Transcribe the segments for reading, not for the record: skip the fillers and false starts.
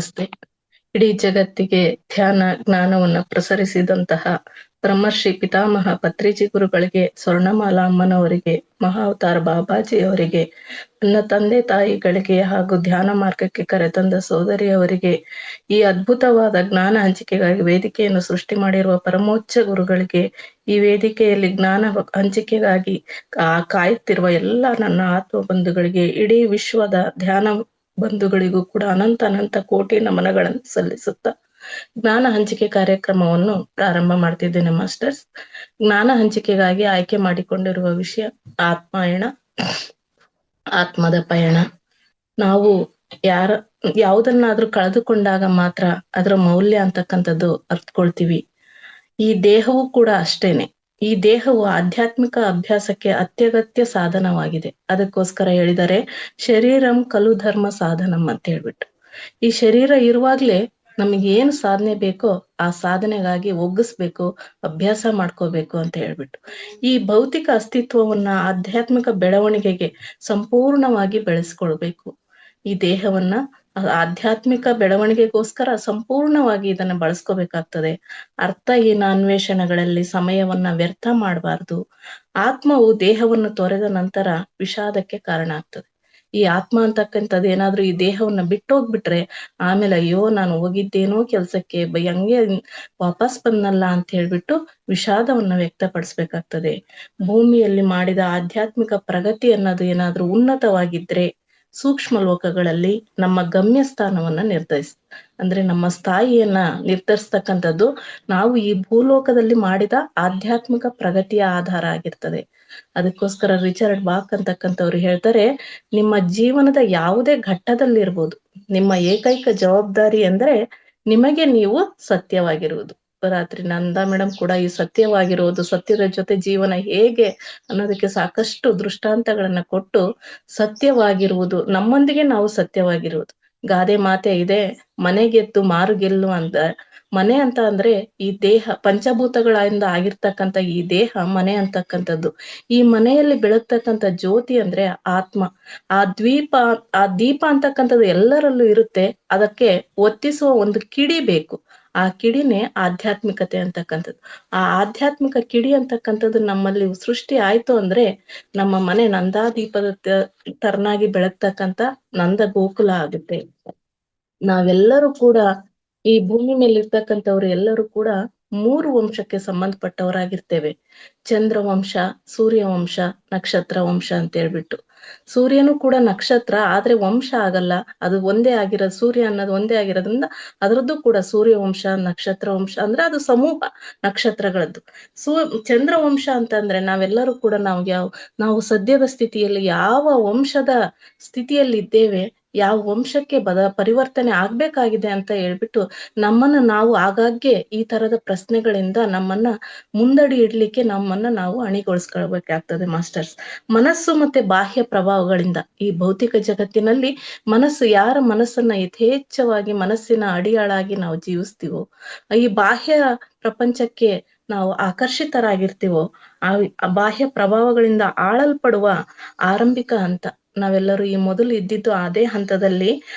ನಮಸ್ತೆ. ಇಡೀ ಜಗತ್ತಿಗೆ ಧ್ಯಾನ ಜ್ಞಾನವನ್ನ ಪ್ರಸರಿಸಿದಂತಹ ಬ್ರಹ್ಮರ್ಷಿ ಪಿತಾಮಹ ಪತ್ರಿಜಿ ಗುರುಗಳಿಗೆ, ಸ್ವರ್ಣಮಾಲಾ ಅಮ್ಮನವರಿಗೆ, ಮಹಾವತಾರ ಬಾಬಾಜಿಯವರಿಗೆ, ನನ್ನ ತಂದೆ ತಾಯಿಗಳಿಗೆ ಹಾಗೂ ಧ್ಯಾನ ಮಾರ್ಗಕ್ಕೆ ಕರೆತಂದ ಸೋದರಿಯವರಿಗೆ, ಈ ಅದ್ಭುತವಾದ ಜ್ಞಾನ ಹಂಚಿಕೆಗಾಗಿ ವೇದಿಕೆಯನ್ನು ಸೃಷ್ಟಿ ಮಾಡಿರುವ ಪರಮೋಚ್ಚ ಗುರುಗಳಿಗೆ, ಈ ವೇದಿಕೆಯಲ್ಲಿ ಜ್ಞಾನ ಹಂಚಿಕೆಗಾಗಿ ಕಾಯುತ್ತಿರುವ ಎಲ್ಲ ನನ್ನ ಆತ್ಮ ಬಂಧುಗಳಿಗೆ, ಇಡೀ ವಿಶ್ವದ ಧ್ಯಾನ ಬಂಧುಗಳಿಗೂ ಕೂಡ ಅನಂತ ಅನಂತ ಕೋಟಿ ನಮನಗಳನ್ನು ಸಲ್ಲಿಸುತ್ತಾ ಜ್ಞಾನ ಹಂಚಿಕೆ ಕಾರ್ಯಕ್ರಮವನ್ನು ಪ್ರಾರಂಭ ಮಾಡ್ತಿದ್ದೇನೆ ಮಾಸ್ಟರ್ಸ್. ಜ್ಞಾನ ಹಂಚಿಕೆಗಾಗಿ ಆಯ್ಕೆ ಮಾಡಿಕೊಂಡಿರುವ ವಿಷಯ ಆತ್ಮಾಯಣ, ಆತ್ಮದ ಪಯಣ. ನಾವು ಯಾವುದನ್ನಾದ್ರೂ ಕಳೆದುಕೊಂಡಾಗ ಮಾತ್ರ ಅದರ ಮೌಲ್ಯ ಅಂತಕ್ಕಂಥದ್ದು ಅರ್ಥಕೊಳ್ತೀವಿ. ಈ ದೇಹವೂ ಕೂಡ ಅಷ್ಟೇನೆ. ಈ ದೇಹವು ಆಧ್ಯಾತ್ಮಿಕ ಅಭ್ಯಾಸಕ್ಕೆ ಅತ್ಯಗತ್ಯ ಸಾಧನವಾಗಿದೆ. ಅದಕ್ಕೋಸ್ಕರ ಹೇಳಿದರೆ ಶರೀರಂ ಕಲು ಧರ್ಮ ಸಾಧನಂ ಅಂತ ಹೇಳ್ಬಿಟ್ಟು, ಈ ಶರೀರ ಇರುವಾಗ್ಲೇ ನಮಗೆ ಏನು ಸಾಧನೆ ಬೇಕೋ ಆ ಸಾಧನೆಗಾಗಿ ಒಗ್ಗಿಸ್ಬೇಕು, ಅಭ್ಯಾಸ ಮಾಡ್ಕೋಬೇಕು ಅಂತ ಹೇಳ್ಬಿಟ್ಟು, ಈ ಭೌತಿಕ ಅಸ್ತಿತ್ವವನ್ನ ಆಧ್ಯಾತ್ಮಿಕ ಬೆಳವಣಿಗೆಗೆ ಸಂಪೂರ್ಣವಾಗಿ ಬೆಳೆಸ್ಕೊಳ್ಬೇಕು. ಈ ದೇಹವನ್ನ ಆಧ್ಯಾತ್ಮಿಕ ಬೆಳವಣಿಗೆಗೋಸ್ಕರ ಸಂಪೂರ್ಣವಾಗಿ ಇದನ್ನ ಬಳಸ್ಕೋಬೇಕಾಗ್ತದೆ. ಅರ್ಥಹೀನ ಅನ್ವೇಷಣೆಗಳಲ್ಲಿ ಸಮಯವನ್ನ ವ್ಯರ್ಥ ಮಾಡಬಾರ್ದು. ಆತ್ಮವು ದೇಹವನ್ನು ತೊರೆದ ನಂತರ ವಿಷಾದಕ್ಕೆ ಕಾರಣ ಆಗ್ತದೆ. ಈ ಆತ್ಮ ಅಂತಕ್ಕಂಥದ್ದು ಏನಾದ್ರೂ ಈ ದೇಹವನ್ನ ಬಿಟ್ಟೋಗ್ಬಿಟ್ರೆ ಆಮೇಲೆ ಅಯ್ಯೋ ನಾನು ಹೋಗಿದ್ದೇನೋ ಕೆಲ್ಸಕ್ಕೆ ಹಂಗೆ ವಾಪಸ್ ಬಂದಲ್ಲ ಅಂತ ಹೇಳ್ಬಿಟ್ಟು ವಿಷಾದವನ್ನ ವ್ಯಕ್ತಪಡಿಸ್ಬೇಕಾಗ್ತದೆ. ಭೂಮಿಯಲ್ಲಿ ಮಾಡಿದ ಆಧ್ಯಾತ್ಮಿಕ ಪ್ರಗತಿ ಅನ್ನೋದು ಏನಾದ್ರೂ ಉನ್ನತವಾಗಿದ್ರೆ ಸೂಕ್ಷ್ಮ ಲೋಕಗಳಲ್ಲಿ ನಮ್ಮ ಗಮ್ಯ ಸ್ಥಾನವನ್ನ ಅಂದ್ರೆ ನಮ್ಮ ಸ್ಥಾಯಿಯನ್ನ ನಿರ್ಧರಿಸ್ತಕ್ಕಂಥದ್ದು ನಾವು ಈ ಭೂಲೋಕದಲ್ಲಿ ಮಾಡಿದ ಆಧ್ಯಾತ್ಮಿಕ ಪ್ರಗತಿಯ ಆಧಾರ ಆಗಿರ್ತದೆ. ಅದಕ್ಕೋಸ್ಕರ ರಿಚರ್ಡ್ ಬಾಕ್ ಅಂತಕ್ಕಂಥವ್ರು ಹೇಳ್ತಾರೆ, ನಿಮ್ಮ ಜೀವನದ ಯಾವುದೇ ಘಟ್ಟದಲ್ಲಿರ್ಬೋದು, ನಿಮ್ಮ ಏಕೈಕ ಜವಾಬ್ದಾರಿ ಅಂದ್ರೆ ನಿಮಗೆ ನೀವು ಸತ್ಯವಾಗಿರುವುದು. ರಾತ್ರಿ ನಂದಾ ಮೇಡಮ್ ಕೂಡ ಈ ಸತ್ಯವಾಗಿರುವುದು, ಸತ್ಯದ ಜೊತೆ ಜೀವನ ಹೇಗೆ ಅನ್ನೋದಕ್ಕೆ ಸಾಕಷ್ಟು ದೃಷ್ಟಾಂತಗಳನ್ನ ಕೊಟ್ಟು, ಸತ್ಯವಾಗಿರುವುದು ನಮ್ಮೊಂದಿಗೆ ನಾವು ಸತ್ಯವಾಗಿರುವುದು. ಗಾದೆ ಮಾತೆ ಇದೆ, ಮನೆ ಗೆದ್ದು ಮಾರು ಗೆಲ್ಲು ಅಂತ. ಮನೆ ಅಂತ ಅಂದ್ರೆ ಈ ದೇಹ ಪಂಚಭೂತಗಳಿಂದ ಆಗಿರ್ತಕ್ಕಂಥ ಈ ದೇಹ ಮನೆ ಅಂತಕ್ಕಂಥದ್ದು. ಈ ಮನೆಯಲ್ಲಿ ಬೆಳಗ್ತಕ್ಕಂಥ ಜ್ಯೋತಿ ಅಂದ್ರೆ ಆತ್ಮ. ಆ ದೀಪ ಅಂತಕ್ಕಂಥದ್ದು ಎಲ್ಲರಲ್ಲೂ ಇರುತ್ತೆ. ಅದಕ್ಕೆ ಒತ್ತಿಸುವ ಒಂದು ಕಿಡಿ ಬೇಕು. ಆ ಕಿಡಿನೇ ಆಧ್ಯಾತ್ಮಿಕತೆ ಅಂತಕ್ಕಂಥದ್ದು. ಆ ಆಧ್ಯಾತ್ಮಿಕ ಕಿಡಿ ಅಂತಕ್ಕಂಥದ್ದು ನಮ್ಮಲ್ಲಿ ಸೃಷ್ಟಿ ಆಯ್ತು ಅಂದ್ರೆ ನಮ್ಮ ಮನೆ ನಂದಾದೀಪದ ತರನಾಗಿ ಬೆಳಗ್ತಕ್ಕಂಥ ನಂದ ಗೋಕುಲ ಆಗುತ್ತೆ. ನಾವೆಲ್ಲರೂ ಕೂಡ ಈ ಭೂಮಿ ಮೇಲೆ ಇರ್ತಕ್ಕಂಥವ್ರು ಎಲ್ಲರೂ ಕೂಡ 3 ವಂಶಕ್ಕೆ ಸಂಬಂಧಪಟ್ಟವರಾಗಿರ್ತೇವೆ. ಚಂದ್ರವಂಶ, ಸೂರ್ಯವಂಶ, ನಕ್ಷತ್ರ ವಂಶ ಅಂತ ಹೇಳ್ಬಿಟ್ಟು. ಸೂರ್ಯನು ಕೂಡ ನಕ್ಷತ್ರ, ಆದ್ರೆ ವಂಶ ಆಗಲ್ಲ. ಅದು ಒಂದೇ ಆಗಿರೋದು, ಸೂರ್ಯ ಅನ್ನೋದು ಒಂದೇ ಆಗಿರೋದ್ರಿಂದ ಅದರದ್ದು ಕೂಡ ಸೂರ್ಯವಂಶ, ನಕ್ಷತ್ರ ವಂಶ ಅಂದ್ರೆ ಅದು ಸಮೂಹ ನಕ್ಷತ್ರಗಳದ್ದು. ಚಂದ್ರವಂಶ ಅಂತಂದ್ರೆ ನಾವೆಲ್ಲರೂ ಕೂಡ ನಾವು ಸದ್ಯದ ಸ್ಥಿತಿಯಲ್ಲಿ ಯಾವ ವಂಶದ ಸ್ಥಿತಿಯಲ್ಲಿ ಇದ್ದೇವೆ, ಯಾವ ವಂಶಕ್ಕೆ ಪರಿವರ್ತನೆ ಆಗ್ಬೇಕಾಗಿದೆ ಅಂತ ಹೇಳ್ಬಿಟ್ಟು ನಮ್ಮನ್ನ ನಾವು ಆಗಾಗ್ಗೆ ಈ ತರದ ಪ್ರಶ್ನೆಗಳಿಂದ ನಮ್ಮನ್ನ ಮುಂದಡಿ ಇಡ್ಲಿಕ್ಕೆ ನಮ್ಮನ್ನ ನಾವು ಅಣಿಗೊಳಿಸ್ಕೊಳ್ಬೇಕಾಗ್ತದೆ ಮಾಸ್ಟರ್ಸ್. ಮನಸ್ಸು ಮತ್ತೆ ಬಾಹ್ಯ ಪ್ರಭಾವಗಳಿಂದ ಈ ಭೌತಿಕ ಜಗತ್ತಿನಲ್ಲಿ ಯಾರ ಮನಸ್ಸನ್ನ ಯಥೇಚ್ಛವಾಗಿ ಮನಸ್ಸಿನ ಅಡಿಯಾಳಾಗಿ ನಾವು ಜೀವಿಸ್ತೀವೋ, ಈ ಬಾಹ್ಯ ಪ್ರಪಂಚಕ್ಕೆ ನಾವು ಆಕರ್ಷಿತರಾಗಿರ್ತೀವೋ, ಆ ಬಾಹ್ಯ ಪ್ರಭಾವಗಳಿಂದ ಆಳಲ್ಪಡುವ ಆರಂಭಿಕ ಹಂತ ನಾವೆಲ್ಲರೂ ಈ ಮೊದಲು ಇದ್ದಿದ್ದು ಅದೇ ಹಂತದಲ್ಲಿ.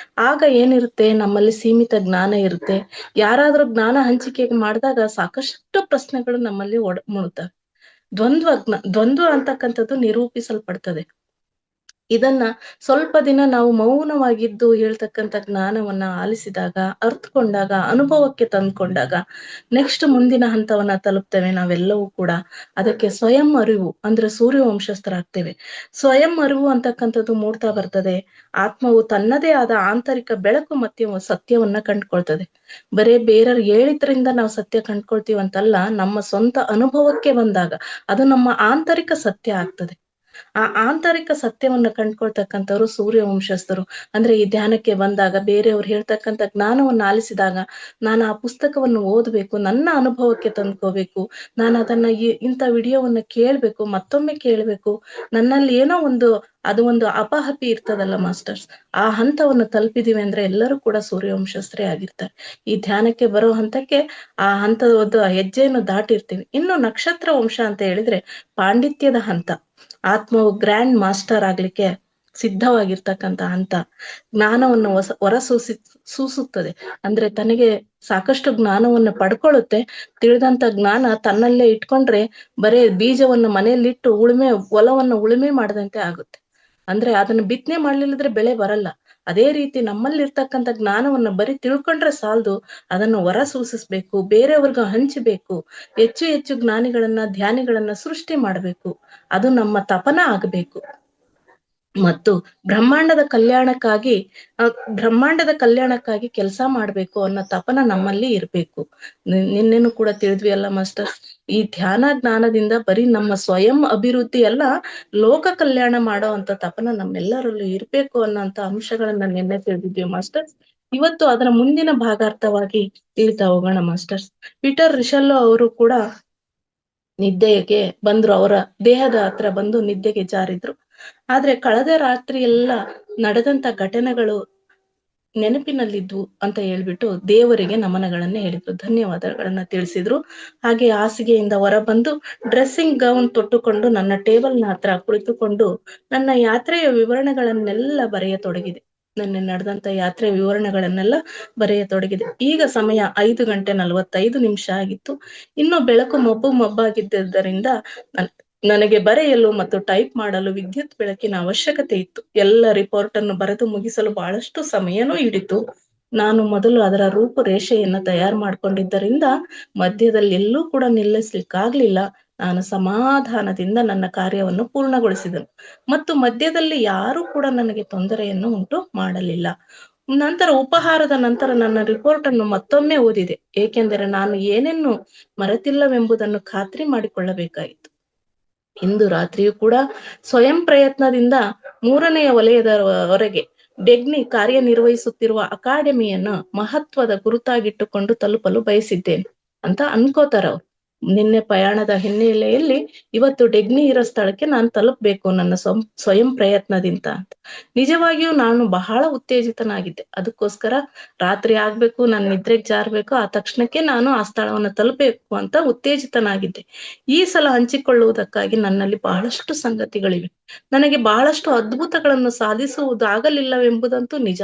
ಆಗ ಏನಿರುತ್ತೆ, ನಮ್ಮಲ್ಲಿ ಸೀಮಿತ ಜ್ಞಾನ ಇರುತ್ತೆ. ಯಾರಾದ್ರೂ ಜ್ಞಾನ ಹಂಚಿಕೆ ಮಾಡಿದಾಗ ಸಾಕಷ್ಟು ಪ್ರಶ್ನೆಗಳು ನಮ್ಮಲ್ಲಿ ಮೂಡುತ್ತವೆ. ದ್ವಂದ್ವ ಅಂತಕ್ಕಂಥದ್ದು ನಿರೂಪಿಸಲ್ಪಡ್ತದೆ. ಇದನ್ನ ಸ್ವಲ್ಪ ದಿನ ನಾವು ಮೌನವಾಗಿದ್ದು ಹೇಳ್ತಕ್ಕಂಥ ಜ್ಞಾನವನ್ನ ಆಲಿಸಿದಾಗ, ಅರ್ಥಕೊಂಡಾಗ, ಅನುಭವಕ್ಕೆ ತಂದ್ಕೊಂಡಾಗ ನೆಕ್ಸ್ಟ್ ಮುಂದಿನ ಹಂತವನ್ನ ತಲುಪ್ತೇವೆ ನಾವೆಲ್ಲವೂ ಕೂಡ. ಅದಕ್ಕೆ ಸ್ವಯಂ ಅರಿವು ಅಂದ್ರೆ ಸೂರ್ಯವಂಶಸ್ಥರಾಗ್ತೇವೆ. ಸ್ವಯಂ ಅರಿವು ಅಂತಕ್ಕಂಥದ್ದು ಮೂಡ್ತಾ ಬರ್ತದೆ. ಆತ್ಮವು ತನ್ನದೇ ಆದ ಆಂತರಿಕ ಬೆಳಕು ಮತ್ತೆ ಸತ್ಯವನ್ನ ಕಂಡ್ಕೊಳ್ತದೆ. ಬರೇ ಬೇರೆಯವ್ರು ಹೇಳಿದ್ರಿಂದ ನಾವು ಸತ್ಯ ಕಂಡ್ಕೊಳ್ತೀವಂತಲ್ಲ, ನಮ್ಮ ಸ್ವಂತ ಅನುಭವಕ್ಕೆ ಬಂದಾಗ ಅದು ನಮ್ಮ ಆಂತರಿಕ ಸತ್ಯ ಆಗ್ತದೆ. ಆ ಆಂತರಿಕ ಸತ್ಯವನ್ನ ಕಂಡ್ಕೊಳ್ತಕ್ಕಂಥವ್ರು ಸೂರ್ಯವಂಶಸ್ಥರು. ಅಂದ್ರೆ ಈ ಧ್ಯಾನಕ್ಕೆ ಬಂದಾಗ, ಬೇರೆಯವ್ರು ಹೇಳ್ತಕ್ಕಂಥ ಜ್ಞಾನವನ್ನ ಆಲಿಸಿದಾಗ ನಾನು ಆ ಪುಸ್ತಕವನ್ನು ಓದ್ಬೇಕು, ನನ್ನ ಅನುಭವಕ್ಕೆ ತಂದ್ಕೋಬೇಕು, ನಾನು ಅದನ್ನ ಇಂಥ ವಿಡಿಯೋವನ್ನ ಕೇಳ್ಬೇಕು, ಮತ್ತೊಮ್ಮೆ ಕೇಳ್ಬೇಕು, ನನ್ನಲ್ಲಿ ಏನೋ ಅದು ಒಂದು ಅಪಹಪಿ ಇರ್ತದಲ್ಲ ಮಾಸ್ಟರ್ಸ್, ಆ ಹಂತವನ್ನು ತಲುಪಿದೀವಿ ಅಂದ್ರೆ ಎಲ್ಲರೂ ಕೂಡ ಸೂರ್ಯವಂಶಸ್ಥರೇ ಆಗಿರ್ತಾರೆ. ಈ ಧ್ಯಾನಕ್ಕೆ ಬರೋ ಹಂತಕ್ಕೆ ಆ ಹಂತದ ಒಂದು ಹೆಜ್ಜೆಯನ್ನು ದಾಟಿರ್ತೀವಿ. ಇನ್ನು ನಕ್ಷತ್ರ ವಂಶ ಅಂತ ಹೇಳಿದ್ರೆ ಪಾಂಡಿತ್ಯದ ಹಂತ. ಆತ್ಮವು ಗ್ರ್ಯಾಂಡ್ ಮಾಸ್ಟರ್ ಆಗ್ಲಿಕ್ಕೆ ಸಿದ್ಧವಾಗಿರ್ತಕ್ಕಂಥ ಹಂತ ಜ್ಞಾನವನ್ನು ಸೂಸುತ್ತದೆ. ಅಂದ್ರೆ ತನಗೆ ಸಾಕಷ್ಟು ಜ್ಞಾನವನ್ನು ಪಡ್ಕೊಳ್ಳುತ್ತೆ. ತಿಳಿದಂತ ಜ್ಞಾನ ತನ್ನಲ್ಲೇ ಇಟ್ಕೊಂಡ್ರೆ ಬರೇ ಬೀಜವನ್ನು ಮನೆಯಲ್ಲಿಟ್ಟು ಹೊಲವನ್ನು ಉಳುಮೆ ಮಾಡದಂತೆ ಆಗುತ್ತೆ. ಅಂದ್ರೆ ಅದನ್ನ ಬಿತ್ತನೆ ಮಾಡ್ಲಿಲ್ಲದ್ರೆ ಬೆಳೆ ಬರಲ್ಲ. ಅದೇ ರೀತಿ ನಮ್ಮಲ್ಲಿರ್ತಕ್ಕಂಥ ಜ್ಞಾನವನ್ನ ಬರೀ ತಿಳ್ಕೊಂಡ್ರೆ ಸಾಲದು, ಅದನ್ನು ಹೊರಸೂಸಿಸ್ಬೇಕು, ಬೇರೆಯವ್ರಿಗೂ ಹಂಚಬೇಕು, ಹೆಚ್ಚು ಹೆಚ್ಚು ಜ್ಞಾನಿಗಳನ್ನ ಧ್ಯಾನಿಗಳನ್ನ ಸೃಷ್ಟಿ ಮಾಡ್ಬೇಕು. ಅದು ನಮ್ಮ ತಪನ ಆಗ್ಬೇಕು. ಮತ್ತು ಬ್ರಹ್ಮಾಂಡದ ಕಲ್ಯಾಣಕ್ಕಾಗಿ ಕೆಲಸ ಮಾಡ್ಬೇಕು ಅನ್ನೋ ತಪನ ನಮ್ಮಲ್ಲಿ ಇರ್ಬೇಕು. ನಿನ್ನೆನು ಕೂಡ ತಿಳಿದ್ವಿ ಅಲ್ಲ ಮಾಸ್ಟರ್, ಈ ಧ್ಯಾನ ಜ್ಞಾನದಿಂದ ಬರೀ ನಮ್ಮ ಸ್ವಯಂ ಅಭಿವೃದ್ಧಿ ಅಲ್ಲ, ಲೋಕ ಕಲ್ಯಾಣ ಮಾಡೋ ಅಂತ ತಪನ ನಮ್ಮೆಲ್ಲರಲ್ಲೂ ಇರ್ಬೇಕು ಅನ್ನೋಂತ ಅಂಶಗಳನ್ನ ನಿನ್ನೆ ತಿಳಿದಿದ್ವಿ ಮಾಸ್ಟರ್ಸ್. ಇವತ್ತು ಅದರ ಮುಂದಿನ ಭಾಗಾರ್ಥವಾಗಿ ತಿಳಿತಾ ಹೋಗೋಣ ಮಾಸ್ಟರ್ಸ್. ಪೀಟರ್ ರಿಷಲ್ಲೋ ಅವರು ಕೂಡ ನಿದ್ದೆಗೆ ಬಂದ್ರು, ಅವರ ದೇಹದ ಹತ್ರ ಬಂದು ನಿದ್ದೆಗೆ ಜಾರಿದ್ರು. ಆದ್ರೆ ಕಳೆದ ರಾತ್ರಿ ಎಲ್ಲ ನಡೆದಂತ ಘಟನೆಗಳು ನೆನಪಿನಲ್ಲಿದ್ವು ಅಂತ ಹೇಳ್ಬಿಟ್ಟು ದೇವರಿಗೆ ನಮನಗಳನ್ನ ಹೇಳಿದ್ರು, ಧನ್ಯವಾದಗಳನ್ನ ತಿಳಿಸಿದ್ರು. ಹಾಗೆ ಹಾಸಿಗೆಯಿಂದ ಹೊರ ಬಂದು ಡ್ರೆಸ್ಸಿಂಗ್ ಗೌನ್ ತೊಟ್ಟುಕೊಂಡು ನನ್ನ ಟೇಬಲ್ನ ಹತ್ರ ಕುಳಿತುಕೊಂಡು ನನ್ನ ಯಾತ್ರೆಯ ವಿವರಣೆಗಳನ್ನೆಲ್ಲ ಬರೆಯತೊಡಗಿದೆ. ನನ್ನ ನಡೆದಂತ ಯಾತ್ರೆಯ ವಿವರಣೆಗಳನ್ನೆಲ್ಲ ಬರೆಯತೊಡಗಿದೆ. ಈಗ ಸಮಯ 5:45 ಆಗಿತ್ತು. ಇನ್ನು ಬೆಳಕು ಮಬ್ಬಾಗಿದ್ದರಿಂದ ನನಗೆ ಬರೆಯಲು ಮತ್ತು ಟೈಪ್ ಮಾಡಲು ವಿದ್ಯುತ್ ಬೆಳಕಿನ ಅವಶ್ಯಕತೆ ಇತ್ತು. ಎಲ್ಲ ರಿಪೋರ್ಟ್ ಅನ್ನು ಬರೆದು ಮುಗಿಸಲು ಬಹಳಷ್ಟು ಸಮಯನೂ ಹಿಡಿತು. ನಾನು ಮೊದಲು ಅದರ ರೂಪುರೇಷೆಯನ್ನು ತಯಾರು ಮಾಡ್ಕೊಂಡಿದ್ದರಿಂದ ಮಧ್ಯದಲ್ಲಿ ಎಲ್ಲೂ ಕೂಡ ನಿಲ್ಲಿಸ್ಲಿಕ್ಕಾಗ್ಲಿಲ್ಲ. ನಾನು ಸಮಾಧಾನದಿಂದ ನನ್ನ ಕಾರ್ಯವನ್ನು ಪೂರ್ಣಗೊಳಿಸಿದನು ಮತ್ತು ಮಧ್ಯದಲ್ಲಿ ಯಾರೂ ಕೂಡ ನನಗೆ ತೊಂದರೆಯನ್ನು ಉಂಟು ಮಾಡಲಿಲ್ಲ. ನಂತರ ಉಪಹಾರದ ನಂತರ ನನ್ನ ರಿಪೋರ್ಟ್ ಅನ್ನು ಮತ್ತೊಮ್ಮೆ ಓದಿದೆ, ಏಕೆಂದರೆ ನಾನು ಏನನ್ನು ಮರೆತಿಲ್ಲವೆಂಬುದನ್ನು ಖಾತ್ರಿ ಮಾಡಿಕೊಳ್ಳಬೇಕಾಯಿತು. ಇಂದು ರಾತ್ರಿಯೂ ಕೂಡ ಸ್ವಯಂ ಪ್ರಯತ್ನದಿಂದ 3ನೇ ವಲಯದವರೆಗೆ ಡೆಗ್ನಿ ಕಾರ್ಯನಿರ್ವಹಿಸುತ್ತಿರುವ ಅಕಾಡೆಮಿಯನ್ನು ಮಹತ್ವದ ಗುರುತಾಗಿಟ್ಟುಕೊಂಡು ತಲುಪಲು ಬಯಸಿದ್ದೇನೆ ಅಂತ ಅನ್ಕೋತಾರವ್ರು. ನಿನ್ನೆ ಪ್ರಯಾಣದ ಹಿನ್ನೆಲೆಯಲ್ಲಿ ಇವತ್ತು ಡೆಗ್ನಿ ಇರೋ ಸ್ಥಳಕ್ಕೆ ನಾನು ತಲುಪಬೇಕು ನನ್ನ ಸ್ವಯಂ ಪ್ರಯತ್ನದಿಂದ ಅಂತ. ನಿಜವಾಗಿಯೂ ನಾನು ಬಹಳ ಉತ್ತೇಜಿತನಾಗಿದ್ದೆ. ಅದಕ್ಕೋಸ್ಕರ ರಾತ್ರಿ ಆಗ್ಬೇಕು, ನಾನು ನಿದ್ರೆಗೆ ಜಾರ್ಬೇಕು, ಆ ತಕ್ಷಣಕ್ಕೆ ನಾನು ಆ ಸ್ಥಳವನ್ನು ತಲುಪಬೇಕು ಅಂತ ಉತ್ತೇಜಿತನಾಗಿದ್ದೆ. ಈ ಸಲ ಹಂಚಿಕೊಳ್ಳುವುದಕ್ಕಾಗಿ ನನ್ನಲ್ಲಿ ಬಹಳಷ್ಟು ಸಂಗತಿಗಳಿವೆ. ನನಗೆ ಬಹಳಷ್ಟು ಅದ್ಭುತಗಳನ್ನು ಸಾಧಿಸುವುದಾಗಲಿಲ್ಲವೆಂಬುದಂತೂ ನಿಜ.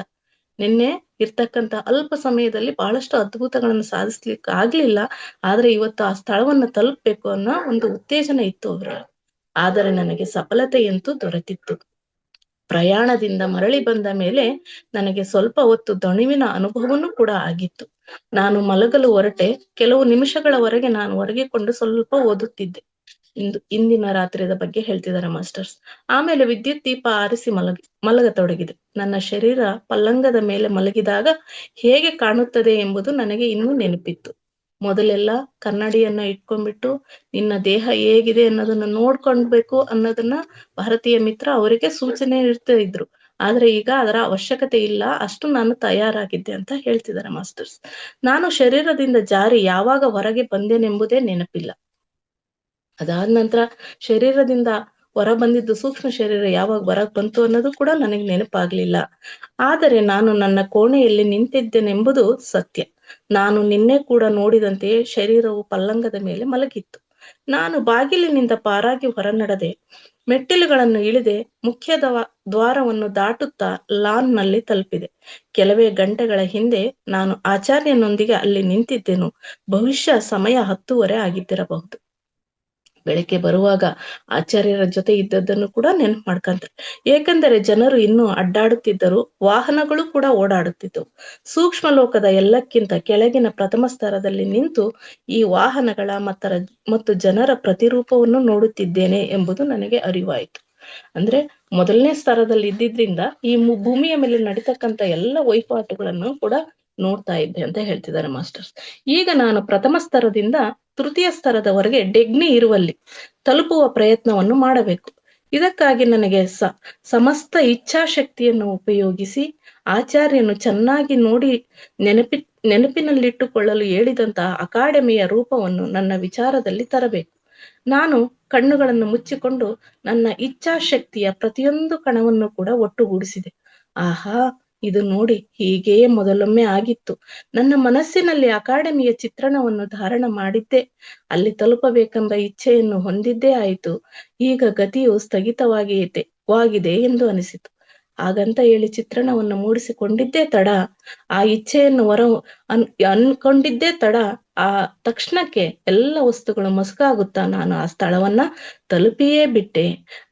ನಿನ್ನೆ ಇರ್ತಕ್ಕಂಥ ಅಲ್ಪ ಸಮಯದಲ್ಲಿ ಬಹಳಷ್ಟು ಅದ್ಭುತಗಳನ್ನು ಸಾಧಿಸ್ಲಿಕ್ಕೆ ಆಗ್ಲಿಲ್ಲ. ಆದ್ರೆ ಇವತ್ತು ಆ ಸ್ಥಳವನ್ನು ತಲುಪಬೇಕು ಅನ್ನೋ ಒಂದು ಉತ್ತೇಜನ ಇತ್ತು ಅವರಲ್ಲಿ. ಆದರೆ ನನಗೆ ಸಫಲತೆಯಂತೂ ದೊರೆತಿತ್ತು. ಪ್ರಯಾಣದಿಂದ ಮರಳಿ ಬಂದ ಮೇಲೆ ನನಗೆ ಸ್ವಲ್ಪ ಹೊತ್ತು ದಣಿವಿನ ಅನುಭವನೂ ಕೂಡ ಆಗಿತ್ತು. ನಾನು ಮಲಗಲು ಹೊರಟೆ. ಕೆಲವು ನಿಮಿಷಗಳವರೆಗೆ ನಾನು ಹೊರಗಿಕೊಂಡು ಸ್ವಲ್ಪ ಓದುತ್ತಿದ್ದೆ. ಇಂದಿನ ರಾತ್ರಿಯ ಬಗ್ಗೆ ಹೇಳ್ತಿದ್ದಾರೆ ಮಾಸ್ಟರ್ಸ್. ಆಮೇಲೆ ವಿದ್ಯುತ್ ದೀಪ ಆರಿಸಿ ಮಲಗತೊಡಗಿದೆ. ನನ್ನ ಶರೀರ ಪಲ್ಲಂಗದ ಮೇಲೆ ಮಲಗಿದಾಗ ಹೇಗೆ ಕಾಣುತ್ತದೆ ಎಂಬುದು ನನಗೆ ಇನ್ನೂ ನೆನಪಿತ್ತು. ಮೊದಲೆಲ್ಲ ಕನ್ನಡಿಯನ್ನ ಇಟ್ಕೊಂಡ್ಬಿಟ್ಟು ನಿನ್ನ ದೇಹ ಹೇಗಿದೆ ಅನ್ನೋದನ್ನ ನೋಡ್ಕೊಳ್ಬೇಕು ಅನ್ನೋದನ್ನ ಭಾರತೀಯ ಮಿತ್ರ ಅವರಿಗೆ ಸೂಚನೆ ಇರ್ತಾ ಇದ್ರು. ಆದ್ರೆ ಈಗ ಅದರ ಅವಶ್ಯಕತೆ ಇಲ್ಲ, ಅಷ್ಟು ನಾನು ತಯಾರಾಗಿದ್ದೆ ಅಂತ ಹೇಳ್ತಿದ್ದಾರೆ ಮಾಸ್ಟರ್ಸ್. ನಾನು ಶರೀರದಿಂದ ಜಾರಿ ಯಾವಾಗ ಹೊರಗೆ ಬಂದೇನೆಂಬುದೇ ನೆನಪಿಲ್ಲ. ಅದಾದ ನಂತರ ಶರೀರದಿಂದ ಹೊರ ಬಂದಿದ್ದು ಸೂಕ್ಷ್ಮ ಶರೀರ ಯಾವಾಗ ಹೊರಗ್ ಬಂತು ಅನ್ನೋದು ಕೂಡ ನನಗೆ ನೆನಪಾಗ್ಲಿಲ್ಲ. ಆದರೆ ನಾನು ನನ್ನ ಕೋಣೆಯಲ್ಲಿ ನಿಂತಿದ್ದೇನೆಂಬುದು ಸತ್ಯ. ನಾನು ನಿನ್ನೆ ಕೂಡ ನೋಡಿದಂತೆಯೇ ಶರೀರವು ಪಲ್ಲಂಗದ ಮೇಲೆ ಮಲಗಿತ್ತು. ನಾನು ಬಾಗಿಲಿನಿಂದ ಪಾರಾಗಿ ಹೊರನಡೆದೆ. ಮೆಟ್ಟಿಲುಗಳನ್ನು ಇಳಿದೆ. ಮುಖ್ಯ ದ್ವಾರವನ್ನು ದಾಟುತ್ತಾ ಲಾನ್ ನಲ್ಲಿ ತಲುಪಿದೆ. ಕೆಲವೇ ಗಂಟೆಗಳ ಹಿಂದೆ ನಾನು ಆಚಾರ್ಯನೊಂದಿಗೆ ಅಲ್ಲಿ ನಿಂತಿದ್ದೆನು. ಬಹುಶಃ ಸಮಯ 10:30 ಆಗಿದ್ದಿರಬಹುದು. ಬೆಳಗ್ಗೆ ಬರುವಾಗ ಆಚಾರ್ಯರ ಜೊತೆ ಇದ್ದದ್ದನ್ನು ಕೂಡ ನೆನಪು ಮಾಡ್ಕೊಂತಾರೆ. ಏಕೆಂದರೆ ಜನರು ಇನ್ನೂ ಅಡ್ಡಾಡುತ್ತಿದ್ದರು, ವಾಹನಗಳು ಕೂಡ ಓಡಾಡುತ್ತಿದ್ದವು. ಸೂಕ್ಷ್ಮ ಲೋಕದ ಎಲ್ಲಕ್ಕಿಂತ ಕೆಳಗಿನ ಪ್ರಥಮ ಸ್ತರದಲ್ಲಿ ನಿಂತು ಈ ವಾಹನಗಳ ಮತ್ತು ಜನರ ಪ್ರತಿರೂಪವನ್ನು ನೋಡುತ್ತಿದ್ದೇನೆ ಎಂಬುದು ನನಗೆ ಅರಿವಾಯಿತು. ಅಂದ್ರೆ ಮೊದಲನೇ ಸ್ತರದಲ್ಲಿ ಇದ್ದಿದ್ರಿಂದ ಈ ಭೂಮಿಯ ಮೇಲೆ ನಡೀತಕ್ಕಂಥ ಎಲ್ಲ ವಹಿವಾಟುಗಳನ್ನು ಕೂಡ ನೋಡ್ತಾ ಇದ್ದೆ ಅಂತ ಹೇಳ್ತಿದ್ದಾರೆ ಮಾಸ್ಟರ್ಸ್. ಈಗ ನಾನು ಪ್ರಥಮ ಸ್ತರದಿಂದ ತೃತೀಯ ಸ್ತರದವರೆಗೆ ಡೆಗ್ನಿ ಇರುವಲ್ಲಿ ತಲುಪುವ ಪ್ರಯತ್ನವನ್ನು ಮಾಡಬೇಕು. ಇದಕ್ಕಾಗಿ ನನಗೆ ಸಮಸ್ತ ಇಚ್ಛಾಶಕ್ತಿಯನ್ನು ಉಪಯೋಗಿಸಿ ಆಚಾರ್ಯನು ಚೆನ್ನಾಗಿ ನೋಡಿ ನೆನಪಿನಲ್ಲಿಟ್ಟುಕೊಳ್ಳಲು ಹೇಳಿದಂತಹ ಅಕಾಡೆಮಿಯ ರೂಪವನ್ನು ನನ್ನ ವಿಚಾರದಲ್ಲಿ ತರಬೇಕು. ನಾನು ಕಣ್ಣುಗಳನ್ನು ಮುಚ್ಚಿಕೊಂಡು ನನ್ನ ಇಚ್ಛಾಶಕ್ತಿಯ ಪ್ರತಿಯೊಂದು ಕಣವನ್ನು ಕೂಡ ಒಟ್ಟುಗೂಡಿಸಿದೆ. ಆಹಾ, ಇದು ನೋಡಿ ಹೀಗೆಯೇ ಮೊದಲೊಮ್ಮೆ ಆಗಿತ್ತು. ನನ್ನ ಮನಸ್ಸಿನಲ್ಲಿ ಅಕಾಡೆಮಿಯ ಚಿತ್ರಣವನ್ನು ಧಾರಣ ಮಾಡಿದ್ದೆ, ಅಲ್ಲಿ ತಲುಪಬೇಕೆಂಬ ಇಚ್ಛೆಯನ್ನು ಹೊಂದಿದ್ದೇ ಆಯಿತು. ಈಗ ಗತಿಯು ಸ್ಥಗಿತವಾಗಿದೆ ಎಂದು ಅನಿಸಿತು. ಹಾಗಂತ ಹೇಳಿ ಚಿತ್ರಣವನ್ನು ಮೂಡಿಸಿಕೊಂಡಿದ್ದೇ ತಡ, ಆ ಇಚ್ಛೆಯನ್ನು ಅನ್ಕೊಂಡಿದ್ದೇ ತಡ, ಆ ತಕ್ಷಣಕ್ಕೆ ಎಲ್ಲ ವಸ್ತುಗಳು ಮಸುಕಾಗುತ್ತಾ ನಾನು ಆ ಸ್ಥಳವನ್ನ ತಲುಪಿಯೇ ಬಿಟ್ಟೆ.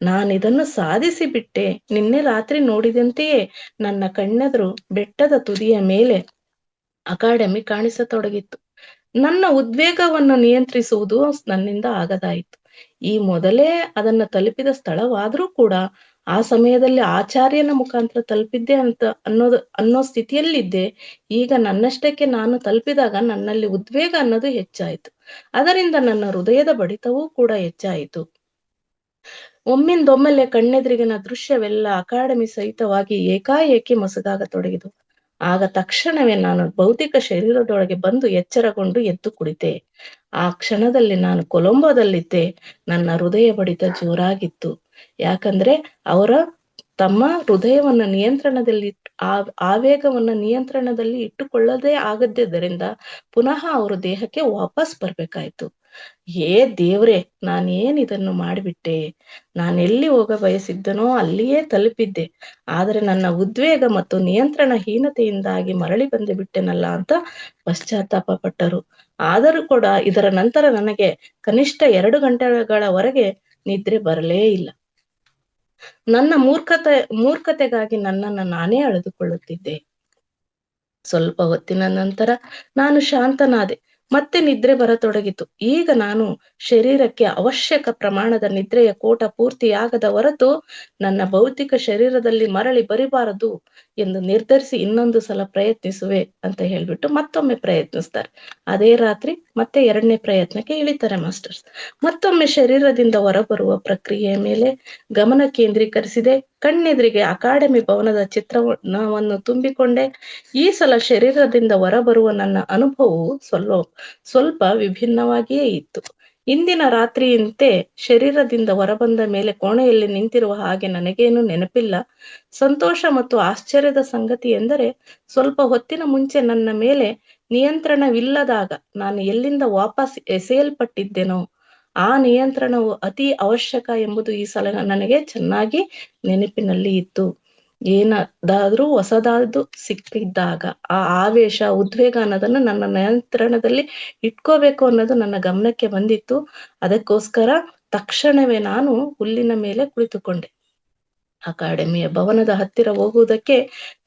ನಾನಿದನ್ನು ಸಾಧಿಸಿ ಬಿಟ್ಟೆ. ನಿನ್ನೆ ರಾತ್ರಿ ನೋಡಿದಂತೆಯೇ ನನ್ನ ಕಣ್ಣೆದುರು ಬೆಟ್ಟದ ತುದಿಯ ಮೇಲೆ ಅಕಾಡೆಮಿ ಕಾಣಿಸತೊಡಗಿತ್ತು. ನನ್ನ ಉದ್ವೇಗವನ್ನು ನಿಯಂತ್ರಿಸುವುದು ನನ್ನಿಂದ ಆಗದಾಯಿತು. ಈ ಮೊದಲೇ ಅದನ್ನ ತಲುಪಿದ ಸ್ಥಳವಾದ್ರೂ ಕೂಡ ಆ ಸಮಯದಲ್ಲಿ ಆಚಾರ್ಯನ ಮುಖಾಂತರ ತಲುಪಿದ್ದೆ ಅಂತ ಅನ್ನೋ ಸ್ಥಿತಿಯಲ್ಲಿದ್ದೆ. ಈಗ ನನ್ನಷ್ಟಕ್ಕೆ ನಾನು ತಲುಪಿದಾಗ ನನ್ನಲ್ಲಿ ಉದ್ವೇಗ ಅನ್ನೋದು ಹೆಚ್ಚಾಯಿತು. ಅದರಿಂದ ನನ್ನ ಹೃದಯದ ಬಡಿತವೂ ಕೂಡ ಹೆಚ್ಚಾಯಿತು. ಒಮ್ಮಿಂದೊಮ್ಮೆಲೆ ಕಣ್ಣೆದುರಿಗಿನ ದೃಶ್ಯವೆಲ್ಲ ಅಕಾಡೆಮಿ ಸಹಿತವಾಗಿ ಏಕಾಏಕಿ ಮಸುಕಾಗತೊಡಗಿತು. ಆಗ ತಕ್ಷಣವೇ ನಾನು ಭೌತಿಕ ಶರೀರದೊಳಗೆ ಬಂದು ಎಚ್ಚರಗೊಂಡು ಎದ್ದು ಕುಳಿತೆ. ಆ ಕ್ಷಣದಲ್ಲಿ ನಾನು ಕೊಲಂಬೋದಲ್ಲಿದ್ದೆ. ನನ್ನ ಹೃದಯ ಬಡಿತ ಜೋರಾಗಿತ್ತು. ಯಾಕಂದ್ರೆ ತಮ್ಮ ಹೃದಯವನ್ನ ನಿಯಂತ್ರಣದಲ್ಲಿ ಆವೇಗವನ್ನ ನಿಯಂತ್ರಣದಲ್ಲಿ ಇಟ್ಟುಕೊಳ್ಳದೇ ಆಗದ್ದರಿಂದ ಪುನಃ ಅವರು ದೇಹಕ್ಕೆ ವಾಪಸ್ ಬರ್ಬೇಕಾಯ್ತು. ದೇವ್ರೆ, ನಾನೇನ್ ಇದನ್ನು ಮಾಡಿಬಿಟ್ಟೆ. ನಾನೆಲ್ಲಿ ಹೋಗ ಬಯಸಿದ್ದನೋ ಅಲ್ಲಿಯೇ ತಲುಪಿದ್ದೆ. ಆದರೆ ನನ್ನ ಉದ್ವೇಗ ಮತ್ತು ನಿಯಂತ್ರಣಹೀನತೆಯಿಂದಾಗಿ ಮರಳಿ ಬಂದು ಬಿಟ್ಟೆನಲ್ಲ ಅಂತ ಪಶ್ಚಾತ್ತಾಪ ಪಟ್ಟರು. ಆದರೂ ಕೂಡ ಇದರ ನಂತರ ನನಗೆ ಕನಿಷ್ಠ 2 ಗಂಟೆಗಳವರೆಗೆ ನಿದ್ರೆ ಬರಲೇ ಇಲ್ಲ. ನನ್ನ ಮೂರ್ಖತೆಗಾಗಿ ನನ್ನನ್ನು ನಾನೇ ಅಳೆದುಕೊಳ್ಳುತ್ತಿದ್ದೆ. ಸ್ವಲ್ಪ ಹೊತ್ತಿನ ನಂತರ ನಾನು ಶಾಂತನಾದೆ. ಮತ್ತೆ ನಿದ್ರೆ ಬರತೊಡಗಿತು. ಈಗ ನಾನು ಶರೀರಕ್ಕೆ ಅವಶ್ಯಕ ಪ್ರಮಾಣದ ನಿದ್ರೆಯ ಕೋಟ ಪೂರ್ತಿಯಾಗದ ಹೊರತು ನನ್ನ ಭೌತಿಕ ಶರೀರದಲ್ಲಿ ಮರಳಿ ಬರಿಬಾರದು ಎಂದು ನಿರ್ಧರಿಸಿ ಇನ್ನೊಂದು ಸಲ ಪ್ರಯತ್ನಿಸುವೆ ಅಂತ ಹೇಳ್ಬಿಟ್ಟು ಮತ್ತೊಮ್ಮೆ ಪ್ರಯತ್ನಿಸ್ತಾರೆ. ಅದೇ ರಾತ್ರಿ ಮತ್ತೆ 2ನೇ ಪ್ರಯತ್ನಕ್ಕೆ ಇಳಿತಾರೆ ಮಾಸ್ಟರ್ಸ್. ಮತ್ತೊಮ್ಮೆ ಶರೀರದಿಂದ ಹೊರಬರುವ ಪ್ರಕ್ರಿಯೆಯ ಮೇಲೆ ಗಮನ ಕೇಂದ್ರೀಕರಿಸಿದೆ. ಕಣ್ಣೆದುರಿಗೆ ಅಕಾಡೆಮಿ ಭವನದ ಚಿತ್ರಣವನ್ನು ತುಂಬಿಕೊಂಡೆ. ಈ ಸಲ ಶರೀರದಿಂದ ಹೊರಬರುವ ನನ್ನ ಅನುಭವವು ಸ್ವಲ್ಪ ವಿಭಿನ್ನವಾಗಿಯೇ ಇತ್ತು. ಇಂದಿನ ರಾತ್ರಿಯಂತೆ ಶರೀರದಿಂದ ಹೊರಬಂದ ಮೇಲೆ ಕೋಣೆಯಲ್ಲಿ ನಿಂತಿರುವ ಹಾಗೆ ನನಗೇನು ನೆನಪಿಲ್ಲ. ಸಂತೋಷ ಮತ್ತು ಆಶ್ಚರ್ಯದ ಸಂಗತಿ ಎಂದರೆ, ಸ್ವಲ್ಪ ಹೊತ್ತಿನ ಮುಂಚೆ ನನ್ನ ಮೇಲೆ ನಿಯಂತ್ರಣವಿಲ್ಲದಾಗ ನಾನು ಎಲ್ಲಿಂದ ವಾಪಸ್ ಎಸೆಯಲ್ಪಟ್ಟಿದ್ದೆನೋ ಆ ನಿಯಂತ್ರಣವು ಅತಿ ಅವಶ್ಯಕ ಎಂಬುದು ಈ ಸಲ ನನಗೆ ಚೆನ್ನಾಗಿ ನೆನಪಿನಲ್ಲಿ ಇತ್ತು. ಏನದಾದ್ರೂ ಹೊಸದಾದ್ದು ಸಿಕ್ಕಿದ್ದಾಗ ಆ ಆವೇಶ, ಉದ್ವೇಗ ಅನ್ನೋದನ್ನ ನನ್ನ ನಿಯಂತ್ರಣದಲ್ಲಿ ಇಟ್ಕೋಬೇಕು ಅನ್ನೋದು ನನ್ನ ಗಮನಕ್ಕೆ ಬಂದಿತ್ತು. ಅದಕ್ಕೋಸ್ಕರ ತಕ್ಷಣವೇ ನಾನು ಹುಲ್ಲಿನ ಮೇಲೆ ಕುಳಿತುಕೊಂಡೆ. ಅಕಾಡೆಮಿಯ ಭವನದ ಹತ್ತಿರ ಹೋಗುವುದಕ್ಕೆ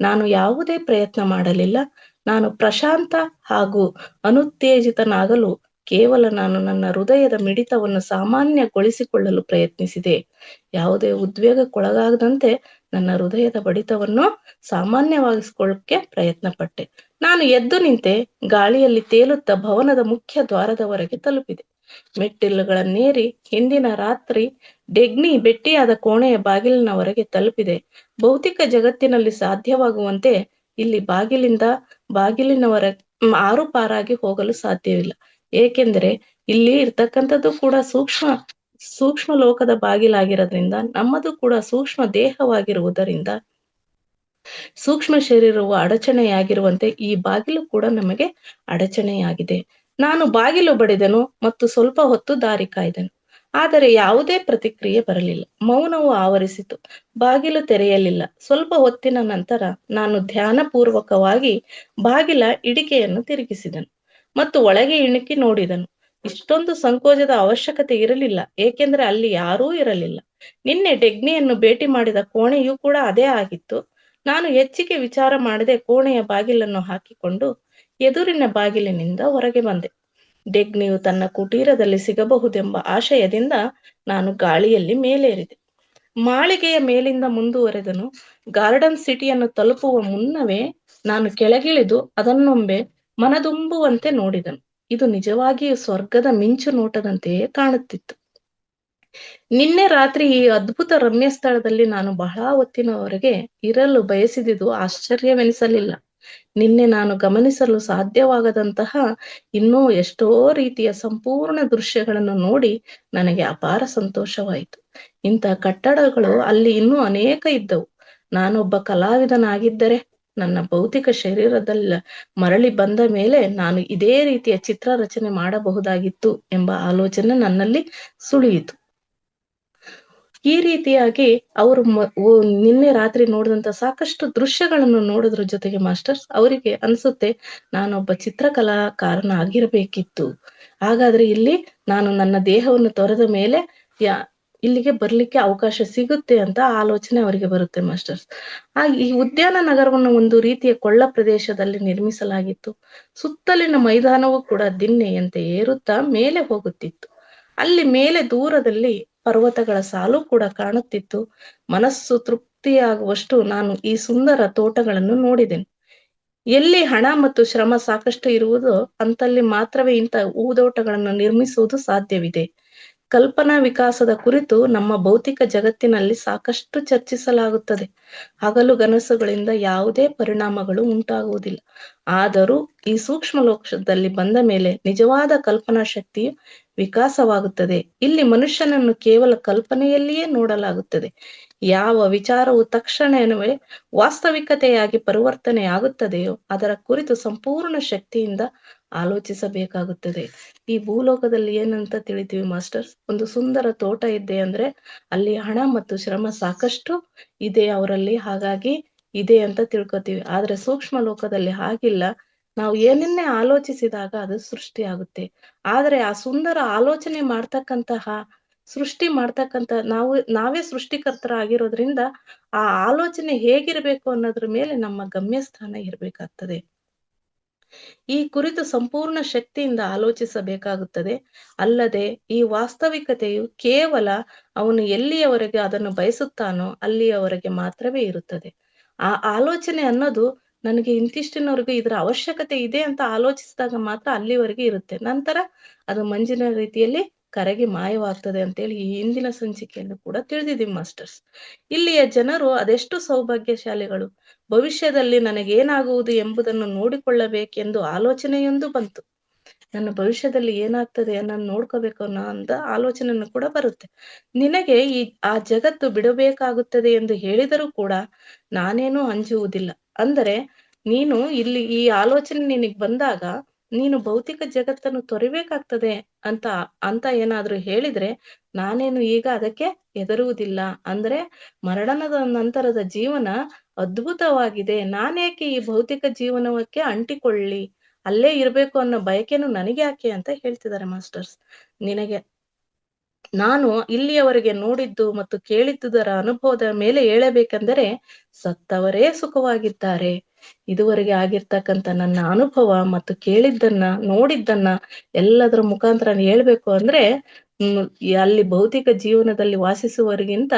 ನಾನು ಯಾವುದೇ ಪ್ರಯತ್ನ ಮಾಡಲಿಲ್ಲ. ನಾನು ಪ್ರಶಾಂತ ಹಾಗೂ ಅನುತ್ತೇಜಿತನಾಗಲು ಕೇವಲ ನಾನು ನನ್ನ ಹೃದಯದ ಮಿಡಿತವನ್ನು ಸಾಮಾನ್ಯಗೊಳಿಸಿಕೊಳ್ಳಲು ಪ್ರಯತ್ನಿಸಿದೆ. ಯಾವುದೇ ಉದ್ವೇಗಕ್ಕೊಳಗಾಗದಂತೆ ನನ್ನ ಹೃದಯದ ಬಡಿತವನ್ನು ಸಾಮಾನ್ಯವಾಗಿಸಿಕೊಳ್ಳಕ್ಕೆ ಪ್ರಯತ್ನ ಪಟ್ಟೆ. ನಾನು ಎದ್ದು ನಿಂತೆ. ಗಾಳಿಯಲ್ಲಿ ತೇಲುತ್ತಾ ಭವನದ ಮುಖ್ಯ ದ್ವಾರದವರೆಗೆ ತಲುಪಿದೆ. ಮೆಟ್ಟಿಲುಗಳನ್ನೇರಿ ಹಿಂದಿನ ರಾತ್ರಿ ಡೆಗ್ನಿ ಬೆಟ್ಟಿಯಾದ ಕೋಣೆಯ ಬಾಗಿಲಿನವರೆಗೆ ತಲುಪಿದೆ. ಭೌತಿಕ ಜಗತ್ತಿನಲ್ಲಿ ಸಾಧ್ಯವಾಗುವಂತೆ ಇಲ್ಲಿ ಬಾಗಿಲಿನವರೆಗೆ ಆರುಪಾರಾಗಿ ಹೋಗಲು ಸಾಧ್ಯವಿಲ್ಲ. ಏಕೆಂದರೆ ಇಲ್ಲಿ ಇರ್ತಕ್ಕಂಥದ್ದು ಕೂಡ ಸೂಕ್ಷ್ಮ ಲೋಕದ ಬಾಗಿಲಾಗಿರೋದ್ರಿಂದ, ನಮ್ಮದು ಕೂಡ ಸೂಕ್ಷ್ಮ ದೇಹವಾಗಿರುವುದರಿಂದ, ಸೂಕ್ಷ್ಮ ಶರೀರವು ಅಡಚಣೆಯಾಗಿರುವಂತೆ ಈ ಬಾಗಿಲು ಕೂಡ ನಮಗೆ ಅಡಚಣೆಯಾಗಿದೆ. ನಾನು ಬಾಗಿಲು ಬಡಿದೆನು ಮತ್ತು ಸ್ವಲ್ಪ ಹೊತ್ತು ದಾರಿ ಕಾಯ್ದೆನು. ಆದರೆ ಯಾವುದೇ ಪ್ರತಿಕ್ರಿಯೆ ಬರಲಿಲ್ಲ. ಮೌನವು ಆವರಿಸಿತು. ಬಾಗಿಲು ತೆರೆಯಲಿಲ್ಲ. ಸ್ವಲ್ಪ ಹೊತ್ತಿನ ನಂತರ ನಾನು ಧ್ಯಾನಪೂರ್ವಕವಾಗಿ ಬಾಗಿಲ ಇಡಿಕೆಯನ್ನು ತಿರುಗಿಸಿದನು ಮತ್ತು ಒಳಗೆ ಇಣುಕಿ ನೋಡಿದನು. ಇಷ್ಟೊಂದು ಸಂಕೋಚದ ಅವಶ್ಯಕತೆ ಇರಲಿಲ್ಲ, ಏಕೆಂದರೆ ಅಲ್ಲಿ ಯಾರೂ ಇರಲಿಲ್ಲ. ನಿನ್ನೆ ಡೆಗ್ನಿಯನ್ನು ಭೇಟಿ ಮಾಡಿದ ಕೋಣೆಯೂ ಕೂಡ ಅದೇ ಆಗಿತ್ತು. ನಾನು ಹೆಚ್ಚಿಗೆ ವಿಚಾರ ಮಾಡದೆ ಕೋಣೆಯ ಬಾಗಿಲನ್ನು ಹಾಕಿಕೊಂಡು ಎದುರಿನ ಬಾಗಿಲಿನಿಂದ ಹೊರಗೆ ಬಂದೆ. ಡೆಗ್ನಿಯು ತನ್ನ ಕುಟೀರದಲ್ಲಿ ಸಿಗಬಹುದೆಂಬ ಆಶಯದಿಂದ ನಾನು ಗಾಳಿಯಲ್ಲಿ ಮೇಲೇರಿದೆ. ಮಾಳಿಗೆಯ ಮೇಲಿಂದ ಮುಂದುವರೆದನು. ಗಾರ್ಡನ್ ಸಿಟಿಯನ್ನು ತಲುಪುವ ಮುನ್ನವೇ ನಾನು ಕೆಳಗಿಳಿದು ಅದನ್ನೊಮ್ಮೆ ಮನದುಂಬುವಂತೆ ನೋಡಿದನು. ಇದು ನಿಜವಾಗಿಯೂ ಸ್ವರ್ಗದ ಮಿಂಚು ನೋಟದಂತೆಯೇ ಕಾಣುತ್ತಿತ್ತು. ನಿನ್ನೆ ರಾತ್ರಿ ಈ ಅದ್ಭುತ ರಮ್ಯ ಸ್ಥಳದಲ್ಲಿ ನಾನು ಬಹಳ ಹೊತ್ತಿನವರೆಗೆ ಇರಲು ಬಯಸಿದುದು ಆಶ್ಚರ್ಯವೆನಿಸಲಿಲ್ಲ. ನಿನ್ನೆ ನಾನು ಗಮನಿಸಲು ಸಾಧ್ಯವಾಗದಂತಹ ಇನ್ನೂ ಎಷ್ಟೋ ರೀತಿಯ ಸಂಪೂರ್ಣ ದೃಶ್ಯಗಳನ್ನು ನೋಡಿ ನನಗೆ ಅಪಾರ ಸಂತೋಷವಾಯಿತು. ಇಂಥ ಕಟ್ಟಡಗಳು ಅಲ್ಲಿ ಇನ್ನೂ ಅನೇಕ ಇದ್ದವು. ನಾನೊಬ್ಬ ಕಲಾವಿದನಾಗಿದ್ದರೆ ನನ್ನ ಭೌತಿಕ ಶರೀರದಲ್ಲಿ ಮರಳಿ ಬಂದ ಮೇಲೆ ನಾನು ಇದೇ ರೀತಿಯ ಚಿತ್ರ ರಚನೆ ಮಾಡಬಹುದಾಗಿತ್ತು ಎಂಬ ಆಲೋಚನೆ ನನ್ನಲ್ಲಿ ಸುಳಿಯಿತು. ಈ ರೀತಿಯಾಗಿ ಅವರು ನಿನ್ನೆ ರಾತ್ರಿ ನೋಡಿದಂತ ಸಾಕಷ್ಟು ದೃಶ್ಯಗಳನ್ನು ನೋಡೋದ್ರ ಜೊತೆಗೆ ಮಾಸ್ಟರ್ಸ್ ಅವರಿಗೆ ಅನ್ಸುತ್ತೆ, ನಾನೊಬ್ಬ ಚಿತ್ರಕಲಾಕಾರನ ಆಗಿರ್ಬೇಕಿತ್ತು. ಹಾಗಾದ್ರೆ ಇಲ್ಲಿ ನಾನು ನನ್ನ ದೇಹವನ್ನು ತೊರೆದ ಮೇಲೆ ಇಲ್ಲಿಗೆ ಬರ್ಲಿಕ್ಕೆ ಅವಕಾಶ ಸಿಗುತ್ತೆ ಅಂತ ಆಲೋಚನೆ ಅವರಿಗೆ ಬರುತ್ತೆ ಮಾಸ್ಟರ್ಸ್. ಈ ಉದ್ಯಾನ ನಗರವನ್ನು ಒಂದು ರೀತಿಯ ಕೊಳ್ಳ ಪ್ರದೇಶದಲ್ಲಿ ನಿರ್ಮಿಸಲಾಗಿತ್ತು. ಸುತ್ತಲಿನ ಮೈದಾನವೂ ಕೂಡ ದಿನ್ನೆಯಂತೆ ಏರುತ್ತಾ ಮೇಲೆ ಹೋಗುತ್ತಿತ್ತು. ಅಲ್ಲಿ ಮೇಲೆ ದೂರದಲ್ಲಿ ಪರ್ವತಗಳ ಸಾಲು ಕೂಡ ಕಾಣುತ್ತಿತ್ತು. ಮನಸ್ಸು ತೃಪ್ತಿಯಾಗುವಷ್ಟು ನಾನು ಈ ಸುಂದರ ತೋಟಗಳನ್ನು ನೋಡಿದೆನು. ಎಲ್ಲಿ ಹಣ ಮತ್ತು ಶ್ರಮ ಸಾಕಷ್ಟು ಇರುವುದೋ ಅಂತಲ್ಲಿ ಮಾತ್ರವೇ ಇಂಥ ಹೂದೋಟಗಳನ್ನು ನಿರ್ಮಿಸುವುದು ಸಾಧ್ಯವಿದೆ. ಕಲ್ಪನಾ ವಿಕಾಸದ ಕುರಿತು ನಮ್ಮ ಭೌತಿಕ ಜಗತ್ತಿನಲ್ಲಿ ಸಾಕಷ್ಟು ಚರ್ಚಿಸಲಾಗುತ್ತದೆ. ಹಗಲುಗನಸುಗಳಿಂದ ಯಾವುದೇ ಪರಿಣಾಮಗಳು ಉಂಟಾಗುವುದಿಲ್ಲ. ಆದರೂ ಈ ಸೂಕ್ಷ್ಮ ಲೋಕದಲ್ಲಿ ಬಂದ ಮೇಲೆ ನಿಜವಾದ ಕಲ್ಪನಾ ಶಕ್ತಿಯು ವಿಕಾಸವಾಗುತ್ತದೆ. ಇಲ್ಲಿ ಮನುಷ್ಯನನ್ನು ಕೇವಲ ಕಲ್ಪನೆಯಲ್ಲಿಯೇ ನೋಡಲಾಗುತ್ತದೆ. ಯಾವ ವಿಚಾರವು ತಕ್ಷಣವೇ ವಾಸ್ತವಿಕತೆಯಾಗಿ ಪರಿವರ್ತನೆಯಾಗುತ್ತದೆಯೋ ಅದರ ಕುರಿತು ಸಂಪೂರ್ಣ ಶಕ್ತಿಯಿಂದ ಆಲೋಚಿಸಬೇಕಾಗುತ್ತದೆ. ಈ ಭೂಲೋಕದಲ್ಲಿ ಏನಂತ ತಿಳಿತೀವಿ ಮಾಸ್ಟರ್ಸ್, ಒಂದು ಸುಂದರ ತೋಟ ಇದೆ ಅಂದ್ರೆ ಅಲ್ಲಿ ಹಣ ಮತ್ತು ಶ್ರಮ ಸಾಕಷ್ಟು ಇದೆ ಅವರಲ್ಲಿ, ಹಾಗಾಗಿ ಇದೆ ಅಂತ ತಿಳ್ಕೊತೀವಿ. ಆದ್ರೆ ಸೂಕ್ಷ್ಮ ಲೋಕದಲ್ಲಿ ಹಾಗಿಲ್ಲ. ನಾವು ಏನನ್ನೇ ಆಲೋಚಿಸಿದಾಗ ಅದು ಸೃಷ್ಟಿ ಆಗುತ್ತೆ. ಆದ್ರೆ ಆ ಸುಂದರ ಆಲೋಚನೆ ಸೃಷ್ಟಿ ಮಾಡ್ತಕ್ಕಂತ ನಾವೇ ಸೃಷ್ಟಿಕರ್ತರಾಗಿರೋದ್ರಿಂದ ಆ ಆಲೋಚನೆ ಹೇಗಿರ್ಬೇಕು ಅನ್ನೋದ್ರ ಮೇಲೆ ನಮ್ಮ ಗಮ್ಯಸ್ಥಾನ ಇರ್ಬೇಕಾಗ್ತದೆ. ಈ ಕುರಿತು ಸಂಪೂರ್ಣ ಶಕ್ತಿಯಿಂದ ಆಲೋಚಿಸಬೇಕಾಗುತ್ತದೆ. ಅಲ್ಲದೆ ಈ ವಾಸ್ತವಿಕತೆಯು ಕೇವಲ ಅವನು ಎಲ್ಲಿಯವರೆಗೆ ಅದನ್ನು ಬಯಸುತ್ತಾನೋ ಅಲ್ಲಿಯವರೆಗೆ ಮಾತ್ರವೇ ಇರುತ್ತದೆ. ಆ ಆಲೋಚನೆ ಅನ್ನೋದು ನನಗೆ ಇಂತಿಷ್ಟಿನವರೆಗೂ ಇದರ ಅವಶ್ಯಕತೆ ಇದೆ ಅಂತ ಆಲೋಚಿಸಿದಾಗ ಮಾತ್ರ ಅಲ್ಲಿವರೆಗೆ ಇರುತ್ತೆ. ನಂತರ ಅದು ಮಂಜಿನ ರೀತಿಯಲ್ಲಿ ಕರಗಿ ಮಾಯವಾಗ್ತದೆ ಅಂತೇಳಿ ಈ ಹಿಂದಿನ ಸಂಚಿಕೆಯನ್ನು ಕೂಡ ತಿಳಿದಿದ್ದೀವಿ ಮಾಸ್ಟರ್ಸ್. ಇಲ್ಲಿಯ ಜನರು ಅದೆಷ್ಟು ಸೌಭಾಗ್ಯಶಾಲಿಗಳು. ಭವಿಷ್ಯದಲ್ಲಿ ನನಗೇನಾಗುವುದು ಎಂಬುದನ್ನು ನೋಡಿಕೊಳ್ಳಬೇಕೆಂದು ಆಲೋಚನೆಯೊಂದು ಬಂತು. ನನ್ನ ಭವಿಷ್ಯದಲ್ಲಿ ಏನಾಗ್ತದೆ ನಾನು ನೋಡ್ಕೋಬೇಕು ಅನ್ನೋ ಆಲೋಚನೆಯನ್ನು ಕೂಡ ಬರುತ್ತೆ. ನಿನಗೆ ಆ ಜಗತ್ತು ಬಿಡಬೇಕಾಗುತ್ತದೆ ಎಂದು ಹೇಳಿದರೂ ಕೂಡ ನಾನೇನೂ ಅಂಜುವುದಿಲ್ಲ. ಅಂದರೆ ನೀನು ಇಲ್ಲಿ ಈ ಆಲೋಚನೆ ನಿನಗೆ ಬಂದಾಗ ನೀನು ಭೌತಿಕ ಜಗತ್ತನ್ನು ತೊರೆಬೇಕಾಗ್ತದೆ ಅಂತ ಏನಾದ್ರೂ ಹೇಳಿದ್ರೆ ನಾನೇನು ಈಗ ಅದಕ್ಕೆ ಹೆದರುವುದಿಲ್ಲ. ಅಂದ್ರೆ ಮರಣದ ನಂತರದ ಜೀವನ ಅದ್ಭುತವಾಗಿದೆ. ನಾನೇಕೆ ಈ ಭೌತಿಕ ಜೀವನಕ್ಕೆ ಅಂಟಿಕೊಳ್ಳಿ, ಅಲ್ಲೇ ಇರ್ಬೇಕು ಅನ್ನೋ ಬಯಕೆನು ನನಗೆ ಯಾಕೆ ಅಂತ ಹೇಳ್ತಿದ್ದಾರೆ ಮಾಸ್ಟರ್ಸ್. ನಾನು ಇಲ್ಲಿಯವರೆಗೆ ನೋಡಿದ್ದು ಮತ್ತು ಕೇಳಿದ್ದುದರ ಅನುಭವದ ಮೇಲೆ ಹೇಳಬೇಕೆಂದರೆ ಸತ್ತವರೇ ಸುಖವಾಗಿದ್ದಾರೆ. ಇದುವರೆಗೆ ಆಗಿರ್ತಕ್ಕಂಥ ನನ್ನ ಅನುಭವ ಮತ್ತು ಕೇಳಿದ್ದನ್ನ ನೋಡಿದ್ದನ್ನ ಎಲ್ಲದರ ಮುಖಾಂತರ ಹೇಳ್ಬೇಕು ಅಂದ್ರೆ ಅಲ್ಲಿ ಭೌತಿಕ ಜೀವನದಲ್ಲಿ ವಾಸಿಸುವವರಿಗಿಂತ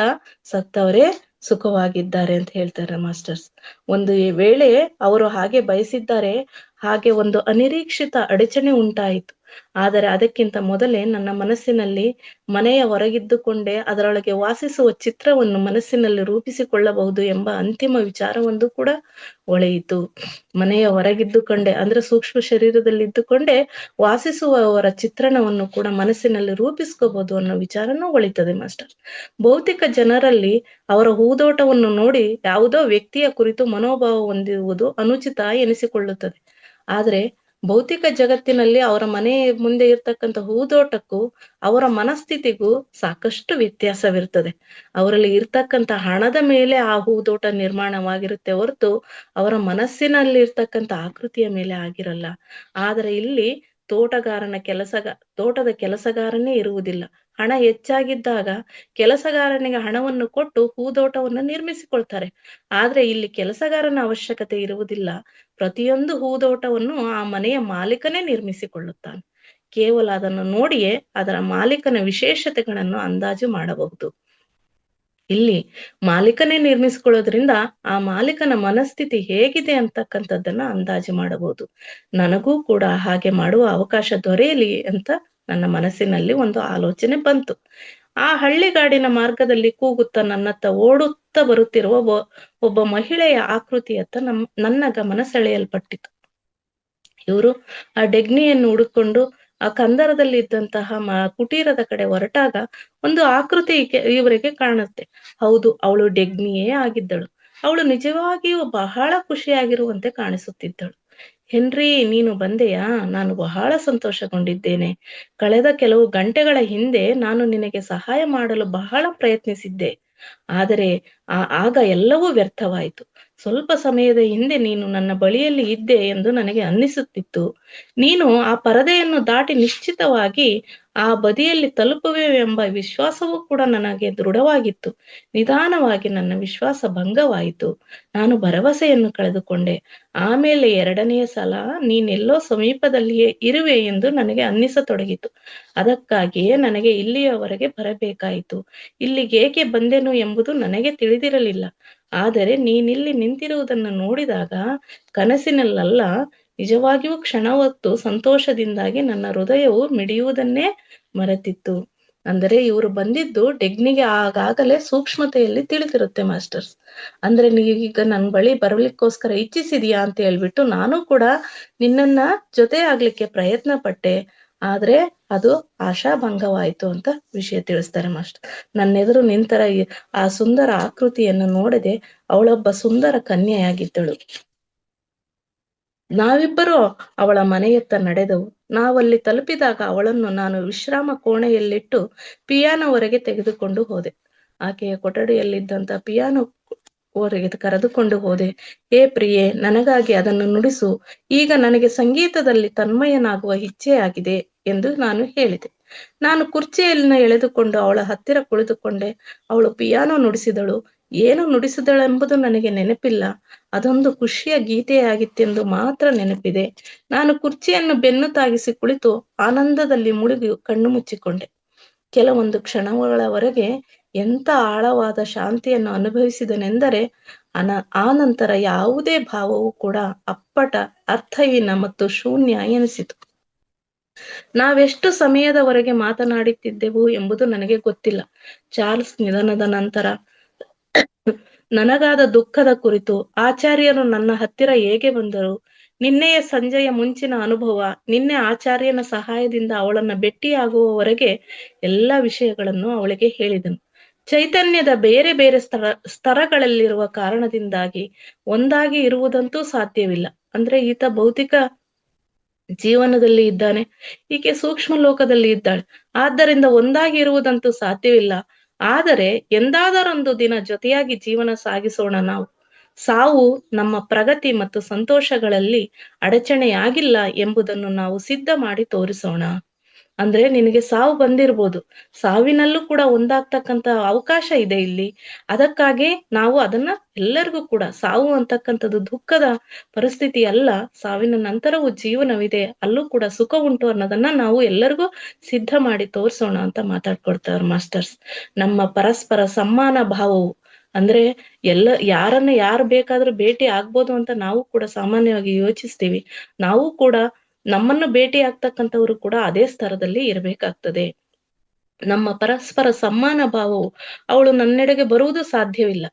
ಸತ್ತವರೇ ಸುಖವಾಗಿದ್ದಾರೆ ಅಂತ ಹೇಳ್ತಾರೆ ಮಾಸ್ಟರ್ಸ್. ಒಂದು ವೇಳೆ ಅವರು ಹಾಗೆ ಬಯಸಿದ್ದಾರೆ, ಹಾಗೆ ಒಂದು ಅನಿರೀಕ್ಷಿತ ಅಡಚಣೆ ಉಂಟಾಯಿತು. ಆದರೆ ಅದಕ್ಕಿಂತ ಮೊದಲೇ ನನ್ನ ಮನಸ್ಸಿನಲ್ಲಿ ಮನೆಯ ಹೊರಗಿದ್ದುಕೊಂಡೇ ಅದರೊಳಗೆ ವಾಸಿಸುವ ಚಿತ್ರವನ್ನು ಮನಸ್ಸಿನಲ್ಲಿ ರೂಪಿಸಿಕೊಳ್ಳಬಹುದು ಎಂಬ ಅಂತಿಮ ವಿಚಾರವೊಂದು ಕೂಡ ಹೊಳೆಯಿತು. ಮನೆಯ ಹೊರಗಿದ್ದುಕೊಂಡೇ ಅಂದ್ರೆ ಸೂಕ್ಷ್ಮ ಶರೀರದಲ್ಲಿ ಇದ್ದುಕೊಂಡೇ ವಾಸಿಸುವವರ ಚಿತ್ರಣವನ್ನು ಕೂಡ ಮನಸ್ಸಿನಲ್ಲಿ ರೂಪಿಸ್ಕೋಬಹುದು ಅನ್ನೋ ವಿಚಾರನೂ ಹೊಳಿತದೆ ಮಾಸ್ಟರ್. ಭೌತಿಕ ಜನರಲ್ಲಿ ಅವರ ಹೂದೋಟವನ್ನು ನೋಡಿ ಯಾವುದೋ ವ್ಯಕ್ತಿಯ ಕುರಿತು ಮನೋಭಾವ ಹೊಂದಿರುವುದು ಅನುಚಿತ ಎನಿಸಿಕೊಳ್ಳುತ್ತದೆ. ಆದ್ರೆ ಭೌತಿಕ ಜಗತ್ತಿನಲ್ಲಿ ಅವರ ಮನೆ ಮುಂದೆ ಇರ್ತಕ್ಕಂಥ ಹೂದೋಟಕ್ಕೂ ಅವರ ಮನಸ್ಥಿತಿಗೂ ಸಾಕಷ್ಟು ವ್ಯತ್ಯಾಸವಿರ್ತದೆ. ಅವರಲ್ಲಿ ಇರ್ತಕ್ಕಂಥ ಹಣದ ಮೇಲೆ ಆ ಹೂದೋಟ ನಿರ್ಮಾಣವಾಗಿರುತ್ತೆ ಹೊರತು ಅವರ ಮನಸ್ಸಿನಲ್ಲಿ ಇರ್ತಕ್ಕಂಥ ಆಕೃತಿಯ ಮೇಲೆ ಆಗಿರಲ್ಲ. ಆದ್ರೆ ಇಲ್ಲಿ ತೋಟದ ಕೆಲಸಗಾರನೇ ಇರುವುದಿಲ್ಲ. ಹಣ ಹೆಚ್ಚಾಗಿದ್ದಾಗ ಕೆಲಸಗಾರನಿಗೆ ಹಣವನ್ನು ಕೊಟ್ಟು ಹೂದೋಟವನ್ನು ನಿರ್ಮಿಸಿಕೊಳ್ತಾರೆ. ಆದ್ರೆ ಇಲ್ಲಿ ಕೆಲಸಗಾರನ ಅವಶ್ಯಕತೆ ಇರುವುದಿಲ್ಲ. ಪ್ರತಿಯೊಂದು ಹೂದೋಟವನ್ನು ಆ ಮನೆಯ ಮಾಲೀಕನೇ ನಿರ್ಮಿಸಿಕೊಳ್ಳುತ್ತಾನೆ. ಕೇವಲ ಅದನ್ನು ನೋಡಿಯೇ ಅದರ ಮಾಲೀಕನ ವಿಶೇಷತೆಗಳನ್ನು ಅಂದಾಜು ಮಾಡಬಹುದು. ಇಲ್ಲಿ ಮಾಲೀಕನೇ ನಿರ್ಮಿಸಿಕೊಳ್ಳೋದ್ರಿಂದ ಆ ಮಾಲೀಕನ ಮನಸ್ಥಿತಿ ಹೇಗಿದೆ ಅಂತಕ್ಕಂಥದ್ದನ್ನ ಅಂದಾಜು ಮಾಡಬಹುದು. ನನಗೂ ಕೂಡ ಹಾಗೆ ಮಾಡುವ ಅವಕಾಶ ದೊರೆಯಲಿ ಅಂತ ನನ್ನ ಮನಸ್ಸಿನಲ್ಲಿ ಒಂದು ಆಲೋಚನೆ ಬಂತು. ಆ ಹಳ್ಳಿಗಾಡಿನ ಮಾರ್ಗದಲ್ಲಿ ಕೂಗುತ್ತಾ ನನ್ನತ್ತ ಓಡುತ್ತಾ ಬರುತ್ತಿರುವ ಒಬ್ಬ ಮಹಿಳೆಯ ಆಕೃತಿಯತ್ತ ನನ್ನ ಗಮನ ಸೆಳೆಯಲ್ಪಟ್ಟಿತು. ಇವರು ಆ ಡೆಗ್ನಿಯನ್ನು ಹುಡುಕೊಂಡು ಆ ಕಂದರದಲ್ಲಿ ಇದ್ದಂತಹ ಕುಟೀರದ ಕಡೆ ಹೊರಟಾಗ ಒಂದು ಆಕೃತಿ ಇವರಿಗೆ ಕಾಣುತ್ತೆ. ಹೌದು, ಅವಳು ಡೆಗ್ನಿಯೇ ಆಗಿದ್ದಳು. ಅವಳು ನಿಜವಾಗಿಯೂ ಬಹಳ ಖುಷಿಯಾಗಿರುವಂತೆ ಕಾಣಿಸುತ್ತಿದ್ದಳು. ಹೆನ್ರಿ, ನೀನು ಬಂದೆಯಾ? ನಾನು ಬಹಳ ಸಂತೋಷಗೊಂಡಿದ್ದೇನೆ. ಕಳೆದ ಕೆಲವು ಗಂಟೆಗಳ ಹಿಂದೆ ನಾನು ನಿನಗೆ ಸಹಾಯ ಮಾಡಲು ಬಹಳ ಪ್ರಯತ್ನಿಸಿದ್ದೆ. ಆದರೆ ಆಗ ಎಲ್ಲವೂ ವ್ಯರ್ಥವಾಯಿತು. ಸ್ವಲ್ಪ ಸಮಯದ ಹಿಂದೆ ನೀನು ನನ್ನ ಬಳಿಯಲ್ಲಿ ಇದ್ದೆ ಎಂದು ನನಗೆ ಅನ್ನಿಸುತ್ತಿತ್ತು. ನೀನು ಆ ಪರದೆಯನ್ನು ದಾಟಿ ನಿಶ್ಚಿತವಾಗಿ ಆ ಬದಿಯಲ್ಲಿ ತಲುಪುವೆ ಎಂಬ ವಿಶ್ವಾಸವೂ ಕೂಡ ನನಗೆ ದೃಢವಾಗಿತ್ತು. ನಿಧಾನವಾಗಿ ನನ್ನ ವಿಶ್ವಾಸ ಭಂಗವಾಯಿತು. ನಾನು ಭರವಸೆಯನ್ನು ಕಳೆದುಕೊಂಡೆ. ಆಮೇಲೆ ಎರಡನೆಯ ಸಲ ನೀನೆಲ್ಲೋ ಸಮೀಪದಲ್ಲಿಯೇ ಇರುವೆ ಎಂದು ನನಗೆ ಅನ್ನಿಸತೊಡಗಿತು. ಅದಕ್ಕಾಗಿಯೇ ನನಗೆ ಇಲ್ಲಿಯವರೆಗೆ ಬರಬೇಕಾಯಿತು. ಇಲ್ಲಿಗೇಕೆ ಬಂದೆನು ಎಂಬುದು ನನಗೆ ತಿಳಿದಿರಲಿಲ್ಲ. ಆದರೆ ನೀನಿಲ್ಲಿ ನಿಂತಿರುವುದನ್ನು ನೋಡಿದಾಗ ಕನಸಿನಲ್ಲಲ್ಲ, ನಿಜವಾಗಿಯೂ ಕ್ಷಣ ಹೊತ್ತು ಸಂತೋಷದಿಂದಾಗಿ ನನ್ನ ಹೃದಯವು ಮಿಡಿಯುವುದನ್ನೇ ಮರೆತಿತ್ತು. ಅಂದರೆ ಇವರು ಬಂದಿದ್ದು ಡೆಗ್ನಿಗೆ ಆಗಾಗಲೇ ಸೂಕ್ಷ್ಮತೆಯಲ್ಲಿ ತಿಳಿದಿರುತ್ತೆ ಮಾಸ್ಟರ್ಸ್. ಅಂದ್ರೆ ನೀವೀಗ ನನ್ನ ಬಳಿ ಬರಲಿಕ್ಕೋಸ್ಕರ ಇಚ್ಛಿಸಿದೀಯಾ ಅಂತ ಹೇಳ್ಬಿಟ್ಟು ನಾನು ಕೂಡ ನಿನ್ನನ್ನ ಜೊತೆ ಆಗ್ಲಿಕ್ಕೆ ಪ್ರಯತ್ನ ಪಟ್ಟೆ. ಆದ್ರೆ ಅದು ಆಶಾಭಂಗವಾಯಿತು ಅಂತ ವಿಷಯ ತಿಳಿಸ್ತಾರೆ ಮಾಸ್ಟರ್. ನನ್ನೆದುರು ನಿಂತರ ಆ ಸುಂದರ ಆಕೃತಿಯನ್ನು ನೋಡದೆ ಅವಳೊಬ್ಬ ಸುಂದರ ಕನ್ಯೆಯಾಗಿದ್ದಳು. ನಾವಿಬ್ಬರು ಅವಳ ಮನೆಯತ್ತ ನಡೆದೆವು. ನಾವಲ್ಲಿ ತಲುಪಿದಾಗ ಅವಳನ್ನು ನಾನು ವಿಶ್ರಾಮ ಕೋಣೆಯಲ್ಲಿಟ್ಟು ಪಿಯಾನೋವರೆಗೆ ತೆಗೆದುಕೊಂಡು ಹೋದೆ. ಆಕೆಯ ಕೊಠಡಿಯಲ್ಲಿದ್ದಂತ ಪಿಯಾನೋ ಹೊರಗೆ ಕರೆದುಕೊಂಡು ಹೋದೆ. ಏ ಪ್ರಿಯೆ, ನನಗಾಗಿ ಅದನ್ನು ನುಡಿಸು. ಈಗ ನನಗೆ ಸಂಗೀತದಲ್ಲಿ ತನ್ಮಯನಾಗುವ ಇಚ್ಛೆಯಾಗಿದೆ ಎಂದು ನಾನು ಹೇಳಿದೆ. ನಾನು ಕುರ್ಚಿಯಲ್ಲಿನ ಎಳೆದುಕೊಂಡು ಅವಳ ಹತ್ತಿರ ಕುಳಿತುಕೊಂಡೆ. ಅವಳು ಪಿಯಾನೋ ನುಡಿಸಿದಳು. ಏನು ನುಡಿಸಿದಳೆಂಬುದು ನನಗೆ ನೆನಪಿಲ್ಲ. ಅದೊಂದು ಖುಷಿಯ ಗೀತೆಯಾಗಿತ್ತೆಂದು ಮಾತ್ರ ನೆನಪಿದೆ. ನಾನು ಕುರ್ಚಿಯನ್ನು ಬೆನ್ನು ತಾಗಿಸಿ ಕುಳಿತು ಆನಂದದಲ್ಲಿ ಮುಳುಗಿ ಕಣ್ಣು ಮುಚ್ಚಿಕೊಂಡೆ. ಕೆಲವೊಂದು ಕ್ಷಣಗಳವರೆಗೆ ಎಂಥ ಆಳವಾದ ಶಾಂತಿಯನ್ನು ಅನುಭವಿಸಿದನೆಂದರೆ ಆ ನಂತರ ಯಾವುದೇ ಭಾವವೂ ಕೂಡ ಅಪ್ಪಟ, ಅರ್ಥಹೀನ ಮತ್ತು ಶೂನ್ಯ ಎನಿಸಿತು. ನಾವೆಷ್ಟು ಸಮಯದವರೆಗೆ ಮಾತನಾಡುತ್ತಿದ್ದೆವು ಎಂಬುದು ನನಗೆ ಗೊತ್ತಿಲ್ಲ. ಚಾರ್ಲ್ಸ್ ನಿಧನದ ನಂತರ ನನಗಾದ ದುಃಖದ ಕುರಿತು, ಆಚಾರ್ಯರು ನನ್ನ ಹತ್ತಿರ ಹೇಗೆ ಬಂದರು, ನಿನ್ನೆಯ ಸಂಜೆಯ ಮುಂಚಿನ ಅನುಭವ, ನಿನ್ನೆ ಆಚಾರ್ಯನ ಸಹಾಯದಿಂದ ಅವಳನ್ನ ಭೇಟಿಯಾಗುವವರೆಗೆ ಎಲ್ಲ ವಿಷಯಗಳನ್ನು ಅವಳಿಗೆ ಹೇಳಿದನು. ಚೈತನ್ಯದ ಬೇರೆ ಬೇರೆ ಸ್ತರಗಳಲ್ಲಿರುವ ಕಾರಣದಿಂದಾಗಿ ಒಂದಾಗಿ ಇರುವುದಂತೂ ಸಾಧ್ಯವಿಲ್ಲ. ಅಂದ್ರೆ ಈತ ಭೌತಿಕ ಜೀವನದಲ್ಲಿ ಇದ್ದಾನೆ, ಈಕೆ ಸೂಕ್ಷ್ಮ ಲೋಕದಲ್ಲಿ ಇದ್ದಾಳೆ. ಆದ್ದರಿಂದ ಒಂದಾಗಿ ಇರುವುದಂತೂ ಸಾಧ್ಯವಿಲ್ಲ. ಆದರೆ ಎಂದಾದರೊಂದು ದಿನ ಜೊತೆಯಾಗಿ ಜೀವನ ಸಾಗಿಸೋಣ ನಾವು. ಸಾವು ನಮ್ಮ ಪ್ರಗತಿ ಮತ್ತು ಸಂತೋಷಗಳಲ್ಲಿ ಅಡಚಣೆಯಾಗಿಲ್ಲ ಎಂಬುದನ್ನು ನಾವು ಸಿದ್ಧ ಮಾಡಿ ತೋರಿಸೋಣ. ಅಂದ್ರೆ ನಿನಗೆ ಸಾವು ಬಂದಿರ್ಬೋದು, ಸಾವಿನಲ್ಲೂ ಕೂಡ ಒಂದಾಗ್ತಕ್ಕಂತ ಅವಕಾಶ ಇದೆ ಇಲ್ಲಿ. ಅದಕ್ಕಾಗಿ ನಾವು ಅದನ್ನ ಎಲ್ಲರಿಗೂ ಕೂಡ, ಸಾವು ಅಂತಕ್ಕಂಥದ್ದು ದುಃಖದ ಪರಿಸ್ಥಿತಿ ಅಲ್ಲ, ಸಾವಿನ ನಂತರವೂ ಜೀವನವಿದೆ, ಅಲ್ಲೂ ಕೂಡ ಸುಖ ಉಂಟು ಅನ್ನೋದನ್ನ ನಾವು ಎಲ್ಲರಿಗೂ ಸಿದ್ಧ ಮಾಡಿ ತೋರ್ಸೋಣ ಅಂತ ಮಾತಾಡ್ಕೊಡ್ತಾರೆ ಮಾಸ್ಟರ್ಸ್. ನಮ್ಮ ಪರಸ್ಪರ ಸಮ್ಮಾನ ಭಾವವು, ಅಂದ್ರೆ ಯಾರನ್ನ ಯಾರು ಬೇಕಾದ್ರೂ ಭೇಟಿ ಆಗ್ಬೋದು ಅಂತ ನಾವು ಕೂಡ ಸಾಮಾನ್ಯವಾಗಿ ಯೋಚಿಸ್ತೀವಿ. ನಾವು ಕೂಡ ನಮ್ಮನ್ನು ಭೇಟಿ ಆಗ್ತಕ್ಕಂಥವ್ರು ಕೂಡ ಅದೇ ಸ್ತರದಲ್ಲಿ ಇರಬೇಕಾಗ್ತದೆ. ನಮ್ಮ ಪರಸ್ಪರ ಸಮ್ಮಾನ ಭಾವವು, ಅವಳು ನನ್ನೆಡೆಗೆ ಬರುವುದು ಸಾಧ್ಯವಿಲ್ಲ,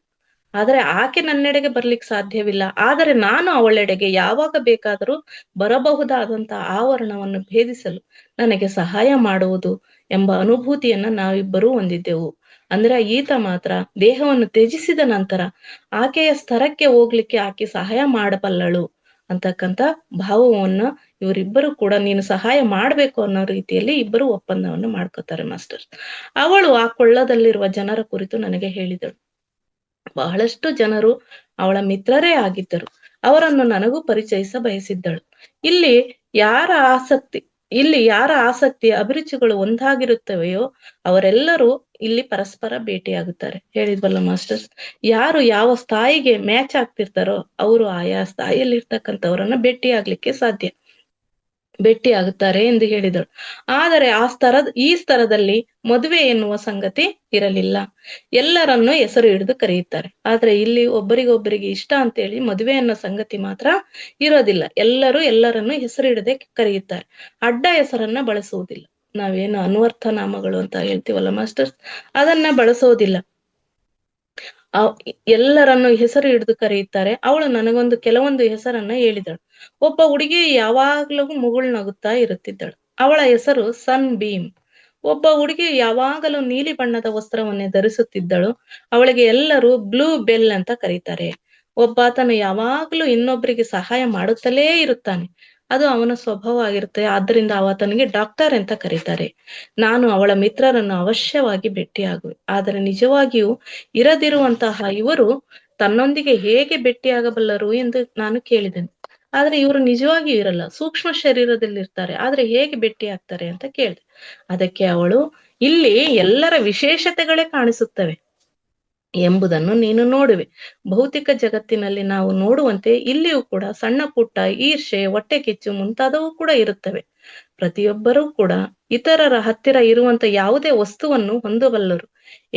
ಆದರೆ ಆಕೆ ನನ್ನೆಡೆಗೆ ಬರ್ಲಿಕ್ಕೆ ಸಾಧ್ಯವಿಲ್ಲ. ಆದರೆ ನಾನು ಅವಳೆಡೆಗೆ ಯಾವಾಗ ಬೇಕಾದರೂ ಬರಬಹುದಾದಂತ ಆವರಣವನ್ನು ಭೇದಿಸಲು ನನಗೆ ಸಹಾಯ ಮಾಡುವುದು ಎಂಬ ಅನುಭೂತಿಯನ್ನ ನಾವಿಬ್ಬರೂ ಹೊಂದಿದ್ದೆವು. ಅಂದ್ರೆ ಈತ ಮಾತ್ರ ದೇಹವನ್ನು ತ್ಯಜಿಸಿದ ನಂತರ ಆಕೆಯ ಸ್ತರಕ್ಕೆ ಹೋಗ್ಲಿಕ್ಕೆ ಆಕೆ ಸಹಾಯ ಮಾಡಬಲ್ಲಳು ಅಂತಕ್ಕಂಥ ಭಾವವನ್ನ ಇವರಿಬ್ಬರು ಕೂಡ ನೀನು ಸಹಾಯ ಮಾಡ್ಬೇಕು ಅನ್ನೋ ರೀತಿಯಲ್ಲಿ ಇಬ್ಬರು ಒಪ್ಪಂದವನ್ನು ಮಾಡ್ಕೋತಾರೆ ಮಾಸ್ಟರ್. ಅವಳು ಆ ಕೊಳ್ಳದಲ್ಲಿರುವ ಜನರ ಕುರಿತು ನನಗೆ ಹೇಳಿದಳು. ಬಹಳಷ್ಟು ಜನರು ಅವಳ ಮಿತ್ರರೇ ಆಗಿದ್ದರು. ಅವರನ್ನು ನನಗೂ ಪರಿಚಯಿಸ ಬಯಸಿದ್ದಳು. ಇಲ್ಲಿ ಯಾರ ಆಸಕ್ತಿ ಅಭಿರುಚಿಗಳು ಒಂದಾಗಿರುತ್ತವೆಯೋ ಅವರೆಲ್ಲರೂ ಇಲ್ಲಿ ಪರಸ್ಪರ ಭೇಟಿಯಾಗುತ್ತಾರೆ. ಹೇಳಿದ್ವಲ್ಲ ಮಾಸ್ಟರ್ಸ್, ಯಾರು ಯಾವ ಸ್ಥಾಯಿಗೆ ಮ್ಯಾಚ್ ಆಗ್ತಿರ್ತಾರೋ ಅವರು ಆಯಾ ಸ್ಥಾಯಿಯಲ್ಲಿರ್ತಕ್ಕಂಥವ್ರನ್ನ ಭೇಟಿ ಆಗುತ್ತಾರೆ ಎಂದು ಹೇಳಿದಳು. ಆದರೆ ಈ ಸ್ತರದಲ್ಲಿ ಮದುವೆ ಎನ್ನುವ ಸಂಗತಿ ಇರಲಿಲ್ಲ. ಎಲ್ಲರನ್ನೂ ಹೆಸರು ಹಿಡಿದು ಕರೆಯುತ್ತಾರೆ. ಆದ್ರೆ ಇಲ್ಲಿ ಒಬ್ಬರಿಗೊಬ್ಬರಿಗೆ ಇಷ್ಟ ಅಂತೇಳಿ ಮದುವೆ ಅನ್ನೋ ಸಂಗತಿ ಮಾತ್ರ ಇರೋದಿಲ್ಲ. ಎಲ್ಲರೂ ಎಲ್ಲರನ್ನು ಹೆಸರು ಹಿಡದೆ ಕರೆಯುತ್ತಾರೆ. ಅಡ್ಡ ಹೆಸರನ್ನ ಬಳಸುವುದಿಲ್ಲ. ನಾವೇನು ಅನ್ವರ್ಥ ನಾಮಗಳು ಅಂತ ಹೇಳ್ತೀವಲ್ಲ ಮಾಸ್ಟರ್ಸ್, ಅದನ್ನ ಬಳಸೋದಿಲ್ಲ. ಎಲ್ಲರನ್ನು ಹೆಸರು ಹಿಡಿದು ಕರೆಯುತ್ತಾರೆ. ಅವಳು ನನಗೊಂದು ಕೆಲವೊಂದು ಹೆಸರನ್ನ ಹೇಳಿದಳು. ಒಬ್ಬ ಹುಡುಗಿ ಯಾವಾಗ್ಲೂ ಮುಗುಳ್ನಗುತ್ತಾ ಇರುತ್ತಿದ್ದಳು. ಅವಳ ಹೆಸರು ಸನ್ ಬೀಮ್. ಒಬ್ಬ ಹುಡುಗಿ ಯಾವಾಗಲೂ ನೀಲಿ ಬಣ್ಣದ ವಸ್ತ್ರವನ್ನೇ ಧರಿಸುತ್ತಿದ್ದಳು. ಅವಳಿಗೆ ಎಲ್ಲರೂ ಬ್ಲೂ ಬೆಲ್ ಅಂತ ಕರೀತಾರೆ. ಒಬ್ಬಾತನು ಯಾವಾಗ್ಲೂ ಇನ್ನೊಬ್ಬರಿಗೆ ಸಹಾಯ ಮಾಡುತ್ತಲೇ ಇರುತ್ತಾನೆ. ಅದು ಅವನ ಸ್ವಭಾವ ಆಗಿರುತ್ತೆ. ಆದ್ದರಿಂದ ಆತನಿಗೆ ಡಾಕ್ಟರ್ ಅಂತ ಕರೀತಾರೆ. ನಾನು ಅವಳ ಮಿತ್ರರನ್ನು ಅವಶ್ಯವಾಗಿ ಭೇಟಿಯಾಗುವೆ. ಆದರೆ ನಿಜವಾಗಿಯೂ ಇರದಿರುವಂತಹ ಇವರು ತನ್ನೊಂದಿಗೆ ಹೇಗೆ ಭೇಟಿಯಾಗಬಲ್ಲರು ಎಂದು ನಾನು ಕೇಳಿದೆನು. ಆದ್ರೆ ಇವರು ನಿಜವಾಗಿಯೂ ಇರಲ್ಲ, ಸೂಕ್ಷ್ಮ ಶರೀರದಲ್ಲಿ ಇರ್ತಾರೆ. ಆದ್ರೆ ಹೇಗೆ ಭೇಟಿ ಆಗ್ತಾರೆ ಅಂತ ಕೇಳಿದೆ. ಅದಕ್ಕೆ ಅವಳು, ಇಲ್ಲಿ ಎಲ್ಲರ ವಿಶೇಷತೆಗಳೇ ಕಾಣಿಸುತ್ತವೆ ಎಂಬುದನ್ನು ನೀನು ನೋಡುವೆ. ಭೌತಿಕ ಜಗತ್ತಿನಲ್ಲಿ ನಾವು ನೋಡುವಂತೆ ಇಲ್ಲಿಯೂ ಕೂಡ ಸಣ್ಣ ಪುಟ್ಟ ಈರ್ಷೆ, ಹೊಟ್ಟೆ ಕಿಚ್ಚು ಮುಂತಾದವು ಕೂಡ ಇರುತ್ತವೆ. ಪ್ರತಿಯೊಬ್ಬರೂ ಕೂಡ ಇತರರ ಹತ್ತಿರ ಇರುವಂತ ಯಾವುದೇ ವಸ್ತುವನ್ನು ಹೊಂದಬಲ್ಲರು.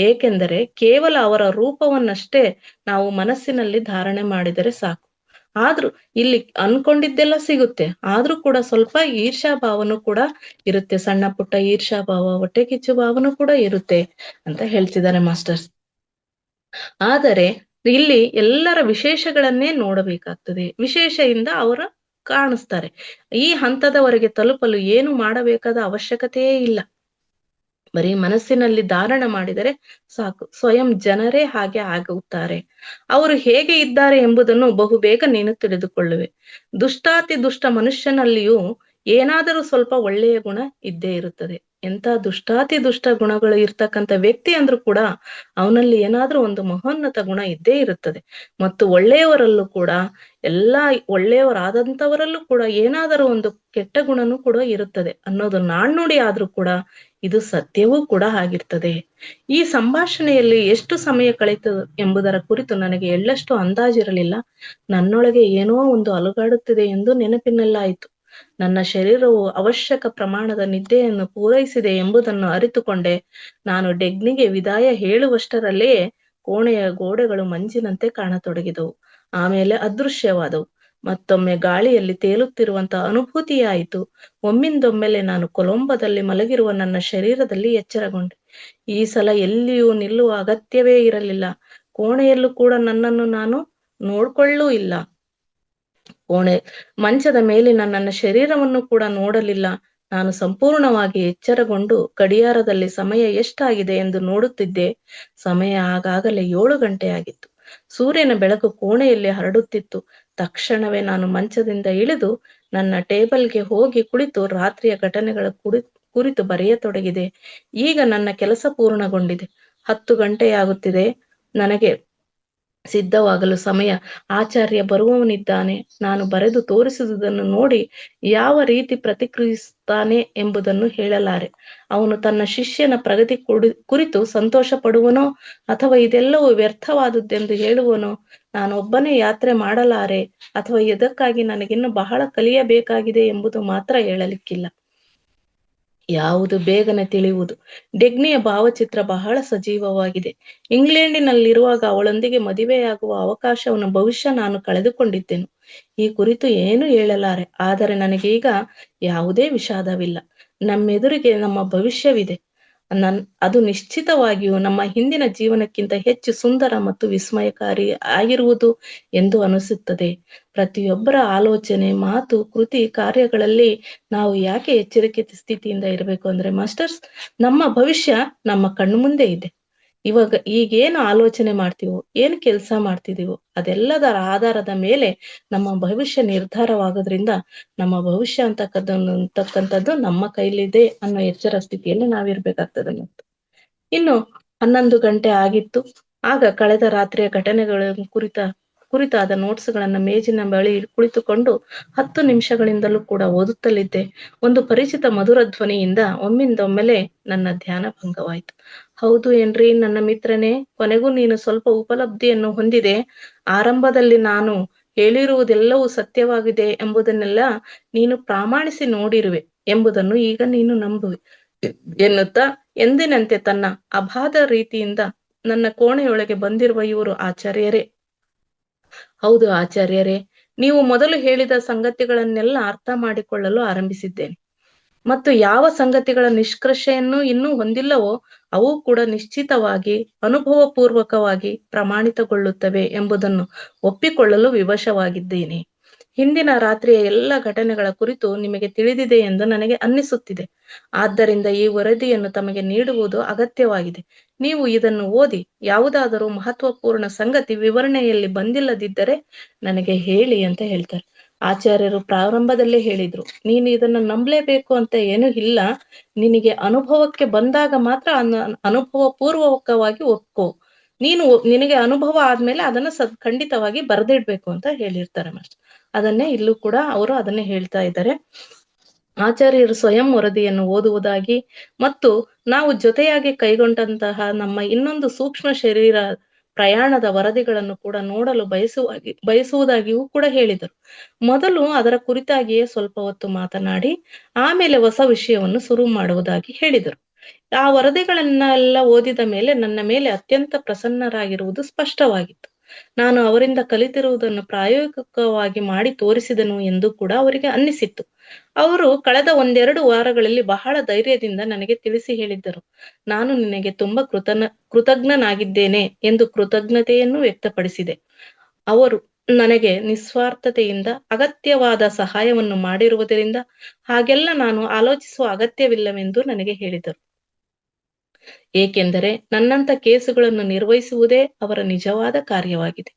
ಏಕೆಂದರೆ ಕೇವಲ ಅವರ ರೂಪವನ್ನಷ್ಟೇ ನಾವು ಮನಸ್ಸಿನಲ್ಲಿ ಧಾರಣೆ ಮಾಡಿದರೆ ಸಾಕು. ಆದ್ರೂ ಇಲ್ಲಿ ಅನ್ಕೊಂಡಿದ್ದೆಲ್ಲ ಸಿಗುತ್ತೆ. ಆದ್ರೂ ಕೂಡ ಸ್ವಲ್ಪ ಈರ್ಷಾ ಭಾವನೂ ಕೂಡ ಇರುತ್ತೆ. ಸಣ್ಣ ಪುಟ್ಟ ಈರ್ಷಾ ಭಾವ, ಹೊಟ್ಟೆ ಕಿಚ್ಚು ಭಾವನೂ ಕೂಡ ಇರುತ್ತೆ ಅಂತ ಹೇಳ್ತಿದ್ದಾರೆ ಮಾಸ್ಟರ್ಸ್. ಆದರೆ ಇಲ್ಲಿ ಎಲ್ಲರ ವಿಶೇಷಗಳನ್ನೇ ನೋಡಬೇಕಾಗ್ತದೆ. ವಿಶೇಷದಿಂದ ಅವರ ಕಾಣಿಸ್ತಾರೆ. ಈ ಹಂತದವರೆಗೆ ತಲುಪಲು ಏನು ಮಾಡಬೇಕಾದ ಅವಶ್ಯಕತೆಯೇ ಇಲ್ಲ. ಬರೀ ಮನಸ್ಸಿನಲ್ಲಿ ಧಾರಣ ಮಾಡಿದರೆ ಸಾಕು, ಸ್ವಯಂ ಜನರೇ ಹಾಗೆ ಆಗುತ್ತಾರೆ. ಅವರು ಹೇಗೆ ಇದ್ದಾರೆ ಎಂಬುದನ್ನು ಬಹುಬೇಗ ನೀನು ತಿಳಿದುಕೊಳ್ಳುವೆ. ದುಷ್ಟಾತಿ ದುಷ್ಟ ಮನುಷ್ಯನಲ್ಲಿಯೂ ಏನಾದರೂ ಸ್ವಲ್ಪ ಒಳ್ಳೆಯ ಗುಣ ಇದ್ದೇ ಇರುತ್ತದೆ. ಎಂತ ದುಷ್ಟಾತಿ ದುಷ್ಟ ಗುಣಗಳು ಇರ್ತಕ್ಕಂಥ ವ್ಯಕ್ತಿ ಅಂದ್ರೂ ಕೂಡ ಅವನಲ್ಲಿ ಏನಾದ್ರೂ ಒಂದು ಮಹೋನ್ನತ ಗುಣ ಇದ್ದೇ ಇರುತ್ತದೆ. ಮತ್ತು ಒಳ್ಳೆಯವರಲ್ಲೂ ಕೂಡ, ಎಲ್ಲಾ ಒಳ್ಳೆಯವರಾದಂಥವರಲ್ಲೂ ಕೂಡ ಏನಾದರೂ ಒಂದು ಕೆಟ್ಟ ಗುಣನೂ ಕೂಡ ಇರುತ್ತದೆ ಅನ್ನೋದು ನಾಣ್ಣುಡಿ ಆದ್ರೂ ಕೂಡ ಇದು ಸತ್ಯವೂ ಕೂಡ ಆಗಿರ್ತದೆ. ಈ ಸಂಭಾಷಣೆಯಲ್ಲಿ ಎಷ್ಟು ಸಮಯ ಕಳೆಯಿತು ಎಂಬುದರ ಕುರಿತು ನನಗೆ ಎಳ್ಳಷ್ಟು ಅಂದಾಜಿರಲಿಲ್ಲ. ನನ್ನೊಳಗೆ ಏನೋ ಒಂದು ಅಲುಗಾಡುತ್ತಿದೆ ಎಂದು ನೆನಪಿನಲ್ಲಾಯಿತು. ನನ್ನ ಶರೀರವು ಅವಶ್ಯಕ ಪ್ರಮಾಣದ ನಿದ್ದೆಯನ್ನು ಪೂರೈಸಿದೆ ಎಂಬುದನ್ನು ಅರಿತುಕೊಂಡೆ. ನಾನು ಡೆಗ್ನಿಗೆ ವಿದಾಯ ಹೇಳುವಷ್ಟರಲ್ಲಿಯೇ ಕೋಣೆಯ ಗೋಡೆಗಳು ಮಂಜಿನಂತೆ ಕಾಣತೊಡಗಿದವು. ಆಮೇಲೆ ಅದೃಶ್ಯವಾದವು. ಮತ್ತೊಮ್ಮೆ ಗಾಳಿಯಲ್ಲಿ ತೇಲುತ್ತಿರುವಂತಹ ಅನುಭೂತಿಯಾಯಿತು. ಒಮ್ಮಿಂದೊಮ್ಮೆಲೆ ನಾನು ಕೊಲಂಬೋದಲ್ಲಿ ಮಲಗಿರುವ ನನ್ನ ಶರೀರದಲ್ಲಿ ಎಚ್ಚರಗೊಂಡೆ. ಈ ಸಲ ಎಲ್ಲಿಯೂ ನಿಲ್ಲುವ ಅಗತ್ಯವೇ ಇರಲಿಲ್ಲ. ಕೋಣೆಯಲ್ಲೂ ಕೂಡ ನನ್ನನ್ನು ನಾನು ನೋಡ್ಕೊಳ್ಳೂ ಇಲ್ಲ. ಮಂಚದ ಮೇಲಿನ ನನ್ನ ಶರೀರವನ್ನು ಕೂಡ ನೋಡಲಿಲ್ಲ. ನಾನು ಸಂಪೂರ್ಣವಾಗಿ ಎಚ್ಚರಗೊಂಡು ಗಡಿಯಾರದಲ್ಲಿ ಸಮಯ ಎಷ್ಟಾಗಿದೆ ಎಂದು ನೋಡುತ್ತಿದ್ದೆ. ಸಮಯ ಆಗಾಗಲೇ 7 ಗಂಟೆಯಾಗಿತ್ತು. ಸೂರ್ಯನ ಬೆಳಕು ಕೋಣೆಯಲ್ಲಿ ಹರಡುತ್ತಿತ್ತು. ತಕ್ಷಣವೇ ನಾನು ಮಂಚದಿಂದ ಇಳಿದು ನನ್ನ ಟೇಬಲ್ಗೆ ಹೋಗಿ ಕುಳಿತು ರಾತ್ರಿಯ ಘಟನೆಗಳ ಕುರಿತು ಬರೆಯತೊಡಗಿದೆ. ಈಗ ನನ್ನ ಕೆಲಸ ಪೂರ್ಣಗೊಂಡಿದೆ. 10 ಗಂಟೆಯಾಗುತ್ತಿದೆ. ನನಗೆ ಸಿದ್ಧವಾಗಲು ಸಮಯ. ಆಚಾರ್ಯ ಬರುವವನಿದ್ದಾನೆ. ನಾನು ಬರೆದು ತೋರಿಸುವುದನ್ನು ನೋಡಿ ಯಾವ ರೀತಿ ಪ್ರತಿಕ್ರಿಯಿಸುತ್ತಾನೆ ಎಂಬುದನ್ನು ಹೇಳಲಾರೆ. ಅವನು ತನ್ನ ಶಿಷ್ಯನ ಪ್ರಗತಿ ಕುರಿತು ಸಂತೋಷ ಪಡುವನೋ ಅಥವಾ ಇದೆಲ್ಲವೂ ವ್ಯರ್ಥವಾದುದೆಂದು ಹೇಳುವನೋ? ನಾನೊಬ್ಬನೇ ಯಾತ್ರೆ ಮಾಡಲಾರೆ ಅಥವಾ ಇದಕ್ಕಾಗಿ ನನಗಿನ್ನು ಬಹಳ ಕಲಿಯಬೇಕಾಗಿದೆ ಎಂಬುದು ಮಾತ್ರ ಹೇಳಲಿಕ್ಕಿಲ್ಲ. ಯಾವುದು ಬೇಗನೆ ತಿಳಿಯುವುದು. ಡೆಗ್ನಿಯ ಭಾವಚಿತ್ರ ಬಹಳ ಸಜೀವವಾಗಿದೆ. ಇಂಗ್ಲೆಂಡಿನಲ್ಲಿರುವಾಗ ಅವಳೊಂದಿಗೆ ಮದುವೆಯಾಗುವ ಅವಕಾಶವನ್ನು ಬಹುಶಃ ನಾನು ಕಳೆದುಕೊಂಡಿದ್ದೆನು. ಈ ಕುರಿತು ಏನು ಹೇಳಲಾರೆ. ಆದರೆ ನನಗೀಗ ಯಾವುದೇ ವಿಷಾದವಿಲ್ಲ. ನಮ್ಮೆದುರಿಗೆ ನಮ್ಮ ಭವಿಷ್ಯವಿದೆ. ಅದು ನಿಶ್ಚಿತವಾಗಿಯೂ ನಮ್ಮ ಹಿಂದಿನ ಜೀವನಕ್ಕಿಂತ ಹೆಚ್ಚು ಸುಂದರ ಮತ್ತು ವಿಸ್ಮಯಕಾರಿ ಆಗಿರುವುದು ಎಂದು ಅನಿಸುತ್ತದೆ. ಪ್ರತಿಯೊಬ್ಬರ ಆಲೋಚನೆ, ಮಾತು, ಕೃತಿ, ಕಾರ್ಯಗಳಲ್ಲಿ ನಾವು ಯಾಕೆ ಎಚ್ಚರಿಕೆ ಸ್ಥಿತಿಯಿಂದ ಇರಬೇಕು ಅಂದ್ರೆ ಮಾಸ್ಟರ್ಸ್, ನಮ್ಮ ಭವಿಷ್ಯ ನಮ್ಮ ಕಣ್ಣು ಮುಂದೆ ಇದೆ. ಇವಾಗ ಈಗೇನು ಆಲೋಚನೆ ಮಾಡ್ತೀವೋ, ಏನು ಕೆಲಸ ಮಾಡ್ತಿದೀವೋ ಅದೆಲ್ಲದರ ಆಧಾರದ ಮೇಲೆ ನಮ್ಮ ಭವಿಷ್ಯ ನಿರ್ಧಾರವಾಗೋದ್ರಿಂದ ನಮ್ಮ ಭವಿಷ್ಯ ಅಂತಕ್ಕಂಥದ್ದು ನಮ್ಮ ಕೈಲಿದೆ ಅನ್ನೋ ಎಚ್ಚರ ಸ್ಥಿತಿಯಲ್ಲಿ ನಾವಿರ್ಬೇಕಾಗ್ತದೆ. ಮತ್ತು ಇನ್ನು 11 ಗಂಟೆ ಆಗಿತ್ತು. ಆಗ ಕಳೆದ ರಾತ್ರಿಯ ಘಟನೆಗಳ ಕುರಿತಾದ ನೋಟ್ಸ್ಗಳನ್ನ ಮೇಜಿನ ಬಳಿ ಕುಳಿತುಕೊಂಡು 10 ನಿಮಿಷಗಳಿಂದಲೂ ಕೂಡ ಓದುತ್ತಲಿದ್ದೆ. ಒಂದು ಪರಿಚಿತ ಮಧುರ ಧ್ವನಿಯಿಂದ ಒಮ್ಮಿಂದೊಮ್ಮೆಲೆ ನನ್ನ ಧ್ಯಾನ ಭಂಗವಾಯಿತು. ಹೌದು ಏನ್ರಿ ನನ್ನ ಮಿತ್ರನೇ, ಕೊನೆಗೂ ನೀನು ಸ್ವಲ್ಪ ಉಪಲಬ್ಧಿಯನ್ನು ಹೊಂದಿದೆ. ಆರಂಭದಲ್ಲಿ ನಾನು ಹೇಳಿರುವುದೆಲ್ಲವೂ ಸತ್ಯವಾಗಿದೆ ಎಂಬುದನ್ನೆಲ್ಲ ನೀನು ಪ್ರಾಮಾಣಿಸಿ ನೋಡಿರುವೆ ಎಂಬುದನ್ನು ಈಗ ನೀನು ನಂಬುವೆ ಎನ್ನುತ್ತಾ ಎಂದಿನಂತೆ ತನ್ನ ಅಬಾಧ ರೀತಿಯಿಂದ ನನ್ನ ಕೋಣೆಯೊಳಗೆ ಬಂದಿರುವ ಇವರು ಆಚಾರ್ಯರೇ. ಹೌದು ಆಚಾರ್ಯರೇ, ನೀವು ಮೊದಲು ಹೇಳಿದ ಸಂಗತಿಗಳನ್ನೆಲ್ಲ ಅರ್ಥ ಮಾಡಿಕೊಳ್ಳಲು ಆರಂಭಿಸಿದ್ದೇನೆ. ಮತ್ತು ಯಾವ ಸಂಗತಿಗಳ ನಿಷ್ಕರ್ಷೆಯನ್ನು ಇನ್ನೂ ಹೊಂದಿಲ್ಲವೋ ಅವು ಕೂಡ ನಿಶ್ಚಿತವಾಗಿ ಅನುಭವ ಪೂರ್ವಕವಾಗಿ ಪ್ರಮಾಣಿತಗೊಳ್ಳುತ್ತವೆ ಎಂಬುದನ್ನು ಒಪ್ಪಿಕೊಳ್ಳಲು ವಿವಶವಾಗಿದ್ದೇನೆ. ಹಿಂದಿನ ರಾತ್ರಿಯ ಎಲ್ಲ ಘಟನೆಗಳ ಕುರಿತು ನಿಮಗೆ ತಿಳಿದಿದೆ ಎಂದು ನನಗೆ ಅನ್ನಿಸುತ್ತಿದೆ. ಆದ್ದರಿಂದ ಈ ವರದಿಯನ್ನು ತಮಗೆ ನೀಡುವುದು ಅಗತ್ಯವಾಗಿದೆ. ನೀವು ಇದನ್ನು ಓದಿ ಯಾವುದಾದರೂ ಮಹತ್ವಪೂರ್ಣ ಸಂಗತಿ ವಿವರಣೆಯಲ್ಲಿ ಬಂದಿಲ್ಲದಿದ್ದರೆ ನನಗೆ ಹೇಳಿ ಅಂತ ಹೇಳ್ತಾರೆ. ಆಚಾರ್ಯರು ಪ್ರಾರಂಭದಲ್ಲೇ ಹೇಳಿದ್ರು, ನೀನು ಇದನ್ನು ನಂಬಲೇಬೇಕು ಅಂತ ಏನೂ ಇಲ್ಲ, ನಿನಗೆ ಅನುಭವಕ್ಕೆ ಬಂದಾಗ ಮಾತ್ರ ಅನುಭವ ಪೂರ್ವಕವಾಗಿ ಒಪ್ಕೋ. ನಿನಗೆ ಅನುಭವ ಆದ್ಮೇಲೆ ಅದನ್ನ ಖಂಡಿತವಾಗಿ ಬರೆದಿಡ್ಬೇಕು ಅಂತ ಹೇಳಿರ್ತಾರೆ ಮಾಸ್ಟರ್. ಅದನ್ನೇ ಇಲ್ಲೂ ಕೂಡ ಅವರು ಅದನ್ನೇ ಹೇಳ್ತಾ ಇದ್ದಾರೆ. ಆಚಾರ್ಯರು ಸ್ವಯಂ ವರದಿಯನ್ನು ಓದುವುದಾಗಿ ಮತ್ತು ನಾವು ಜೊತೆಯಾಗಿ ಕೈಗೊಂಡಂತಹ ನಮ್ಮ ಇನ್ನೊಂದು ಸೂಕ್ಷ್ಮ ಶರೀರ ಪ್ರಯಾಣದ ವರದಿಗಳನ್ನು ಕೂಡ ನೋಡಲು ಬಯಸುವುದಾಗಿಯೂ ಕೂಡ ಹೇಳಿದರು. ಮೊದಲು ಅದರ ಕುರಿತಾಗಿಯೇ ಸ್ವಲ್ಪ ಹೊತ್ತು ಮಾತನಾಡಿ ಆಮೇಲೆ ಹೊಸ ವಿಷಯವನ್ನು ಶುರು ಮಾಡುವುದಾಗಿ ಹೇಳಿದರು. ಆ ವರದಿಗಳನ್ನೆಲ್ಲ ಓದಿದ ಮೇಲೆ ನನ್ನ ಮೇಲೆ ಅತ್ಯಂತ ಪ್ರಸನ್ನರಾಗಿರುವುದು ಸ್ಪಷ್ಟವಾಗಿತ್ತು. ನಾನು ಅವರಿಂದ ಕಲಿತಿರುವುದನ್ನು ಪ್ರಾಯೋಗಿಕವಾಗಿ ಮಾಡಿ ತೋರಿಸಿದನು ಎಂದು ಕೂಡ ಅವರಿಗೆ ಅನ್ನಿಸಿತ್ತು. ಅವರು ಕಳೆದ 1-2 ವಾರಗಳಲ್ಲಿ ಬಹಳ ಧೈರ್ಯದಿಂದ ನನಗೆ ತಿಳಿಸಿ ಹೇಳಿದ್ದರು. ನಾನು ನಿನಗೆ ತುಂಬಾ ಕೃತಜ್ಞನಾಗಿದ್ದೇನೆ ಎಂದು ಕೃತಜ್ಞತೆಯನ್ನು ವ್ಯಕ್ತಪಡಿಸಿದೆ. ಅವರು ನನಗೆ ನಿಸ್ವಾರ್ಥತೆಯಿಂದ ಅಗತ್ಯವಾದ ಸಹಾಯವನ್ನು ಮಾಡಿರುವುದರಿಂದ ಹಾಗೆಲ್ಲ ನಾನು ಆಲೋಚಿಸುವ ಅಗತ್ಯವಿಲ್ಲವೆಂದು ನನಗೆ ಹೇಳಿದರು. ಏಕೆಂದರೆ ನನ್ನಂತ ಕೇಸುಗಳನ್ನು ನಿರ್ವಹಿಸುವುದೇ ಅವರ ನಿಜವಾದ ಕಾರ್ಯವಾಗಿದೆ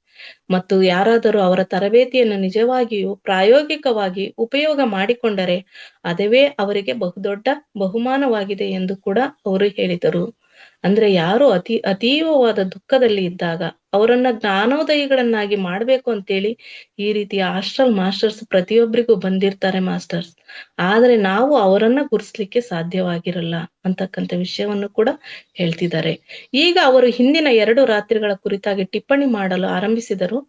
ಮತ್ತು ಯಾರಾದರೂ ಅವರ ತರಬೇತಿಯನ್ನು ನಿಜವಾಗಿಯೂ ಪ್ರಾಯೋಗಿಕವಾಗಿ ಉಪಯೋಗ ಮಾಡಿಕೊಂಡರೆ ಅದುವೇ ಅವರಿಗೆ ಬಹುದೊಡ್ಡ ಬಹುಮಾನವಾಗಿದೆ ಎಂದು ಕೂಡ ಅವರು ಹೇಳಿದರು. ಅಂದ್ರೆ ಯಾರು ಅತೀವವಾದ ದುಃಖದಲ್ಲಿ ಇದ್ದಾಗ ಅವರನ್ನ ಜ್ಞಾನೋದಯಿಗಳನ್ನಾಗಿ ಮಾಡ್ಬೇಕು ಅಂತೇಳಿ ಈ ರೀತಿಯ ಹಾಸ್ಟೆಲ್ ಮಾಸ್ಟರ್ಸ್ ಪ್ರತಿಯೊಬ್ಬರಿಗೂ ಬಂದಿರ್ತಾರೆ ಮಾಸ್ಟರ್ಸ್. ಆದ್ರೆ ನಾವು ಅವರನ್ನ ಗುರ್ಸ್ಲಿಕ್ಕೆ ಸಾಧ್ಯವಾಗಿರಲ್ಲ ಅಂತಕ್ಕಂಥ ವಿಷಯವನ್ನು ಕೂಡ ಹೇಳ್ತಿದ್ದಾರೆ. ಈಗ ಅವರು ಹಿಂದಿನ 2 ರಾತ್ರಿಗಳ ಕುರಿತಾಗಿ ಟಿಪ್ಪಣಿ ಮಾಡಲು ಆರಂಭಿಸಿದರು.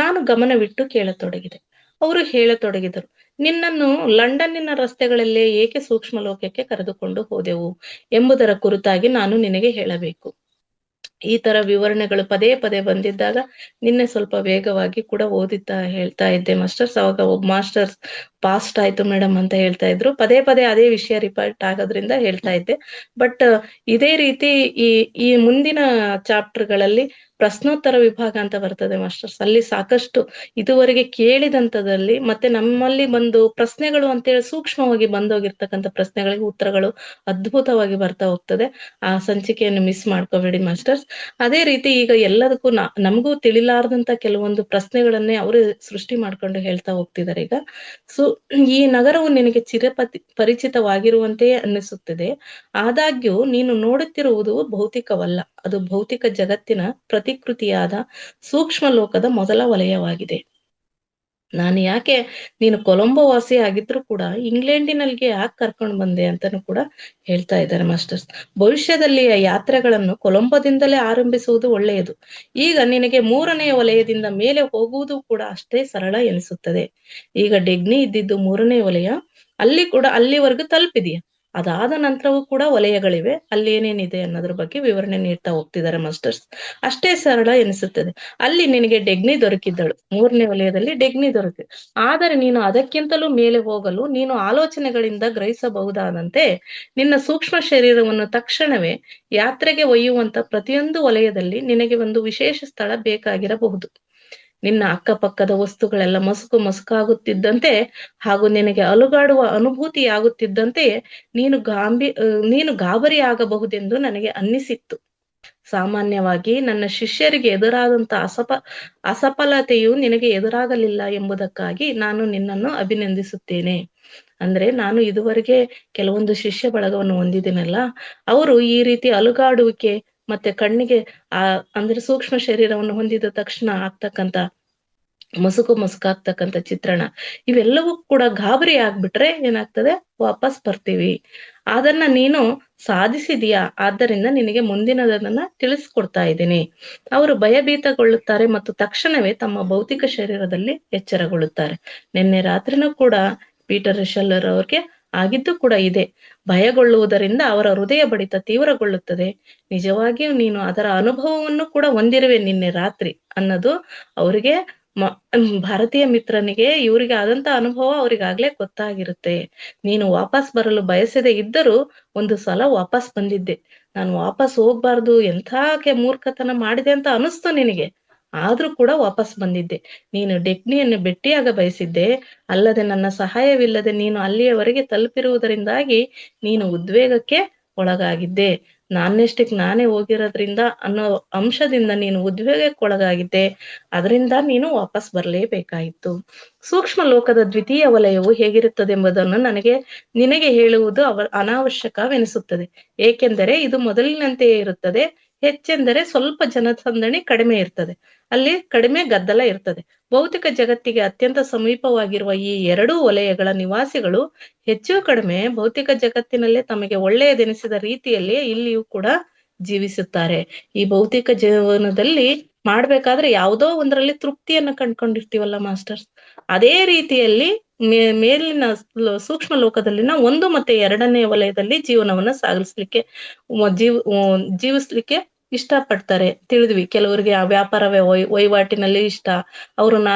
ನಾನು ಗಮನವಿಟ್ಟು ಕೇಳತೊಡಗಿದೆ. ಅವರು ಹೇಳತೊಡಗಿದರು, ನಿನ್ನನ್ನು ಲಂಡನ್ನಿನ ರಸ್ತೆಗಳಲ್ಲೇ ಏಕೆ ಸೂಕ್ಷ್ಮ ಲೋಕಕ್ಕೆ ಕರೆದುಕೊಂಡು ಹೋದೆವು ಎಂಬುದರ ಕುರಿತಾಗಿ ನಾನು ನಿನಗೆ ಹೇಳಬೇಕು. ಈ ತರ ವಿವರಣೆಗಳು ಪದೇ ಪದೇ ಬಂದಿದ್ದಾಗ ನಿನ್ನೆ ಸ್ವಲ್ಪ ವೇಗವಾಗಿ ಕೂಡ ಹೇಳ್ತಾ ಇದ್ದೆ ಮಾಸ್ಟರ್ಸ್. ಅವಾಗ ಒಬ್ಬ ಮಾಸ್ಟರ್ಸ್ ಪಾಸ್ಟ್ ಆಯ್ತು ಮೇಡಮ್ ಅಂತ ಹೇಳ್ತಾ ಇದ್ರು. ಪದೇ ಪದೇ ಅದೇ ವಿಷಯ ರಿಪೀಟ್ ಆಗೋದ್ರಿಂದ ಹೇಳ್ತಾ ಇದ್ದೆ. ಬಟ್ ಇದೇ ರೀತಿ ಈ ಮುಂದಿನ ಚಾಪ್ಟರ್ಗಳಲ್ಲಿ ಪ್ರಶ್ನೋತ್ತರ ವಿಭಾಗ ಅಂತ ಬರ್ತದೆ ಮಾಸ್ಟರ್ಸ್. ಅಲ್ಲಿ ಸಾಕಷ್ಟು ಇದುವರೆಗೆ ಕೇಳಿದಂತದಲ್ಲಿ ಮತ್ತೆ ನಮ್ಮಲ್ಲಿ ಬಂದು ಪ್ರಶ್ನೆಗಳು ಅಂತೇಳಿ ಸೂಕ್ಷ್ಮವಾಗಿ ಬಂದೋಗಿರ್ತಕ್ಕಂಥ ಪ್ರಶ್ನೆಗಳಿಗೆ ಉತ್ತರಗಳು ಅದ್ಭುತವಾಗಿ ಬರ್ತಾ ಹೋಗ್ತದೆ. ಆ ಸಂಚಿಕೆಯನ್ನು ಮಿಸ್ ಮಾಡ್ಕೋಬೇಡಿ ಮಾಸ್ಟರ್ಸ್. ಅದೇ ರೀತಿ ಈಗ ಎಲ್ಲದಕ್ಕೂ ನಮಗೂ ತಿಳಿಲಾರ್ದಂತ ಕೆಲವೊಂದು ಪ್ರಶ್ನೆಗಳನ್ನೇ ಅವರು ಸೃಷ್ಟಿ ಮಾಡ್ಕೊಂಡು ಹೇಳ್ತಾ ಹೋಗ್ತಿದ್ದಾರೆ. ಈಗ ಈ ನಗರವು ನಿನಗೆ ಪರಿಚಿತವಾಗಿರುವಂತೆಯೇ ಅನ್ನಿಸುತ್ತದೆ. ಆದಾಗ್ಯೂ ನೀನು ನೋಡುತ್ತಿರುವುದು ಭೌತಿಕವಲ್ಲ, ಅದು ಭೌತಿಕ ಜಗತ್ತಿನ ಪ್ರತಿಕೃತಿಯಾದ ಸೂಕ್ಷ್ಮ ಲೋಕದ ಮೊದಲ ವಲಯವಾಗಿದೆ. ನಾನು ಯಾಕೆ ನೀನು ಕೊಲಂಬೋ ವಾಸಿ ಆಗಿದ್ರು ಕೂಡ ಇಂಗ್ಲೆಂಡಿನಲ್ಲಿಗೆ ಯಾಕೆ ಕರ್ಕೊಂಡು ಬಂದೆ ಅಂತಾನು ಕೂಡ ಹೇಳ್ತಾ ಇದ್ದಾರೆ ಮಾಸ್ಟರ್ಸ್. ಭವಿಷ್ಯದಲ್ಲಿಯ ಯಾತ್ರೆಗಳನ್ನು ಕೊಲಂಬೋದಿಂದಲೇ ಆರಂಭಿಸುವುದು ಒಳ್ಳೆಯದು. ಈಗ ನಿನಗೆ 3ನೇ ವಲಯದಿಂದ ಮೇಲೆ ಹೋಗುವುದು ಕೂಡ ಅಷ್ಟೇ ಸರಳ ಎನಿಸುತ್ತದೆ. ಈಗ ಡೆಗ್ನಿ ಇದ್ದಿದ್ದು 3ನೇ ವಲಯ, ಅಲ್ಲಿವರೆಗೂ ತಲುಪಿದೆಯಾ? ಅದಾದ ನಂತರವೂ ಕೂಡ ವಲಯಗಳಿವೆ, ಅಲ್ಲಿ ಏನೇನಿದೆ ಅನ್ನೋದ್ರ ಬಗ್ಗೆ ವಿವರಣೆ ನೀಡ್ತಾ ಹೋಗ್ತಿದ್ದಾರೆ ಮಾಸ್ಟರ್ಸ್. ಅಷ್ಟೇ ಸರಳ ಎನಿಸುತ್ತದೆ. ಅಲ್ಲಿ ನಿನಗೆ ಡೆಗ್ನಿ ದೊರಕಿದ್ದಳು, 3ನೇ ವಲಯದಲ್ಲಿ ಡೆಗ್ನಿ ದೊರಕಿದೆ. ಆದರೆ ನೀನು ಅದಕ್ಕಿಂತಲೂ ಮೇಲೆ ಹೋಗಲು ನೀನು ಆಲೋಚನೆಗಳಿಂದ ಗ್ರಹಿಸಬಹುದಾದಂತೆ ನಿನ್ನ ಸೂಕ್ಷ್ಮ ಶರೀರವನ್ನು ತಕ್ಷಣವೇ ಯಾತ್ರೆಗೆ ಒಯ್ಯುವಂತ ಪ್ರತಿಯೊಂದು ವಲಯದಲ್ಲಿ ನಿನಗೆ ಒಂದು ವಿಶೇಷ ಸ್ಥಳ ಬೇಕಾಗಿರಬಹುದು. ನಿನ್ನ ಅಕ್ಕಪಕ್ಕದ ವಸ್ತುಗಳೆಲ್ಲ ಮಸುಕಾಗುತ್ತಿದ್ದಂತೆ ಹಾಗೂ ನಿನಗೆ ಅಲುಗಾಡುವ ಅನುಭೂತಿಯಾಗುತ್ತಿದ್ದಂತೆಯೇ ನೀನು ಗಾಬರಿ ಆಗಬಹುದೆಂದು ನನಗೆ ಅನ್ನಿಸಿತ್ತು. ಸಾಮಾನ್ಯವಾಗಿ ನನ್ನ ಶಿಷ್ಯರಿಗೆ ಎದುರಾದಂತ ಅಸಫಲತೆಯು ನಿನಗೆ ಎದುರಾಗಲಿಲ್ಲ ಎಂಬುದಕ್ಕಾಗಿ ನಾನು ನಿನ್ನನ್ನು ಅಭಿನಂದಿಸುತ್ತೇನೆ. ಅಂದ್ರೆ ನಾನು ಇದುವರೆಗೆ ಕೆಲವೊಂದು ಶಿಷ್ಯ ಬಳಗವನ್ನು ಹೊಂದಿದ್ದೀನಲ್ಲ, ಅವರು ಈ ರೀತಿ ಅಲುಗಾಡುವಿಕೆ ಮತ್ತೆ ಕಣ್ಣಿಗೆ ಅಂದ್ರೆ ಸೂಕ್ಷ್ಮ ಶರೀರವನ್ನು ಹೊಂದಿದ ತಕ್ಷಣ ಆಗ್ತಕ್ಕಂತ ಮಸುಕಾಗ್ತಕ್ಕಂಥ ಚಿತ್ರಣ, ಇವೆಲ್ಲವೂ ಕೂಡ ಗಾಬರಿ ಆಗ್ಬಿಟ್ರೆ ಏನಾಗ್ತದೆ, ವಾಪಸ್ ಬರ್ತೀವಿ. ಅದನ್ನ ನೀನು ಸಾಧಿಸಿದೀಯಾ, ಆದ್ದರಿಂದ ನಿನಗೆ ಮುಂದಿನದನ್ನ ತಿಳಿಸ್ಕೊಡ್ತಾ ಇದ್ದೀನಿ. ಅವರು ಭಯಭೀತಗೊಳ್ಳುತ್ತಾರೆ ಮತ್ತು ತಕ್ಷಣವೇ ತಮ್ಮ ಭೌತಿಕ ಶರೀರದಲ್ಲಿ ಎಚ್ಚರಗೊಳ್ಳುತ್ತಾರೆ. ನಿನ್ನೆ ರಾತ್ರಿನೂ ಕೂಡ ಪೀಟರ್ ಶೆಲ್ಲರ್ ಅವ್ರಿಗೆ ಆಗಿದ್ದು ಕೂಡ ಇದೆ. ಭಯಗೊಳ್ಳುವುದರಿಂದ ಅವರ ಹೃದಯ ಬಡಿತ ತೀವ್ರಗೊಳ್ಳುತ್ತದೆ. ನಿಜವಾಗಿಯೂ ನೀನು ಅದರ ಅನುಭವವನ್ನು ಕೂಡ ಹೊಂದಿರುವೆ ನಿನ್ನೆ ರಾತ್ರಿ ಅನ್ನೋದು ಅವರಿಗೆ ಭಾರತೀಯ ಮಿತ್ರನಿಗೆ ಇವರಿಗೆ ಆದಂತ ಅನುಭವ ಅವ್ರಿಗಾಗ್ಲೇ ಗೊತ್ತಾಗಿರುತ್ತೆ. ನೀನು ವಾಪಸ್ ಬರಲು ಬಯಸದೆ ಇದ್ದರೂ ಒಂದು ಸಲ ವಾಪಸ್ ಬಂದಿದ್ದೆ. ನಾನು ವಾಪಸ್ ಹೋಗ್ಬಾರ್ದು, ಎಂಥಾಕೆ ಮೂರ್ಖತನ ಮಾಡಿದೆ ಅಂತ ಅನಿಸ್ತು ನಿನಗೆ. ಆದ್ರೂ ಕೂಡ ವಾಪಸ್ ಬಂದಿದ್ದೆ. ನೀನು ಡೆಕ್ನಿಯನ್ನು ಭೆಟ್ಟಿಯಾಗ ಬಯಸಿದ್ದೆ, ಅಲ್ಲದೆ ನನ್ನ ಸಹಾಯವಿಲ್ಲದೆ ನೀನು ಅಲ್ಲಿಯವರೆಗೆ ತಲುಪಿರುವುದರಿಂದಾಗಿ ನೀನು ಉದ್ವೇಗಕ್ಕೆ ಒಳಗಾಗಿದ್ದೆ. ನಾನೆಷ್ಟಕ್ಕೆ ನಾನೇ ಹೋಗಿರೋದ್ರಿಂದ ಅನ್ನೋ ಅಂಶದಿಂದ ನೀನು ಉದ್ವೇಗಕ್ಕೊಳಗಾಗಿದ್ದೆ. ಅದರಿಂದ ನೀನು ವಾಪಸ್ ಬರಲೇಬೇಕಾಯಿತು. ಸೂಕ್ಷ್ಮ ಲೋಕದ ದ್ವಿತೀಯ ವಲಯವು ಹೇಗಿರುತ್ತದೆಂಬುದನ್ನು ನಿನಗೆ ಹೇಳುವುದು ಅನಾವಶ್ಯಕವೆನಿಸುತ್ತದೆ. ಏಕೆಂದರೆ ಇದು ಮೊದಲಿನಂತೆಯೇ ಇರುತ್ತದೆ. ಹೆಚ್ಚೆಂದರೆ ಸ್ವಲ್ಪ ಜನಸಂದಣಿ ಕಡಿಮೆ ಇರ್ತದೆ. ಅಲ್ಲಿ ಕಡಿಮೆ ಗದ್ದಲ ಇರ್ತದೆ. ಭೌತಿಕ ಜಗತ್ತಿಗೆ ಅತ್ಯಂತ ಸಮೀಪವಾಗಿರುವ ಈ ಎರಡೂ ವಲಯಗಳ ನಿವಾಸಿಗಳು ಹೆಚ್ಚು ಕಡಿಮೆ ಭೌತಿಕ ಜಗತ್ತಿನಲ್ಲೇ ತಮಗೆ ಒಳ್ಳೆಯದೆನಿಸಿದ ರೀತಿಯಲ್ಲಿ ಇಲ್ಲಿಯೂ ಕೂಡ ಜೀವಿಸುತ್ತಾರೆ. ಈ ಭೌತಿಕ ಜೀವನದಲ್ಲಿ ಮಾಡ್ಬೇಕಾದ್ರೆ ಯಾವುದೋ ಒಂದರಲ್ಲಿ ತೃಪ್ತಿಯನ್ನ ಕಂಡ್ಕೊಂಡಿರ್ತೀವಲ್ಲ ಮಾಸ್ಟರ್ಸ್, ಅದೇ ರೀತಿಯಲ್ಲಿ ಮೇಲಿನ ಸೂಕ್ಷ್ಮ ಲೋಕದಲ್ಲಿನ 1 ಮತ್ತೆ 2ನೇ ವಲಯದಲ್ಲಿ ಜೀವನವನ್ನ ಸಾಗಿಸ್ಲಿಕ್ಕೆ ಜೀವಿಸ್ಲಿಕ್ಕೆ ಇಷ್ಟ ಪಡ್ತಾರೆ. ತಿಳಿದ್ವಿ, ಕೆಲವರಿಗೆ ಆ ವ್ಯಾಪಾರ ವಹಿವಾಟಿನಲ್ಲಿ ಇಷ್ಟ.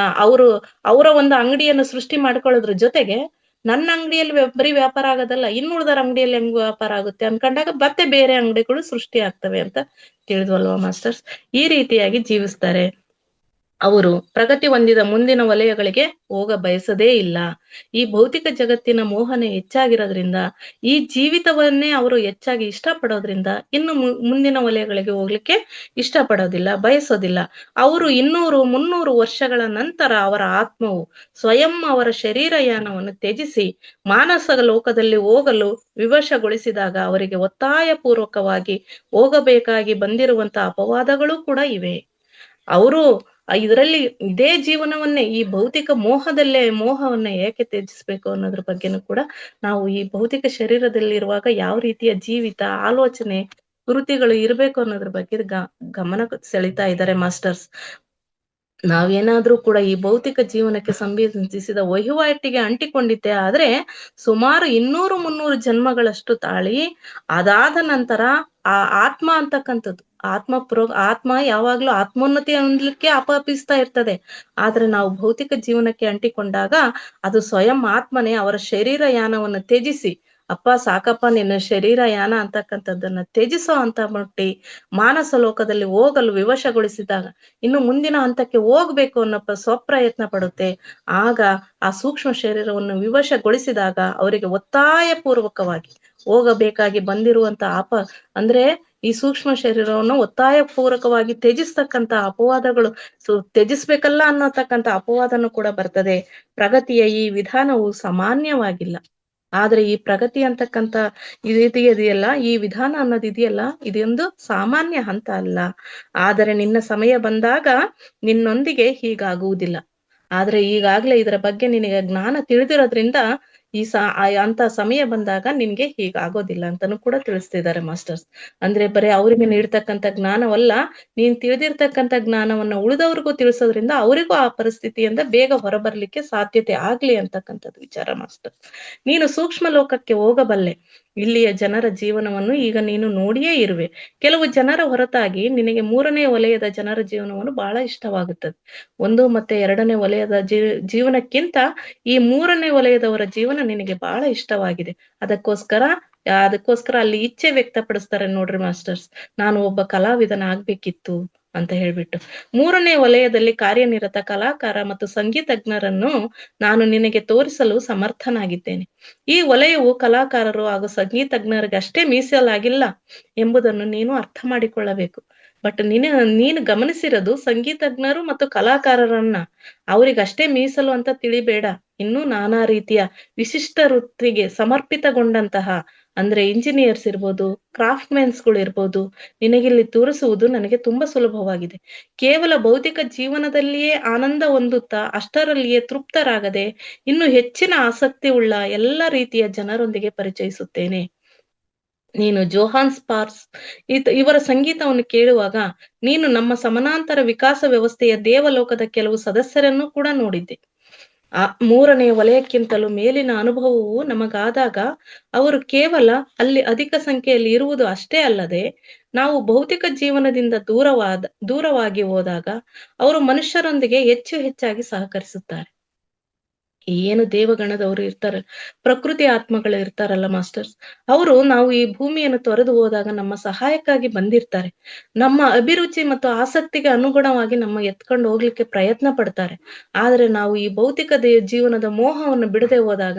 ಅವರ ಒಂದು ಅಂಗಡಿಯನ್ನು ಸೃಷ್ಟಿ ಮಾಡ್ಕೊಳ್ಳೋದ್ರ ಜೊತೆಗೆ ನನ್ನ ಅಂಗಡಿಯಲ್ಲಿ ಬರೀ ವ್ಯಾಪಾರ ಆಗೋದಲ್ಲ, ಇನ್ನುಳಿದರ ಅಂಗಡಿಯಲ್ಲಿ ಹೆಂಗ್ ವ್ಯಾಪಾರ ಆಗುತ್ತೆ ಅನ್ಕೊಂಡಾಗ ಮತ್ತೆ ಬೇರೆ ಅಂಗಡಿಗಳು ಸೃಷ್ಟಿ ಆಗ್ತವೆ ಅಂತ ತಿಳಿದ್ವಲ್ವಾ ಮಾಸ್ಟರ್ಸ್. ಈ ರೀತಿಯಾಗಿ ಜೀವಿಸ್ತಾರೆ. ಅವರು ಪ್ರಗತಿ ಹೊಂದಿದ ಮುಂದಿನ ವಲಯಗಳಿಗೆ ಹೋಗ ಬಯಸದೇ ಇಲ್ಲ. ಈ ಭೌತಿಕ ಜಗತ್ತಿನ ಮೋಹನೆ ಹೆಚ್ಚಾಗಿರೋದ್ರಿಂದ, ಈ ಜೀವಿತವನ್ನೇ ಅವರು ಹೆಚ್ಚಾಗಿ ಇಷ್ಟಪಡೋದ್ರಿಂದ ಇನ್ನು ಮುಂದಿನ ವಲಯಗಳಿಗೆ ಹೋಗ್ಲಿಕ್ಕೆ ಇಷ್ಟಪಡೋದಿಲ್ಲ, ಬಯಸೋದಿಲ್ಲ. ಅವರು 200-300 ವರ್ಷಗಳ ನಂತರ ಅವರ ಆತ್ಮವು ಸ್ವಯಂ ಅವರ ಶರೀರಯಾನವನ್ನು ತ್ಯಜಿಸಿ ಮಾನಸ ಲೋಕದಲ್ಲಿ ಹೋಗಲು ವಿವಶಗೊಳಿಸಿದಾಗ ಅವರಿಗೆ ಒತ್ತಾಯ ಪೂರ್ವಕವಾಗಿ ಹೋಗಬೇಕಾಗಿ ಬಂದಿರುವಂತಹ ಅಪವಾದಗಳು ಕೂಡ ಇವೆ. ಅವರು ಇದರಲ್ಲಿ ಇದೇ ಜೀವನವನ್ನೇ, ಈ ಭೌತಿಕ ಮೋಹವನ್ನ ಏಕೆ ತ್ಯಜಿಸ್ಬೇಕು ಅನ್ನೋದ್ರ ಬಗ್ಗೆನೂ ಕೂಡ ನಾವು ಈ ಭೌತಿಕ ಶರೀರದಲ್ಲಿರುವಾಗ ಯಾವ ರೀತಿಯ ಜೀವಿತ, ಆಲೋಚನೆ, ಕೃತಿಗಳು ಇರಬೇಕು ಅನ್ನೋದ್ರ ಬಗ್ಗೆ ಗಮನ ಸೆಳಿತಾ ಇದ್ದಾರೆ ಮಾಸ್ಟರ್ಸ್. ನಾವೇನಾದ್ರೂ ಕೂಡ ಈ ಭೌತಿಕ ಜೀವನಕ್ಕೆ ಸಂಬಂಧಿಸಿದ ವಹಿವಾಟಿಗೆ ಅಂಟಿಕೊಂಡಿದ್ದೆ ಆದ್ರೆ ಸುಮಾರು 200-300 ಜನ್ಮಗಳಷ್ಟು ತಾಳಿ ಅದಾದ ನಂತರ ಆ ಆತ್ಮ ಅಂತಕ್ಕಂಥದ್ದು, ಆತ್ಮ ಯಾವಾಗ್ಲೂ ಆತ್ಮೋನ್ನತಿ ಹೊಂದಲಿಕ್ಕೆ ಅಪಪಿಸ್ತಾ ಇರ್ತದೆ. ಆದ್ರೆ ನಾವು ಭೌತಿಕ ಜೀವನಕ್ಕೆ ಅಂಟಿಕೊಂಡಾಗ ಅದು ಸ್ವಯಂ ಆತ್ಮನೇ ಅವರ ಶರೀರ ಯಾನವನ್ನು ತ್ಯಜಿಸಿ, ಅಪ್ಪ ಸಾಕಪ್ಪ ನಿನ್ನ ಶರೀರ ಯಾನ ಅಂತಕ್ಕಂಥದ್ದನ್ನ ತ್ಯಜಿಸೋ ಅಂತ ಮಟ್ಟಿ ಮಾನಸ ಲೋಕದಲ್ಲಿ ಹೋಗಲು ವಿವಶಗೊಳಿಸಿದಾಗ, ಇನ್ನು ಮುಂದಿನ ಹಂತಕ್ಕೆ ಹೋಗ್ಬೇಕು ಅನ್ನೋ ಸ್ವಪ್ರಯತ್ನ ಪಡುತ್ತೆ. ಆಗ ಆ ಸೂಕ್ಷ್ಮ ಶರೀರವನ್ನು ವಿವಶಗೊಳಿಸಿದಾಗ ಅವರಿಗೆ ಒತ್ತಾಯ ಪೂರ್ವಕವಾಗಿ ಹೋಗಬೇಕಾಗಿ ಬಂದಿರುವಂತ ಅಂದ್ರೆ ಈ ಸೂಕ್ಷ್ಮ ಶರೀರವನ್ನು ಒತ್ತಾಯ ಪೂರ್ವಕವಾಗಿ ತ್ಯಜಿಸ್ತಕ್ಕಂತ ಅಪವಾದಗಳು ತ್ಯಜಿಸ್ಬೇಕಲ್ಲ ಅನ್ನತಕ್ಕಂತ ಅಪವಾದನು ಕೂಡ ಬರ್ತದೆ. ಪ್ರಗತಿಯ ಈ ವಿಧಾನವು ಸಾಮಾನ್ಯವಾಗಿಲ್ಲ. ಆದ್ರೆ ಈ ಪ್ರಗತಿ ಅಂತಕ್ಕಂತ ಇದೆಯಲ್ಲ, ಈ ವಿಧಾನ ಅನ್ನೋದಿದೆಯಲ್ಲ, ಇದೊಂದು ಸಾಮಾನ್ಯ ಹಂತ ಅಲ್ಲ. ಆದರೆ ನಿನ್ನ ಸಮಯ ಬಂದಾಗ ನಿನ್ನೊಂದಿಗೆ ಹೀಗಾಗುವುದಿಲ್ಲ. ಆದ್ರೆ ಈಗಾಗ್ಲೇ ಇದರ ಬಗ್ಗೆ ನಿನಗೆ ಜ್ಞಾನ ತಿಳಿದಿರೋದ್ರಿಂದ ಅಂತ ಸಮಯ ಬಂದಾಗ ನಿನ್ಗೆ ಹೀಗಾಗೋದಿಲ್ಲ ಅಂತಾನು ಕೂಡ ತಿಳಿಸ್ತಿದ್ದಾರೆ ಮಾಸ್ಟರ್ಸ್. ಅಂದ್ರೆ ಬರೀ ಅವ್ರಿಗೆ ನೀಡ್ತಕ್ಕಂಥ ಜ್ಞಾನವಲ್ಲ, ನೀನ್ ತಿಳಿದಿರ್ತಕ್ಕಂಥ ಜ್ಞಾನವನ್ನ ಉಳಿದವ್ರಿಗೂ ತಿಳಿಸೋದ್ರಿಂದ ಅವರಿಗೂ ಆ ಪರಿಸ್ಥಿತಿಯಿಂದ ಬೇಗ ಹೊರಬರ್ಲಿಕ್ಕೆ ಸಾಧ್ಯತೆ ಆಗ್ಲಿ ಅಂತಕ್ಕಂಥದ್ದು ವಿಚಾರ ಮಾಸ್ಟರ್. ನೀನು ಸೂಕ್ಷ್ಮ ಲೋಕಕ್ಕೆ ಹೋಗಬಲ್ಲೆ. ಇಲ್ಲಿಯ ಜನರ ಜೀವನವನ್ನು ಈಗ ನೀನು ನೋಡಿಯೇ ಇರುವೆ. ಕೆಲವು ಜನರ ಹೊರತಾಗಿ ನಿನಗೆ 3ನೇ ವಲಯದ ಜನರ ಜೀವನವನ್ನು ಬಹಳ ಇಷ್ಟವಾಗುತ್ತದೆ. 1 ಮತ್ತೆ 2ನೇ ವಲಯದ ಜೀವನಕ್ಕಿಂತ ಈ 3ನೇ ವಲಯದವರ ಜೀವನ ನಿನಗೆ ಬಹಳ ಇಷ್ಟವಾಗಿದೆ. ಅದಕ್ಕೋಸ್ಕರ ಅಲ್ಲಿ ಇಚ್ಛೆ ವ್ಯಕ್ತಪಡಿಸ್ತಾರೆ ನೋಡ್ರಿ ಮಾಸ್ಟರ್ಸ್, ನಾನು ಒಬ್ಬ ಕಲಾವಿದನಾಗ್ಬೇಕಿತ್ತು ಅಂತ ಹೇಳ್ಬಿಟ್ಟು. 3ನೇ ವಲಯದಲ್ಲಿ ಕಾರ್ಯನಿರತ ಕಲಾಕಾರ ಮತ್ತು ಸಂಗೀತಜ್ಞರನ್ನು ನಾನು ನಿನಗೆ ತೋರಿಸಲು ಸಮರ್ಥನಾಗಿದ್ದೇನೆ. ಈ ವಲಯವು ಕಲಾಕಾರರು ಹಾಗೂ ಸಂಗೀತಜ್ಞರಿಗಷ್ಟೇ ಮೀಸಲಾಗಿಲ್ಲ ಎಂಬುದನ್ನು ನೀನು ಅರ್ಥ ಮಾಡಿಕೊಳ್ಳಬೇಕು. ಬಟ್ ನೀನು ಗಮನಿಸಿರೋದು ಸಂಗೀತಜ್ಞರು ಮತ್ತು ಕಲಾಕಾರರನ್ನ, ಅವರಿಗಷ್ಟೇ ಮೀಸಲು ಅಂತ ತಿಳಿಬೇಡ. ಇನ್ನೂ ನಾನಾ ರೀತಿಯ ವಿಶಿಷ್ಟ ವೃತ್ತಿಗೆ ಸಮರ್ಪಿತಗೊಂಡಂತಹ, ಅಂದ್ರೆ ಇಂಜಿನಿಯರ್ಸ್ ಇರ್ಬೋದು, ಕ್ರಾಫ್ಟ್ಮೆನ್ಸ್ಗಳು ಇರ್ಬೋದು, ನಿನಗಿಲ್ಲಿ ತೋರಿಸುವುದು ನನಗೆ ತುಂಬಾ ಸುಲಭವಾಗಿದೆ. ಕೇವಲ ಭೌತಿಕ ಜೀವನದಲ್ಲಿಯೇ ಆನಂದ ಹೊಂದುತ್ತಾ ಅಷ್ಟರಲ್ಲಿಯೇ ತೃಪ್ತರಾಗದೆ ಇನ್ನು ಹೆಚ್ಚಿನ ಆಸಕ್ತಿ ಉಳ್ಳ ಎಲ್ಲ ರೀತಿಯ ಜನರೊಂದಿಗೆ ಪರಿಚಯಿಸುತ್ತೇನೆ. ನೀನು ಜೋಹಾನ್ ಸ್ಪಾರ್ಕ್ಸ್ ಇವರ ಸಂಗೀತವನ್ನು ಕೇಳುವಾಗ ನೀನು ನಮ್ಮ ಸಮಾನಾಂತರ ವಿಕಾಸ ವ್ಯವಸ್ಥೆಯ ದೇವಲೋಕದ ಕೆಲವು ಸದಸ್ಯರನ್ನು ಕೂಡ ನೋಡಿದ್ದೆ. 3ನೇ ವಲಯಕ್ಕಿಂತಲೂ ಮೇಲಿನ ಅನುಭವವು ನಮಗಾದಾಗ ಅವರು ಕೇವಲ ಅಲ್ಲಿ ಅಧಿಕ ಸಂಖ್ಯೆಯಲ್ಲಿ ಇರುವುದು ಅಷ್ಟೇ ಅಲ್ಲದೆ, ನಾವು ಭೌತಿಕ ಜೀವನದಿಂದ ದೂರವಾಗಿ ಹೋದಾಗ ಅವರು ಮನುಷ್ಯರೊಂದಿಗೆ ಹೆಚ್ಚಾಗಿ ಸಹಕರಿಸುತ್ತಾರೆ. ಏನು ದೇವಗಣದವರು ಇರ್ತಾರೆ, ಪ್ರಕೃತಿ ಆತ್ಮಗಳು ಇರ್ತಾರಲ್ಲ ಮಾಸ್ಟರ್ಸ್, ಅವರು ನಾವು ಈ ಭೂಮಿಯನ್ನು ತೊರೆದು ಹೋದಾಗ ನಮ್ಮ ಸಹಾಯಕ್ಕಾಗಿ ಬಂದಿರ್ತಾರೆ. ನಮ್ಮ ಅಭಿರುಚಿ ಮತ್ತು ಆಸಕ್ತಿಗೆ ಅನುಗುಣವಾಗಿ ನಮ್ಮ ಎತ್ಕೊಂಡು ಹೋಗ್ಲಿಕ್ಕೆ ಪ್ರಯತ್ನ ಪಡ್ತಾರೆ. ಆದ್ರೆ ನಾವು ಈ ಭೌತಿಕ ಜೀವನದ ಮೋಹವನ್ನು ಬಿಡದೆ ಹೋದಾಗ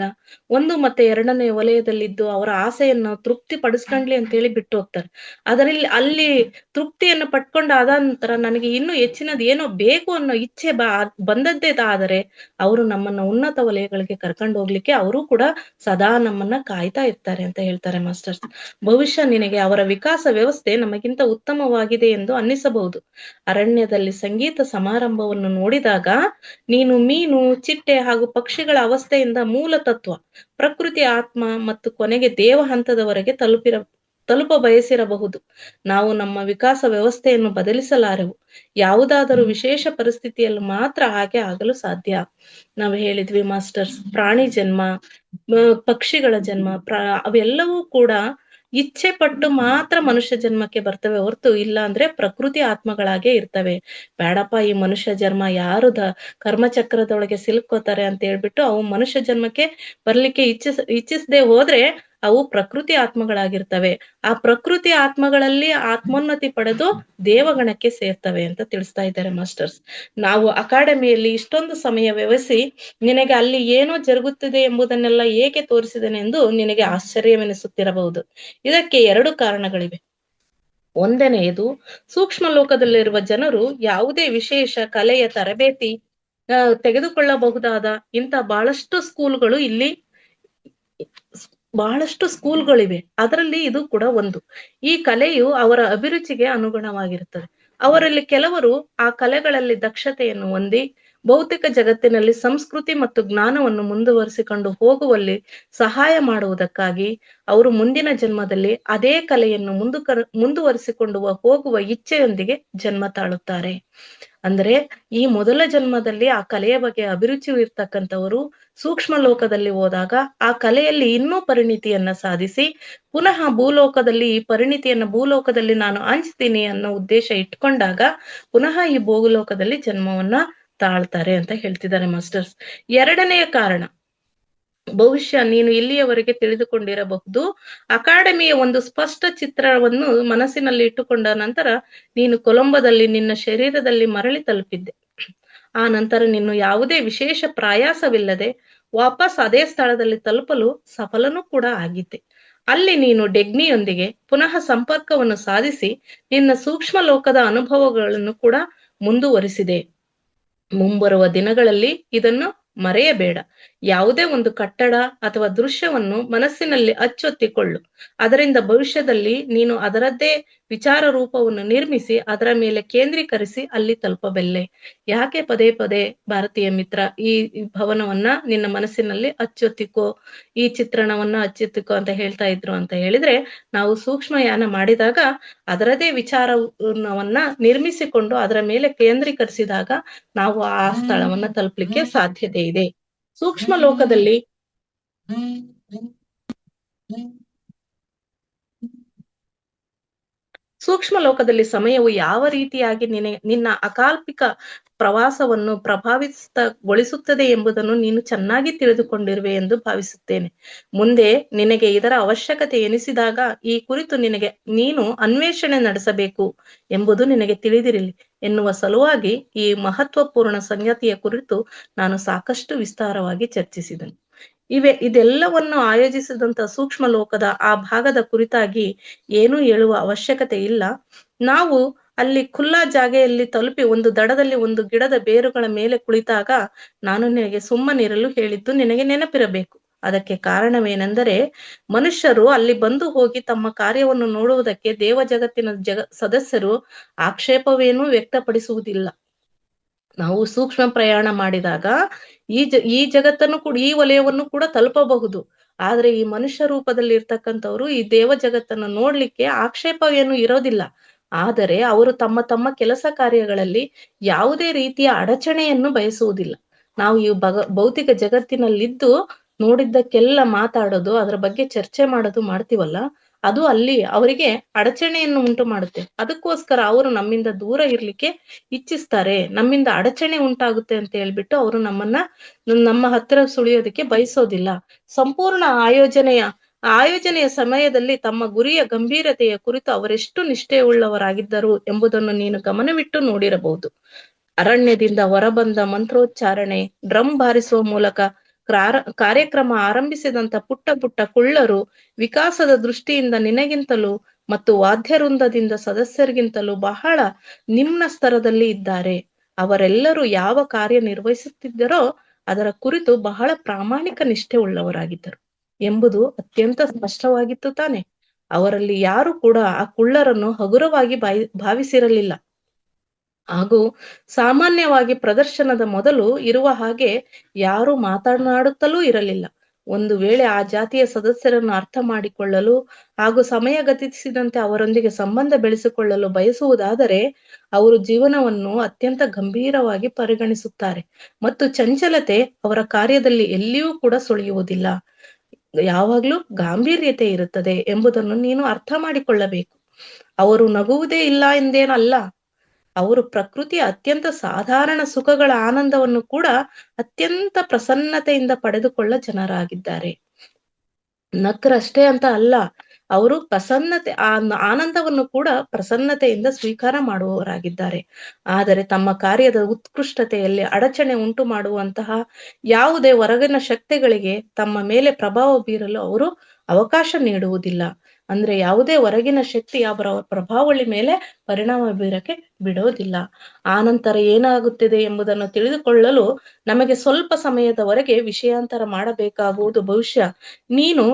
ಒಂದು ಮತ್ತೆ ಎರಡನೇ ವಲಯದಲ್ಲಿದ್ದು ಅವರ ಆಸೆಯನ್ನು ತೃಪ್ತಿ ಪಡಿಸ್ಕೊಂಡ್ಲಿ ಅಂತ ಹೇಳಿ ಬಿಟ್ಟು ಹೋಗ್ತಾರೆ. ಅದರಲ್ಲಿ ಅಲ್ಲಿ ತೃಪ್ತಿಯನ್ನು ಪಟ್ಕೊಂಡಾದ ನಂತರ ನನಗೆ ಇನ್ನೂ ಹೆಚ್ಚಿನದು ಏನೋ ಬೇಕು ಅನ್ನೋ ಇಚ್ಛೆ ಬಂದದ್ದೇ ಆದರೆ ಅವರು ನಮ್ಮನ್ನ ಉನ್ನತ ವಲಯಗಳಿಗೆ ಕರ್ಕೊಂಡು ಹೋಗ್ಲಿಕ್ಕೆ ಅವರು ಕೂಡ ಸದಾ ನಮ್ಮನ್ನ ಕಾಯ್ತಾ ಇರ್ತಾರೆ ಅಂತ ಹೇಳ್ತಾರೆ ಮಾಸ್ಟರ್ಸ್. ಬಹುಶಃ ನಿನಗೆ ಅವರ ವಿಕಾಸ ವ್ಯವಸ್ಥೆ ನಮಗಿಂತ ಉತ್ತಮವಾಗಿದೆ ಎಂದು ಅನ್ನಿಸಬಹುದು. ಅರಣ್ಯದಲ್ಲಿ ಸಂಗೀತ ಸಮಾರಂಭವನ್ನು ನೋಡಿದಾಗ ನೀನು ಮೀನು, ಚಿಟ್ಟೆ ಹಾಗೂ ಪಕ್ಷಿಗಳ ಅವಸ್ಥೆಯಿಂದ ಮೂಲ ತತ್ವ, ಪ್ರಕೃತಿ ಆತ್ಮ ಮತ್ತು ಕೊನೆಗೆ ದೇವ ಹಂತದವರೆಗೆ ತಲುಪ ಬಯಸಿರಬಹುದು. ನಾವು ನಮ್ಮ ವಿಕಾಸ ವ್ಯವಸ್ಥೆಯನ್ನು ಬದಲಿಸಲಾರೆವು. ಯಾವುದಾದರೂ ವಿಶೇಷ ಪರಿಸ್ಥಿತಿಯಲ್ಲಿ ಮಾತ್ರ ಹಾಗೆ ಆಗಲು ಸಾಧ್ಯ. ನಾವು ಹೇಳಿದ್ವಿ ಮಾಸ್ಟರ್ಸ್, ಪ್ರಾಣಿ ಜನ್ಮ, ಪಕ್ಷಿಗಳ ಜನ್ಮ, ಅವೆಲ್ಲವೂ ಕೂಡ ಇಚ್ಛೆ ಪಟ್ಟು ಮಾತ್ರ ಮನುಷ್ಯ ಜನ್ಮಕ್ಕೆ ಬರ್ತವೆ ಹೊರತು ಇಲ್ಲ ಅಂದ್ರೆ ಪ್ರಕೃತಿ ಆತ್ಮಗಳಾಗೆ ಇರ್ತವೆ. ಬೇಡಪ್ಪ ಈ ಮನುಷ್ಯ ಜನ್ಮ ಯಾರು ಕರ್ಮಚಕ್ರದೊಳಗೆ ಸಿಲುಕೋತಾರೆ ಅಂತ ಹೇಳ್ಬಿಟ್ಟು ಅವು ಮನುಷ್ಯ ಜನ್ಮಕ್ಕೆ ಬರ್ಲಿಕ್ಕೆ ಇಚ್ಛಿಸದೆ ಹೋದ್ರೆ ಅವು ಪ್ರಕೃತಿ ಆತ್ಮಗಳಾಗಿರ್ತವೆ. ಆ ಪ್ರಕೃತಿ ಆತ್ಮಗಳಲ್ಲಿ ಆತ್ಮೋನ್ನತಿ ಪಡೆದು ದೇವಗಣಕ್ಕೆ ಸೇರ್ತವೆ ಅಂತ ತಿಳಿಸ್ತಾ ಇದ್ದಾರೆ ಮಾಸ್ಟರ್ಸ್. ನಾವು ಅಕಾಡೆಮಿಯಲ್ಲಿ ಇಷ್ಟೊಂದು ಸಮಯ ವ್ಯವಸಿ ನಿನಗೆ ಅಲ್ಲಿ ಏನೋ ಜರುಗುತ್ತಿದೆ ಎಂಬುದನ್ನೆಲ್ಲ ಏಕೆ ತೋರಿಸಿದೆನೆ ಎಂದು ನಿನಗೆ ಆಶ್ಚರ್ಯವೆನಿಸುತ್ತಿರಬಹುದು. ಇದಕ್ಕೆ 2 ಕಾರಣಗಳಿವೆ. ಒಂದನೆಯದು, ಸೂಕ್ಷ್ಮ ಲೋಕದಲ್ಲಿರುವ ಜನರು ಯಾವುದೇ ವಿಶೇಷ ಕಲೆಯ ತರಬೇತಿ ತೆಗೆದುಕೊಳ್ಳಬಹುದಾದ ಇಂಥ ಬಹಳಷ್ಟು ಸ್ಕೂಲ್ಗಳಿವೆ. ಅದರಲ್ಲಿ ಇದು ಕೂಡ ಒಂದು. ಈ ಕಲೆಯು ಅವರ ಅಭಿರುಚಿಗೆ ಅನುಗುಣವಾಗಿರುತ್ತದೆ. ಅವರಲ್ಲಿ ಕೆಲವರು ಆ ಕಲೆಗಳಲ್ಲಿ ದಕ್ಷತೆಯನ್ನು ಹೊಂದಿ ಭೌತಿಕ ಜಗತ್ತಿನಲ್ಲಿ ಸಂಸ್ಕೃತಿ ಮತ್ತು ಜ್ಞಾನವನ್ನು ಮುಂದುವರಿಸಿಕೊಂಡು ಹೋಗುವಲ್ಲಿ ಸಹಾಯ ಮಾಡುವುದಕ್ಕಾಗಿ ಅವರು ಮುಂದಿನ ಜನ್ಮದಲ್ಲಿ ಅದೇ ಕಲೆಯನ್ನು ಮುಂದುವರಿಸಿಕೊಂಡು ಹೋಗುವ ಇಚ್ಛೆಯೊಂದಿಗೆ ಜನ್ಮ ತಾಳುತ್ತಾರೆ. ಅಂದ್ರೆ ಈ ಮೊದಲ ಜನ್ಮದಲ್ಲಿ ಆ ಕಲೆಯ ಬಗ್ಗೆ ಅಭಿರುಚಿ ಇರ್ತಕ್ಕಂಥವರು ಸೂಕ್ಷ್ಮ ಲೋಕದಲ್ಲಿ ಹೋದಾಗ ಆ ಕಲೆಯಲ್ಲಿ ಇನ್ನೂ ಪರಿಣಿತಿಯನ್ನ ಸಾಧಿಸಿ ಪುನಃ ಭೂಲೋಕದಲ್ಲಿ ಈ ಭೂಲೋಕದಲ್ಲಿ ನಾನು ಹಂಚ್ತೀನಿ ಅನ್ನೋ ಉದ್ದೇಶ ಇಟ್ಕೊಂಡಾಗ ಪುನಃ ಈ ಭೂಲೋಕದಲ್ಲಿ ಜನ್ಮವನ್ನ ತಾಳ್ತಾರೆ ಅಂತ ಹೇಳ್ತಿದ್ದಾರೆ ಮಾಸ್ಟರ್ಸ್. 2ನೆಯ ಕಾರಣ, ಬಹುಶಃ ನೀನು ಇಲ್ಲಿಯವರೆಗೆ ತಿಳಿದುಕೊಂಡಿರಬಹುದು, ಅಕಾಡೆಮಿಯ ಒಂದು ಸ್ಪಷ್ಟ ಚಿತ್ರವನ್ನು ಮನಸ್ಸಿನಲ್ಲಿ ಇಟ್ಟುಕೊಂಡ ನಂತರ ನೀನು ಕೊಲಂಬೋದಲ್ಲಿ ನಿನ್ನ ಶರೀರದಲ್ಲಿ ಮರಳಿ ತಲುಪಿದ್ದೆ. ಆ ನಂತರ ನೀನು ಯಾವುದೇ ವಿಶೇಷ ಪ್ರಯಾಸವಿಲ್ಲದೆ ವಾಪಸ್ ಅದೇ ಸ್ಥಳದಲ್ಲಿ ತಲುಪಲು ಸಫಲನೂ ಕೂಡ ಆಗಿದ್ದೆ. ಅಲ್ಲಿ ನೀನು ಡೆಗ್ನಿಯೊಂದಿಗೆ ಪುನಃ ಸಂಪರ್ಕವನ್ನು ಸಾಧಿಸಿ ನಿನ್ನ ಸೂಕ್ಷ್ಮ ಲೋಕದ ಅನುಭವಗಳನ್ನು ಕೂಡ ಮುಂದುವರಿಸಿದೆ. ಮುಂಬರುವ ದಿನಗಳಲ್ಲಿ ಇದನ್ನು ಮರೆಯಬೇಡ. ಯಾವುದೇ ಒಂದು ಕಟ್ಟಡ ಅಥವಾ ದೃಶ್ಯವನ್ನು ಮನಸ್ಸಿನಲ್ಲಿ ಅಚ್ಚೊತ್ತಿಕೊಳ್ಳು. ಅದರಿಂದ ಭವಿಷ್ಯದಲ್ಲಿ ನೀನು ಅದರದ್ದೇ ವಿಚಾರ ರೂಪವನ್ನು ನಿರ್ಮಿಸಿ ಅದರ ಮೇಲೆ ಕೇಂದ್ರೀಕರಿಸಿ ಅಲ್ಲಿ ತಲುಪಬಲ್ಲೆ. ಯಾಕೆ ಪದೇ ಪದೇ ಭಾರತೀಯ ಮಿತ್ರ ಈ ಭವನವನ್ನ ನಿನ್ನ ಮನಸ್ಸಿನಲ್ಲಿ ಅಚ್ಚೊತ್ತಿಕೋ, ಈ ಚಿತ್ರಣವನ್ನ ಅಚ್ಚೊತ್ತಿಕೋ ಅಂತ ಹೇಳ್ತಾ ಇದ್ರು ಅಂತ ಹೇಳಿದ್ರೆ, ನಾವು ಸೂಕ್ಷ್ಮಯಾನ ಮಾಡಿದಾಗ ಅದರದೇ ವಿಚಾರವನ್ನ ನಿರ್ಮಿಸಿಕೊಂಡು ಅದರ ಮೇಲೆ ಕೇಂದ್ರೀಕರಿಸಿದಾಗ ನಾವು ಆ ಸ್ಥಳವನ್ನ ತಲುಪಲಿಕ್ಕೆ ಸಾಧ್ಯತೆ ಇದೆ. ಸೂಕ್ಷ್ಮ ಲೋಕದಲ್ಲಿ ಸಮಯವು ಯಾವ ರೀತಿಯಾಗಿ ನಿನ್ನ ಅಕಾಲ್ಪಿಕ ಪ್ರವಾಸವನ್ನು ಪ್ರಭಾವಿತಗೊಳಿಸುತ್ತದೆ ಎಂಬುದನ್ನು ನೀನು ಚೆನ್ನಾಗಿ ತಿಳಿದುಕೊಂಡಿರುವೆ ಎಂದು ಭಾವಿಸುತ್ತೇನೆ. ಮುಂದೆ ನಿನಗೆ ಇದರ ಅವಶ್ಯಕತೆ ಎನಿಸಿದಾಗ ಈ ಕುರಿತು ನೀನು ಅನ್ವೇಷಣೆ ನಡೆಸಬೇಕು ಎಂಬುದು ನಿನಗೆ ತಿಳಿದಿರಲಿ ಎನ್ನುವ ಸಲುವಾಗಿ ಈ ಮಹತ್ವಪೂರ್ಣ ಸಂಗತಿಯ ಕುರಿತು ನಾನು ಸಾಕಷ್ಟು ವಿಸ್ತಾರವಾಗಿ ಚರ್ಚಿಸಿದನು. ಇದೆಲ್ಲವನ್ನು ಆಯೋಜಿಸಿದಂತ ಸೂಕ್ಷ್ಮ ಲೋಕದ ಆ ಭಾಗದ ಕುರಿತಾಗಿ ಏನೂ ಹೇಳುವ ಅವಶ್ಯಕತೆ ಇಲ್ಲ. ನಾವು ಅಲ್ಲಿ ಖುಲ್ಲಾ ಜಾಗೆಯಲ್ಲಿ ತಲುಪಿ ಒಂದು ದಡದಲ್ಲಿ ಒಂದು ಗಿಡದ ಬೇರುಗಳ ಮೇಲೆ ಕುಳಿತಾಗ ನಾನು ನಿನಗೆ ಸುಮ್ಮನಿರಲು ಹೇಳಿದ್ದು ನಿನಗೆ ನೆನಪಿರಬೇಕು. ಅದಕ್ಕೆ ಕಾರಣವೇನೆಂದರೆ, ಮನುಷ್ಯರು ಅಲ್ಲಿ ಬಂದು ಹೋಗಿ ತಮ್ಮ ಕಾರ್ಯವನ್ನು ನೋಡುವುದಕ್ಕೆ ದೇವ ಜಗತ್ತಿನ ಸದಸ್ಯರು ಆಕ್ಷೇಪವೇನೂ ವ್ಯಕ್ತಪಡಿಸುವುದಿಲ್ಲ. ನಾವು ಸೂಕ್ಷ್ಮ ಪ್ರಯಾಣ ಮಾಡಿದಾಗ ಈ ಜಗತ್ತನ್ನು ಕೂಡ, ಈ ವಲಯವನ್ನು ಕೂಡ ತಲುಪಬಹುದು. ಆದ್ರೆ ಈ ಮನುಷ್ಯ ರೂಪದಲ್ಲಿ ಇರ್ತಕ್ಕಂಥವ್ರು ಈ ದೇವ ಜಗತ್ತನ್ನು ನೋಡ್ಲಿಕ್ಕೆ ಆಕ್ಷೇಪವೇನು ಇರೋದಿಲ್ಲ. ಆದರೆ ಅವರು ತಮ್ಮ ತಮ್ಮ ಕೆಲಸ ಕಾರ್ಯಗಳಲ್ಲಿ ಯಾವುದೇ ರೀತಿಯ ಅಡಚಣೆಯನ್ನು ಬಯಸುವುದಿಲ್ಲ. ನಾವು ಈ ಭೌತಿಕ ಜಗತ್ತಿನಲ್ಲಿದ್ದು ನೋಡಿದ್ದಕ್ಕೆಲ್ಲ ಮಾತಾಡೋದು, ಅದರ ಬಗ್ಗೆ ಚರ್ಚೆ ಮಾಡೋದು ಮಾಡ್ತೀವಲ್ಲ, ಅದು ಅಲ್ಲಿ ಅವರಿಗೆ ಅಡಚಣೆಯನ್ನು ಉಂಟು ಮಾಡುತ್ತೆ. ಅದಕ್ಕೋಸ್ಕರ ಅವರು ನಮ್ಮಿಂದ ದೂರ ಇರ್ಲಿಕ್ಕೆ ಇಚ್ಛಿಸ್ತಾರೆ. ನಮ್ಮಿಂದ ಅಡಚಣೆ ಉಂಟಾಗುತ್ತೆ ಅಂತ ಹೇಳ್ಬಿಟ್ಟು ಅವರು ನಮ್ಮ ಹತ್ತಿರ ಸುಳಿಯೋದಕ್ಕೆ ಬಯಸೋದಿಲ್ಲ. ಸಂಪೂರ್ಣ ಆಯೋಜನೆಯ ಸಮಯದಲ್ಲಿ ತಮ್ಮ ಗುರಿಯ ಗಂಭೀರತೆಯ ಕುರಿತು ಅವರೆಷ್ಟು ನಿಷ್ಠೆಯುಳ್ಳವರಾಗಿದ್ದರು ಎಂಬುದನ್ನು ನೀನು ಗಮನವಿಟ್ಟು ನೋಡಿರಬಹುದು. ಅರಣ್ಯದಿಂದ ಹೊರಬಂದ ಮಂತ್ರೋಚ್ಚಾರಣೆ, ಡ್ರಮ್ ಬಾರಿಸುವ ಮೂಲಕ ಕಾರ್ಯಕ್ರಮ ಆರಂಭಿಸಿದಂತ ಪುಟ್ಟ ಪುಟ್ಟ ಕುಳ್ಳರು ವಿಕಾಸದ ದೃಷ್ಟಿಯಿಂದ ನಿನಗಿಂತಲೂ ಮತ್ತು ವಾದ್ಯವೃಂದದಿಂದ ಸದಸ್ಯರಿಗಿಂತಲೂ ಬಹಳ ನಿಮ್ನ ಸ್ತರದಲ್ಲಿ ಇದ್ದಾರೆ. ಅವರೆಲ್ಲರೂ ಯಾವ ಕಾರ್ಯ ನಿರ್ವಹಿಸುತ್ತಿದ್ದರೋ ಅದರ ಕುರಿತು ಬಹಳ ಪ್ರಾಮಾಣಿಕ ನಿಷ್ಠೆ ಉಳ್ಳವರಾಗಿದ್ದರು ಎಂಬುದು ಅತ್ಯಂತ ಸ್ಪಷ್ಟವಾಗಿತ್ತು ತಾನೆ. ಅವರಲ್ಲಿ ಯಾರು ಕೂಡ ಆ ಕುಳ್ಳರನ್ನು ಹಗುರವಾಗಿ ಭಾವಿಸಿರಲಿಲ್ಲ. ಹಾಗೂ ಸಾಮಾನ್ಯವಾಗಿ ಪ್ರದರ್ಶನದ ಮೊದಲು ಇರುವ ಹಾಗೆ ಯಾರು ಮಾತನಾಡುತ್ತಲೂ ಇರಲಿಲ್ಲ. ಒಂದು ವೇಳೆ ಆ ಜಾತಿಯ ಸದಸ್ಯರನ್ನು ಅರ್ಥ ಮಾಡಿಕೊಳ್ಳಲು ಹಾಗೂ ಸಮಯ ಗತಿಸಿದಂತೆ ಅವರೊಂದಿಗೆ ಸಂಬಂಧ ಬೆಳೆಸಿಕೊಳ್ಳಲು ಬಯಸುವುದಾದರೆ ಅವರು ಜೀವನವನ್ನು ಅತ್ಯಂತ ಗಂಭೀರವಾಗಿ ಪರಿಗಣಿಸುತ್ತಾರೆ ಮತ್ತು ಚಂಚಲತೆ ಅವರ ಕಾರ್ಯದಲ್ಲಿ ಎಲ್ಲಿಯೂ ಕೂಡ ಸುಳಿಯುವುದಿಲ್ಲ. ಯಾವಾಗ್ಲೂ ಗಾಂಭೀರ್ಯತೆ ಇರುತ್ತದೆ ಎಂಬುದನ್ನು ನೀನು ಅರ್ಥ ಮಾಡಿಕೊಳ್ಳಬೇಕು. ಅವರು ನಗುವುದೇ ಇಲ್ಲ ಎಂದೇನಲ್ಲ. ಅವರು ಪ್ರಕೃತಿಯ ಅತ್ಯಂತ ಸಾಧಾರಣ ಸುಖಗಳ ಆನಂದವನ್ನು ಕೂಡ ಅತ್ಯಂತ ಪ್ರಸನ್ನತೆಯಿಂದ ಪಡೆದುಕೊಳ್ಳ ಜನರಾಗಿದ್ದಾರೆ. ನಕ್ರಷ್ಟೇ ಅಂತ ಅಲ್ಲ, ಅವರು ಆನಂದವನ್ನು ಕೂಡ ಪ್ರಸನ್ನತೆಯಿಂದ ಸ್ವೀಕಾರ ಮಾಡುವವರಾಗಿದ್ದಾರೆ. ಆದರೆ ತಮ್ಮ ಕಾರ್ಯದ ಉತ್ಕೃಷ್ಟತೆಯಲ್ಲಿ ಅಡಚಣೆ ಉಂಟು ಮಾಡುವಂತಹ ಯಾವುದೇ ಹೊರಗಿನ ಶಕ್ತಿಗಳಿಗೆ ತಮ್ಮ ಮೇಲೆ ಪ್ರಭಾವ ಬೀರಲು ಅವರು ಅವಕಾಶ ನೀಡುವುದಿಲ್ಲ. ಅಂದ್ರೆ ಯಾವುದೇ ಹೊರಗಿನ ಶಕ್ತಿ ಅವರ ಪ್ರಭಾವಳಿ ಮೇಲೆ ಪರಿಣಾಮ ಬೀರಕ್ಕೆ ಬಿಡೋದಿಲ್ಲ. ಆನಂತರ ಏನಾಗುತ್ತದೆ ಎಂಬುದನ್ನು ತಿಳಿದುಕೊಳ್ಳಲು ನಮಗೆ ಸ್ವಲ್ಪ ಸಮಯದವರೆಗೆ ವಿಷಯಾಂತರ ಮಾಡಬೇಕಾಗುವುದು. ಬಹುಶಃ ನೀನು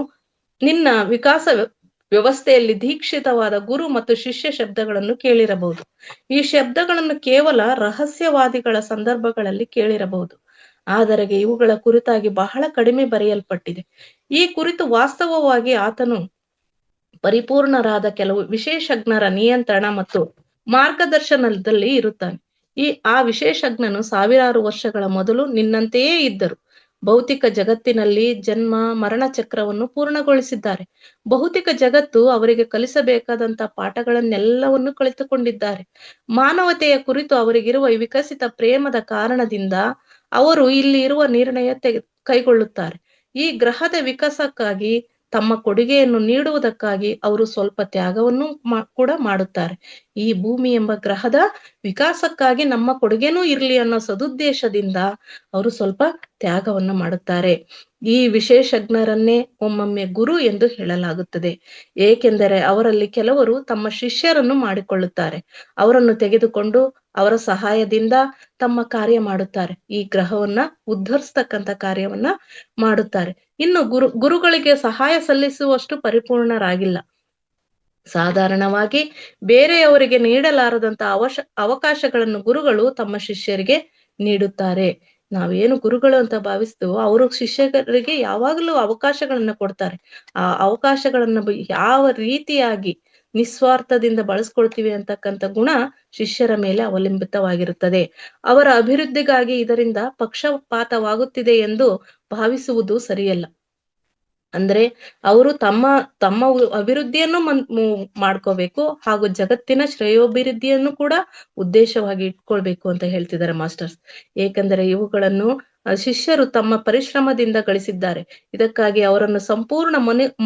ನಿನ್ನ ವಿಕಾಸ ವ್ಯವಸ್ಥೆಯಲ್ಲಿ ದೀಕ್ಷಿತವಾದ ಗುರು ಮತ್ತು ಶಿಷ್ಯ ಶಬ್ದಗಳನ್ನು ಕೇಳಿರಬಹುದು. ಈ ಶಬ್ದಗಳನ್ನು ಕೇವಲ ರಹಸ್ಯವಾದಿಗಳ ಸಂದರ್ಭಗಳಲ್ಲಿ ಕೇಳಿರಬಹುದು. ಆದರೆ ಇವುಗಳ ಕುರಿತಾಗಿ ಬಹಳ ಕಡಿಮೆ ಬರೆಯಲ್ಪಟ್ಟಿದೆ. ಈ ಕುರಿತು ವಾಸ್ತವವಾಗಿ ಆತನು ಪರಿಪೂರ್ಣರಾದ ಕೆಲವು ವಿಶೇಷಜ್ಞರ ನಿಯಂತ್ರಣ ಮತ್ತು ಮಾರ್ಗದರ್ಶನದಲ್ಲಿ ಇರುತ್ತಾನೆ. ಆ ವಿಶೇಷಜ್ಞನು ಸಾವಿರಾರು ವರ್ಷಗಳ ಮೊದಲು ನಿನ್ನಂತೆಯೇ ಇದ್ದರು. ಭೌತಿಕ ಜಗತ್ತಿನಲ್ಲಿ ಜನ್ಮ ಮರಣ ಚಕ್ರವನ್ನು ಪೂರ್ಣಗೊಳಿಸಿದ್ದಾರೆ. ಭೌತಿಕ ಜಗತ್ತು ಅವರಿಗೆ ಕಲಿಸಬೇಕಾದಂತ ಪಾಠಗಳನ್ನೆಲ್ಲವನ್ನು ಕಲಿತುಕೊಂಡಿದ್ದಾರೆ. ಮಾನವತೆಯ ಕುರಿತು ಅವರಿಗಿರುವ ವಿಕಸಿತ ಪ್ರೇಮದ ಕಾರಣದಿಂದ ಅವರು ಇಲ್ಲಿ ಇರುವ ನಿರ್ಣಯ ಕೈಗೊಳ್ಳುತ್ತಾರೆ. ಈ ಗ್ರಹದ ವಿಕಾಸಕ್ಕಾಗಿ ತಮ್ಮ ಕೊಡುಗೆಯನ್ನು ನೀಡುವುದಕ್ಕಾಗಿ ಅವರು ಸ್ವಲ್ಪ ತ್ಯಾಗವನ್ನು ಕೂಡ ಮಾಡುತ್ತಾರೆ. ಈ ಭೂಮಿ ಎಂಬ ಗ್ರಹದ ವಿಕಾಸಕ್ಕಾಗಿ ನಮ್ಮ ಕೊಡುಗೆನೂ ಇರ್ಲಿ ಅನ್ನೋ ಸದುದ್ದೇಶದಿಂದ ಅವರು ಸ್ವಲ್ಪ ತ್ಯಾಗವನ್ನು ಮಾಡುತ್ತಾರೆ. ಈ ವಿಶೇಷಜ್ಞರನ್ನೇ ಒಮ್ಮೊಮ್ಮೆ ಗುರು ಎಂದು ಹೇಳಲಾಗುತ್ತದೆ. ಏಕೆಂದರೆ ಅವರಲ್ಲಿ ಕೆಲವರು ತಮ್ಮ ಶಿಷ್ಯರನ್ನು ಮಾಡಿಕೊಳ್ಳುತ್ತಾರೆ. ಅವರನ್ನು ತೆಗೆದುಕೊಂಡು ಅವರ ಸಹಾಯದಿಂದ ತಮ್ಮ ಕಾರ್ಯ ಮಾಡುತ್ತಾರೆ. ಈ ಗ್ರಹವನ್ನ ಉದ್ಧರಿಸ್ತಕ್ಕಂಥ ಕಾರ್ಯವನ್ನ ಮಾಡುತ್ತಾರೆ. ಇನ್ನು ಗುರುಗಳಿಗೆ ಸಹಾಯ ಸಲ್ಲಿಸುವಷ್ಟು ಪರಿಪೂರ್ಣರಾಗಿಲ್ಲ. ಸಾಧಾರಣವಾಗಿ ಬೇರೆಯವರಿಗೆ ನೀಡಲಾರದಂತ ಅವಕಾಶಗಳನ್ನು ಗುರುಗಳು ತಮ್ಮ ಶಿಷ್ಯರಿಗೆ ನೀಡುತ್ತಾರೆ. ನಾವೇನು ಗುರುಗಳು ಅಂತ ಭಾವಿಸ್ತೇವೋ ಅವರು ಶಿಷ್ಯರಿಗೆ ಯಾವಾಗಲೂ ಅವಕಾಶಗಳನ್ನ ಕೊಡ್ತಾರೆ. ಆ ಅವಕಾಶಗಳನ್ನ ಯಾವ ರೀತಿಯಾಗಿ ನಿಸ್ವಾರ್ಥದಿಂದ ಬಳಸ್ಕೊಳ್ತೀವಿ ಅಂತಕ್ಕಂಥ ಗುಣ ಶಿಷ್ಯರ ಮೇಲೆ ಅವಲಂಬಿತವಾಗಿರುತ್ತದೆ. ಅವರ ಅಭಿವೃದ್ಧಿಗಾಗಿ ಇದರಿಂದ ಪಕ್ಷಪಾತವಾಗುತ್ತಿದೆ ಎಂದು ಭಾವಿಸುವುದು ಸರಿಯಲ್ಲ. ಅಂದ್ರೆ ಅವರು ತಮ್ಮ ಅಭಿವೃದ್ಧಿಯನ್ನು ಮಾಡ್ಕೋಬೇಕು ಹಾಗೂ ಜಗತ್ತಿನ ಶ್ರೇಯೋಭಿವೃದ್ಧಿಯನ್ನು ಕೂಡ ಉದ್ದೇಶವಾಗಿ ಇಟ್ಕೊಳ್ಬೇಕು ಅಂತ ಹೇಳ್ತಿದ್ದಾರೆ ಮಾಸ್ಟರ್ಸ್. ಏಕೆಂದರೆ ಇವುಗಳನ್ನು ಶಿಷ್ಯರು ತಮ್ಮ ಪರಿಶ್ರಮದಿಂದ ಗಳಿಸಿದ್ದಾರೆ. ಇದಕ್ಕಾಗಿ ಅವರನ್ನು ಸಂಪೂರ್ಣ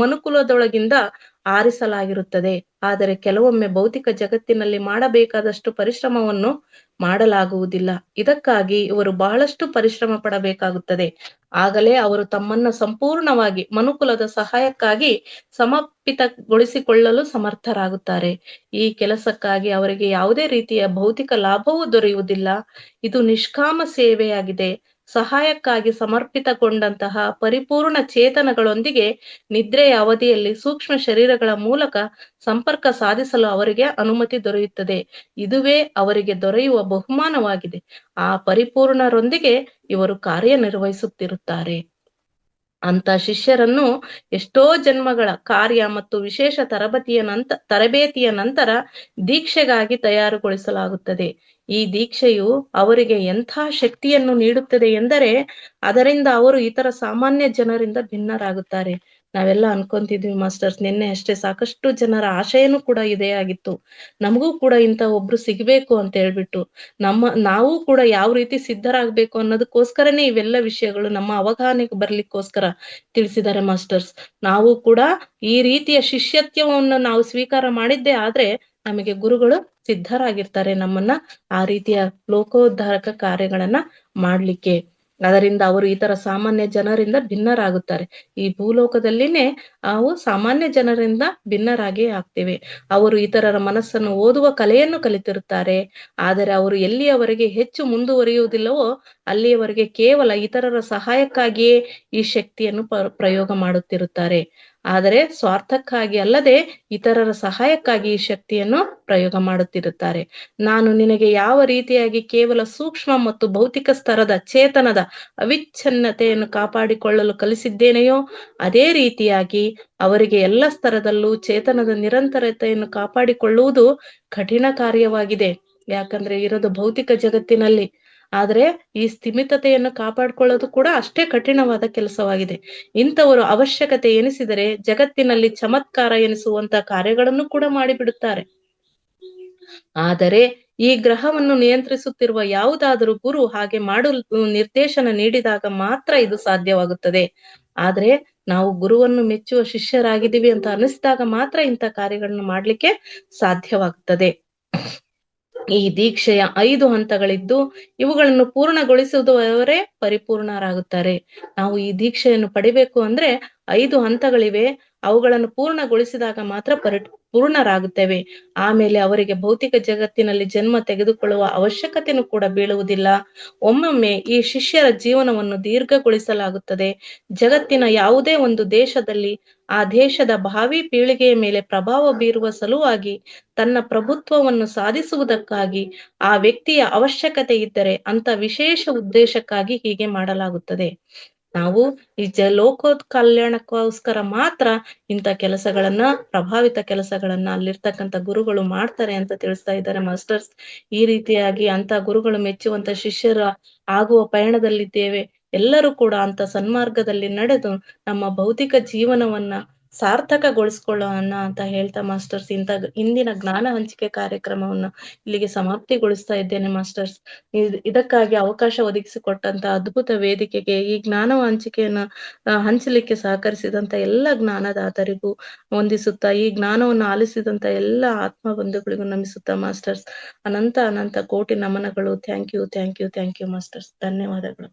ಮನುಕುಲದೊಳಗಿಂದ ಆರಿಸಲಾಗಿರುತ್ತದೆ. ಆದರೆ ಕೆಲವೊಮ್ಮೆ ಭೌತಿಕ ಜಗತ್ತಿನಲ್ಲಿ ಮಾಡಬೇಕಾದಷ್ಟು ಪರಿಶ್ರಮವನ್ನು ಮಾಡಲಾಗುವುದಿಲ್ಲ. ಇದಕ್ಕಾಗಿ ಇವರು ಬಹಳಷ್ಟು ಪರಿಶ್ರಮ ಪಡಬೇಕಾಗುತ್ತದೆ. ಆಗಲೇ ಅವರು ತಮ್ಮನ್ನ ಸಂಪೂರ್ಣವಾಗಿ ಮನುಕುಲದ ಸಹಾಯಕ್ಕಾಗಿ ಸಮರ್ಪಿತಗೊಳಿಸಿಕೊಳ್ಳಲು ಸಮರ್ಥರಾಗುತ್ತಾರೆ. ಈ ಕೆಲಸಕ್ಕಾಗಿ ಅವರಿಗೆ ಯಾವುದೇ ರೀತಿಯ ಭೌತಿಕ ಲಾಭವೂ ದೊರೆಯುವುದಿಲ್ಲ. ಇದು ನಿಷ್ಕಾಮ ಸೇವೆಯಾಗಿದೆ. ಸಹಾಯಕ್ಕಾಗಿ ಸಮರ್ಪಿತಗೊಂಡಂತಹ ಪರಿಪೂರ್ಣ ಚೇತನಗಳೊಂದಿಗೆ ನಿದ್ರೆಯ ಅವಧಿಯಲ್ಲಿ ಸೂಕ್ಷ್ಮ ಶರೀರಗಳ ಮೂಲಕ ಸಂಪರ್ಕ ಸಾಧಿಸಲು ಅವರಿಗೆ ಅನುಮತಿ ದೊರೆಯುತ್ತದೆ. ಇದುವೇ ಅವರಿಗೆ ದೊರೆಯುವ ಬಹುಮಾನವಾಗಿದೆ. ಆ ಪರಿಪೂರ್ಣರೊಂದಿಗೆ ಇವರು ಕಾರ್ಯನಿರ್ವಹಿಸುತ್ತಿರುತ್ತಾರೆ. ಅಂತ ಶಿಷ್ಯರನ್ನು ಎಷ್ಟೋ ಜನ್ಮಗಳ ಕಾರ್ಯ ಮತ್ತು ವಿಶೇಷ ತರಬೇತಿಯ ನಂತರ ದೀಕ್ಷೆಗಾಗಿ ತಯಾರುಗೊಳಿಸಲಾಗುತ್ತದೆ. ಈ ದೀಕ್ಷೆಯು ಅವರಿಗೆ ಎಂಥ ಶಕ್ತಿಯನ್ನು ನೀಡುತ್ತದೆ ಎಂದರೆ ಅದರಿಂದ ಅವರು ಇತರ ಸಾಮಾನ್ಯ ಜನರಿಂದ ಭಿನ್ನರಾಗುತ್ತಾರೆ. ನಾವೆಲ್ಲ ಅನ್ಕೊಂತಿದ್ವಿ ಮಾಸ್ಟರ್ಸ್. ನಿನ್ನೆ ಅಷ್ಟೇ ಸಾಕಷ್ಟು ಜನರ ಆಶಯನೂ ಕೂಡ ಇದೇ ಆಗಿತ್ತು. ನಮಗೂ ಕೂಡ ಇಂತ ಒಬ್ರು ಸಿಗ್ಬೇಕು ಅಂತ ಹೇಳ್ಬಿಟ್ಟು ನಾವು ಕೂಡ ಯಾವ ರೀತಿ ಸಿದ್ಧರಾಗ್ಬೇಕು ಅನ್ನೋದಕ್ಕೋಸ್ಕರನೇ ಇವೆಲ್ಲ ವಿಷಯಗಳು ನಮ್ಮ ಅವಗಾಹನೆಗೆ ಬರ್ಲಿಕ್ಕೋಸ್ಕರ ತಿಳಿಸಿದ್ದಾರೆ ಮಾಸ್ಟರ್ಸ್. ನಾವು ಕೂಡ ಈ ರೀತಿಯ ಶಿಷ್ಯತ್ವವನ್ನು ನಾವು ಸ್ವೀಕಾರ ಮಾಡಿದ್ದೇ ಆದ್ರೆ ನಮಗೆ ಗುರುಗಳು ಸಿದ್ಧರಾಗಿರ್ತಾರೆ ನಮ್ಮನ್ನ ಆ ರೀತಿಯ ಲೋಕೋದ್ಧಾರಕ ಕಾರ್ಯಗಳನ್ನ ಮಾಡ್ಲಿಕ್ಕೆ. ಅದರಿಂದ ಅವರು ಇತರ ಸಾಮಾನ್ಯ ಜನರಿಂದ ಭಿನ್ನರಾಗುತ್ತಾರೆ. ಈ ಭೂಲೋಕದಲ್ಲಿನೇ ನಾವು ಸಾಮಾನ್ಯ ಜನರಿಂದ ಭಿನ್ನರಾಗಿ ಆಗ್ತೇವೆ. ಅವರು ಇತರರ ಮನಸ್ಸನ್ನು ಓದುವ ಕಲೆಯನ್ನು ಕಲಿತಿರುತ್ತಾರೆ. ಆದರೆ ಅವರು ಎಲ್ಲಿಯವರೆಗೆ ಹೆಚ್ಚು ಮುಂದುವರಿಯುವುದಿಲ್ಲವೋ ಅಲ್ಲಿಯವರೆಗೆ ಕೇವಲ ಇತರರ ಸಹಾಯಕ್ಕಾಗಿಯೇ ಈ ಶಕ್ತಿಯನ್ನು ಪ್ರಯೋಗ ಮಾಡುತ್ತಿರುತ್ತಾರೆ. ಆದರೆ ಸ್ವಾರ್ಥಕ್ಕಾಗಿ ಅಲ್ಲದೆ ಇತರರ ಸಹಾಯಕ್ಕಾಗಿ ಈ ಶಕ್ತಿಯನ್ನು ಪ್ರಯೋಗ ಮಾಡುತ್ತಿರುತ್ತಾರೆ. ನಾನು ನಿನಗೆ ಯಾವ ರೀತಿಯಾಗಿ ಕೇವಲ ಸೂಕ್ಷ್ಮ ಮತ್ತು ಭೌತಿಕ ಸ್ತರದ ಚೇತನದ ಅವಿಚ್ಛಿನ್ನತೆಯನ್ನು ಕಾಪಾಡಿಕೊಳ್ಳಲು ಕಲಿಸಿದ್ದೇನೆಯೋ ಅದೇ ರೀತಿಯಾಗಿ ಅವರಿಗೆ ಎಲ್ಲ ಸ್ತರದಲ್ಲೂ ಚೇತನದ ನಿರಂತರತೆಯನ್ನು ಕಾಪಾಡಿಕೊಳ್ಳುವುದು ಕಠಿಣ ಕಾರ್ಯವಾಗಿದೆ. ಯಾಕಂದ್ರೆ ಇರೋದು ಭೌತಿಕ ಜಗತ್ತಿನಲ್ಲಿ. ಆದ್ರೆ ಈ ಸ್ಥಿಮಿತತೆಯನ್ನು ಕಾಪಾಡಿಕೊಳ್ಳೋದು ಕೂಡ ಅಷ್ಟೇ ಕಠಿಣವಾದ ಕೆಲಸವಾಗಿದೆ. ಇಂಥವರು ಅವಶ್ಯಕತೆ ಎನಿಸಿದರೆ ಜಗತ್ತಿನಲ್ಲಿ ಚಮತ್ಕಾರ ಎನಿಸುವಂತ ಕಾರ್ಯಗಳನ್ನು ಕೂಡ ಮಾಡಿಬಿಡುತ್ತಾರೆ. ಆದರೆ ಈ ಗ್ರಹವನ್ನು ನಿಯಂತ್ರಿಸುತ್ತಿರುವ ಯಾವುದಾದರೂ ಗುರು ಹಾಗೆ ಮಾಡಲು ನಿರ್ದೇಶನ ನೀಡಿದಾಗ ಮಾತ್ರ ಇದು ಸಾಧ್ಯವಾಗುತ್ತದೆ. ಆದ್ರೆ ನಾವು ಗುರುವನ್ನು ಮೆಚ್ಚುವ ಶಿಷ್ಯರಾಗಿದ್ದೀವಿ ಅಂತ ಅನಿಸಿದಾಗ ಮಾತ್ರ ಇಂಥ ಕಾರ್ಯಗಳನ್ನು ಮಾಡ್ಲಿಕ್ಕೆ ಸಾಧ್ಯವಾಗ್ತದೆ. ಈ ದೀಕ್ಷೆಯ 5 ಹಂತಗಳಿದ್ದು ಇವುಗಳನ್ನು ಪೂರ್ಣಗೊಳಿಸುವವರೇ ಪರಿಪೂರ್ಣರಾಗುತ್ತಾರೆ. ನಾವು ಈ ದೀಕ್ಷೆಯನ್ನು ಪಡಿಬೇಕು ಅಂದ್ರೆ 5 ಹಂತಗಳಿವೆ. ಅವುಗಳನ್ನು ಪೂರ್ಣಗೊಳಿಸಿದಾಗ ಮಾತ್ರ ಪೂರ್ಣರಾಗುತ್ತೇವೆ. ಆಮೇಲೆ ಅವರಿಗೆ ಭೌತಿಕ ಜಗತ್ತಿನಲ್ಲಿ ಜನ್ಮ ತೆಗೆದುಕೊಳ್ಳುವ ಅವಶ್ಯಕತೆನೂ ಕೂಡ ಬೀಳುವುದಿಲ್ಲ. ಒಮ್ಮೊಮ್ಮೆ ಈ ಶಿಷ್ಯರ ಜೀವನವನ್ನು ದೀರ್ಘಗೊಳಿಸಲಾಗುತ್ತದೆ. ಜಗತ್ತಿನ ಯಾವುದೇ ಒಂದು ದೇಶದಲ್ಲಿ ಆ ದೇಶದ ಭಾವಿ ಪೀಳಿಗೆಯ ಮೇಲೆ ಪ್ರಭಾವ ಬೀರುವ ಸಲುವಾಗಿ ತನ್ನ ಪ್ರಭುತ್ವವನ್ನು ಸಾಧಿಸುವುದಕ್ಕಾಗಿ ಆ ವ್ಯಕ್ತಿಯ ಅವಶ್ಯಕತೆ ಇದ್ದರೆ ಅಂತ ವಿಶೇಷ ಉದ್ದೇಶಕ್ಕಾಗಿ ಹೀಗೆ ಮಾಡಲಾಗುತ್ತದೆ. ನಾವು ಈ ಲೋಕೋತ್ ಕಲ್ಯಾಣಕ್ಕೋಸ್ಕರ ಮಾತ್ರ ಇಂಥ ಕೆಲಸಗಳನ್ನ ಪ್ರಭಾವಿತ ಕೆಲಸಗಳನ್ನ ಅಲ್ಲಿರ್ತಕ್ಕಂಥ ಗುರುಗಳು ಮಾಡ್ತಾರೆ ಅಂತ ತಿಳಿಸ್ತಾ ಇದ್ದಾರೆ ಮಾಸ್ಟರ್ಸ್. ಈ ರೀತಿಯಾಗಿ ಅಂತ ಗುರುಗಳು ಮೆಚ್ಚುವಂತ ಶಿಷ್ಯರ ಆಗುವ ಪಯಣದಲ್ಲಿದ್ದೇವೆ. ಎಲ್ಲರೂ ಕೂಡ ಅಂತ ಸನ್ಮಾರ್ಗದಲ್ಲಿ ನಡೆದು ನಮ್ಮ ಭೌತಿಕ ಜೀವನವನ್ನ ಸಾರ್ಥಕಗೊಳಿಸ್ಕೊಳ್ಳೋಣ ಅಂತ ಹೇಳ್ತಾ ಮಾಸ್ಟರ್ಸ್ ಇಂದಿನ ಜ್ಞಾನ ಹಂಚಿಕೆ ಕಾರ್ಯಕ್ರಮವನ್ನು ಇಲ್ಲಿಗೆ ಸಮಾಪ್ತಿಗೊಳಿಸ್ತಾ ಇದ್ದೇನೆ ಮಾಸ್ಟರ್ಸ್. ಇದಕ್ಕಾಗಿ ಅವಕಾಶ ಒದಗಿಸಿಕೊಟ್ಟಂತ ಅದ್ಭುತ ವೇದಿಕೆಗೆ ಈ ಜ್ಞಾನ ಹಂಚಿಕೆಯನ್ನ ಹಂಚಲಿಕ್ಕೆ ಸಹಕರಿಸಿದಂತ ಎಲ್ಲ ಜ್ಞಾನದಾತರಿಗೂ ವಂದಿಸುತ್ತಾ ಈ ಜ್ಞಾನವನ್ನು ಆಲಿಸಿದಂತ ಎಲ್ಲ ಆತ್ಮ ಬಂಧುಗಳಿಗೂ ನಮಿಸುತ್ತಾ ಮಾಸ್ಟರ್ಸ್ ಅನಂತ ಕೋಟಿ ನಮನಗಳು. Thank you masters. ಧನ್ಯವಾದಗಳು.